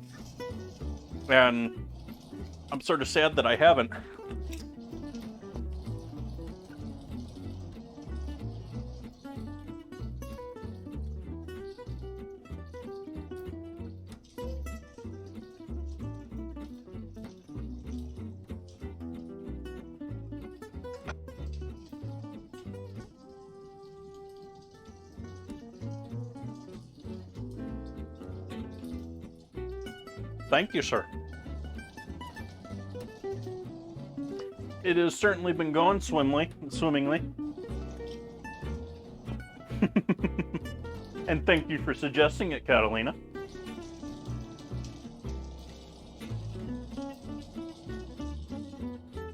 And I'm sort of sad that I haven't. Thank you, sir. It has certainly been going swimmingly. And thank you for suggesting it, Catalina.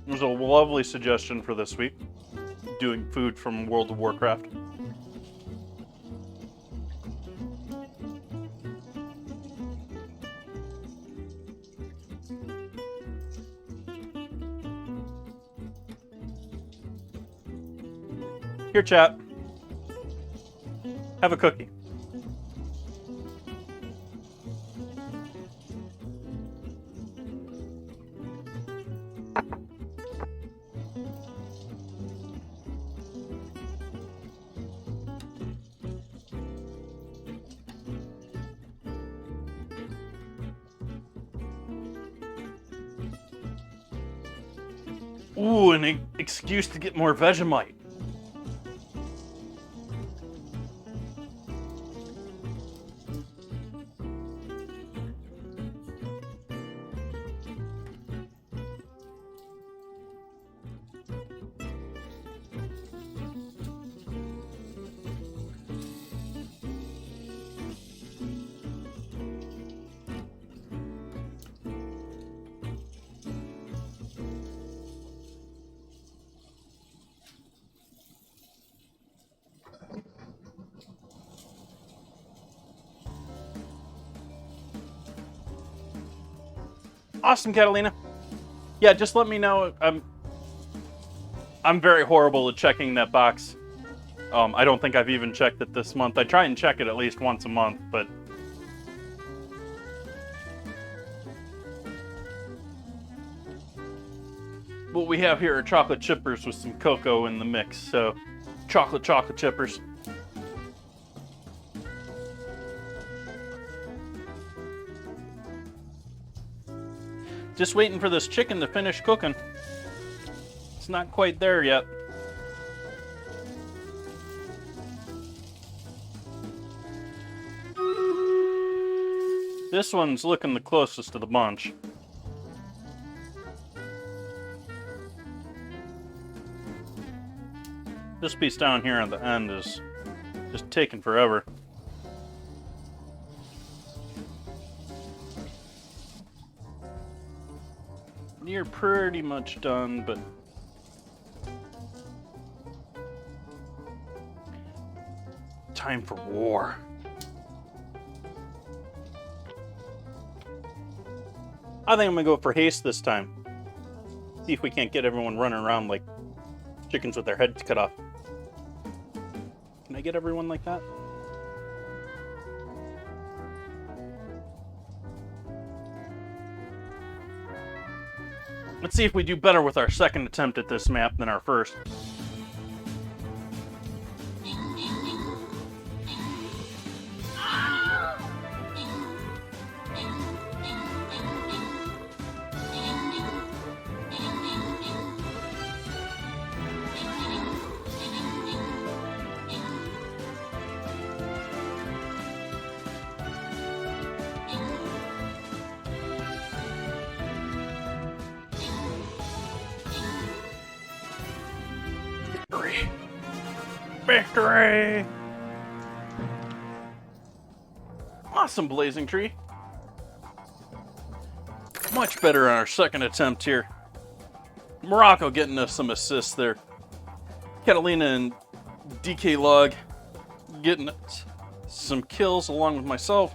It was a lovely suggestion for this week, doing food from World of Warcraft. Here, chat. Have a cookie. Ooh, an excuse to get more Vegemite. Awesome, Catalina. Yeah, just let me know. I'm very horrible at checking that box. I don't think I've even checked it this month. I try and check it at least once a month, but... What we have here are chocolate chippers with some cocoa in the mix, so... Chocolate chippers. Just waiting for this chicken to finish cooking. It's not quite there yet. This one's looking the closest to the bunch. This piece down here on the end is just taking forever. You're pretty much done, but... Time for war. I think I'm gonna go for haste this time. See if we can't get everyone running around like chickens with their heads cut off. Can I get everyone like that? Let's see if we do better with our second attempt at this map than our first. Victory! Victory! Awesome, Blazing Tree. Much better on our second attempt here. Morocco getting us some assists there. Catalina and DK Log getting some kills along with myself.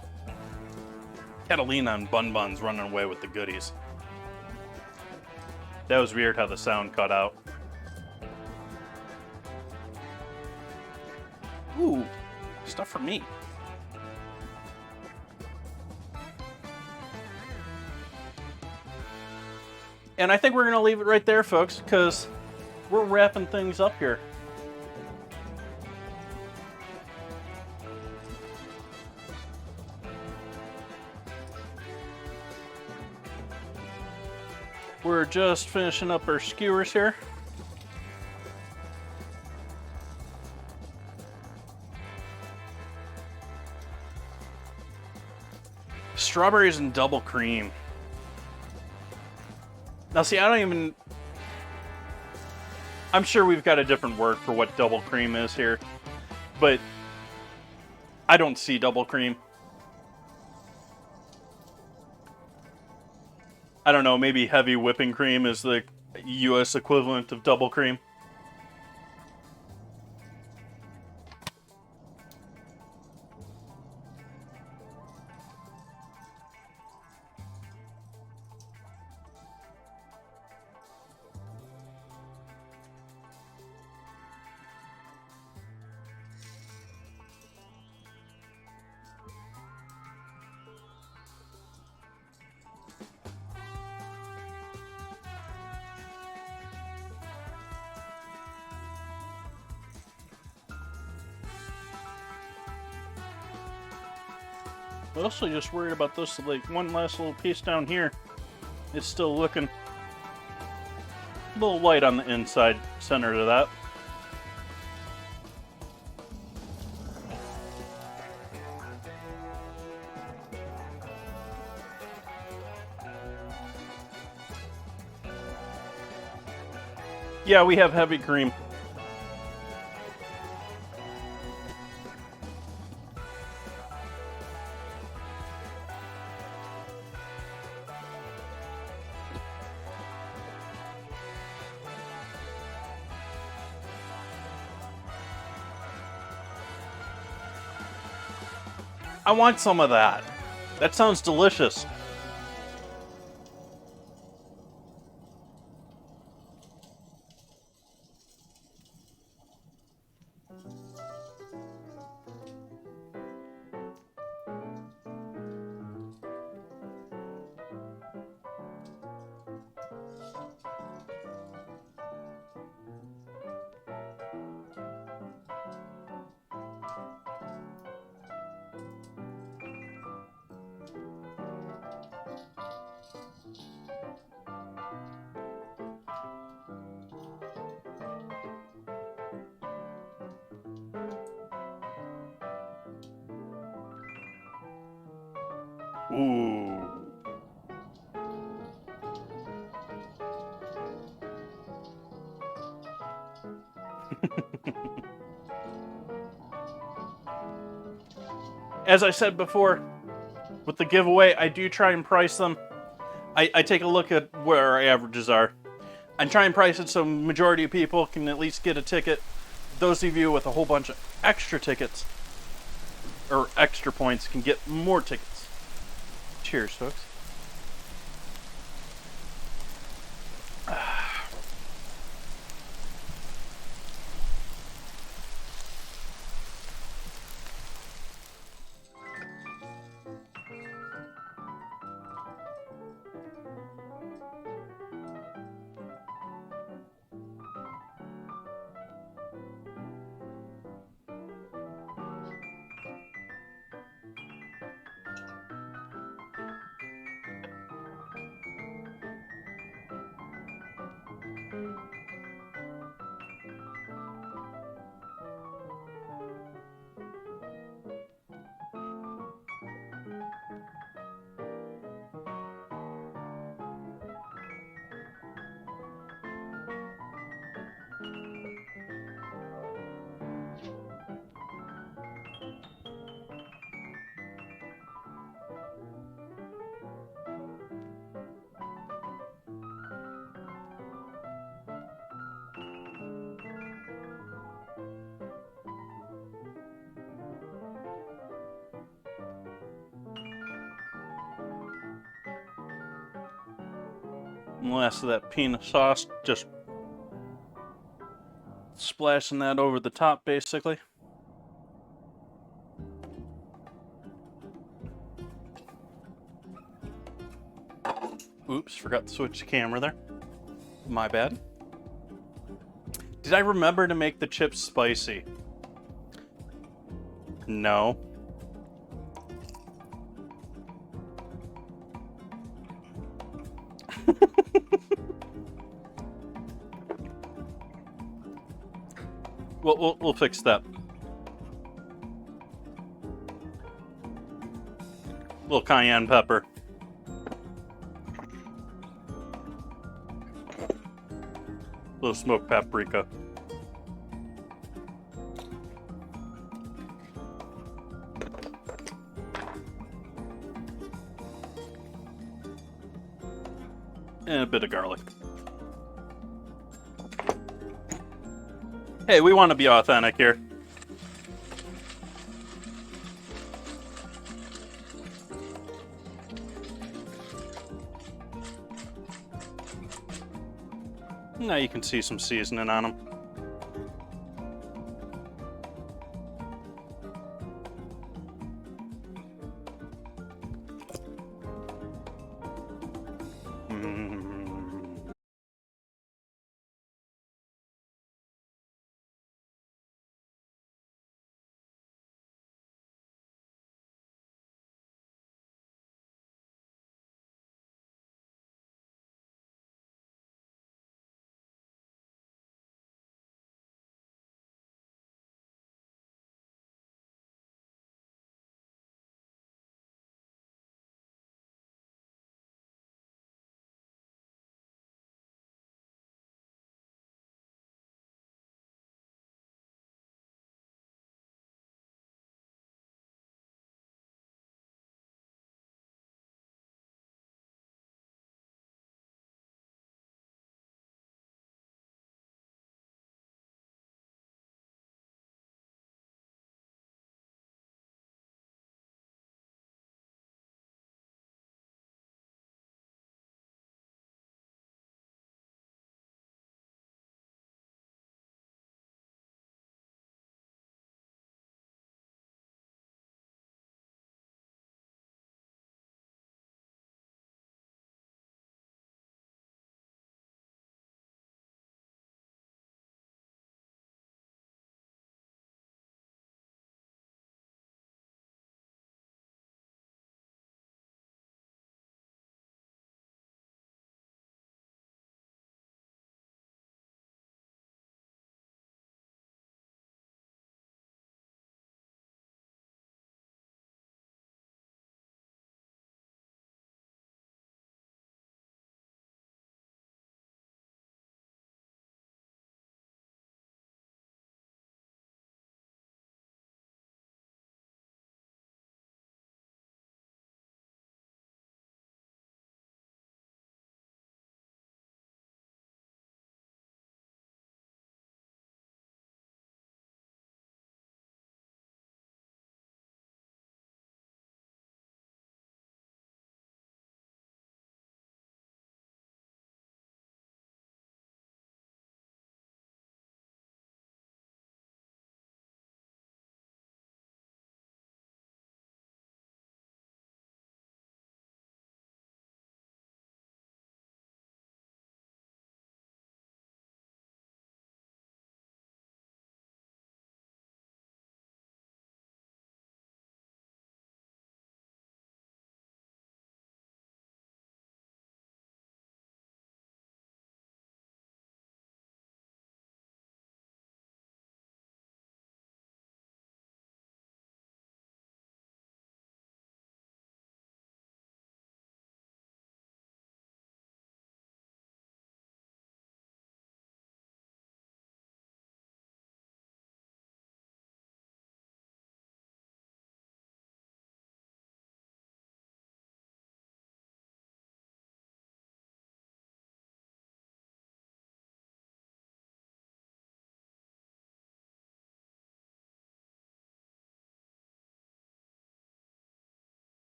Catalina and Bun Bun's running away with the goodies. That was weird how the sound cut out. Ooh, stuff for me. And I think we're going to leave it right there, folks, because we're wrapping things up here. We're just finishing up our skewers here. Strawberries and double cream. Now see, I don't even... I'm sure we've got a different word for what double cream is here, but I don't see double cream. I don't know, maybe heavy whipping cream is the US equivalent of double cream. I'm also just worried about this, like, one last little piece down here. It's still looking a little light on the inside center to that. Yeah, we have heavy cream. I want some of that. That sounds delicious. Ooh. As I said before, with the giveaway, I do try and price them. I take a look at where our averages are. I try and price it so majority of people can at least get a ticket. Those of you with a whole bunch of extra tickets, or extra points, can get more tickets. Cheers, folks. And the last of that peanut sauce, just splashing that over the top, basically. Oops, forgot to switch the camera there. My bad. Did I remember to make the chips spicy? No. We'll fix that. Little cayenne pepper. Little smoked paprika. And a bit of garlic. Hey, we want to be authentic here. Now you can see some seasoning on them.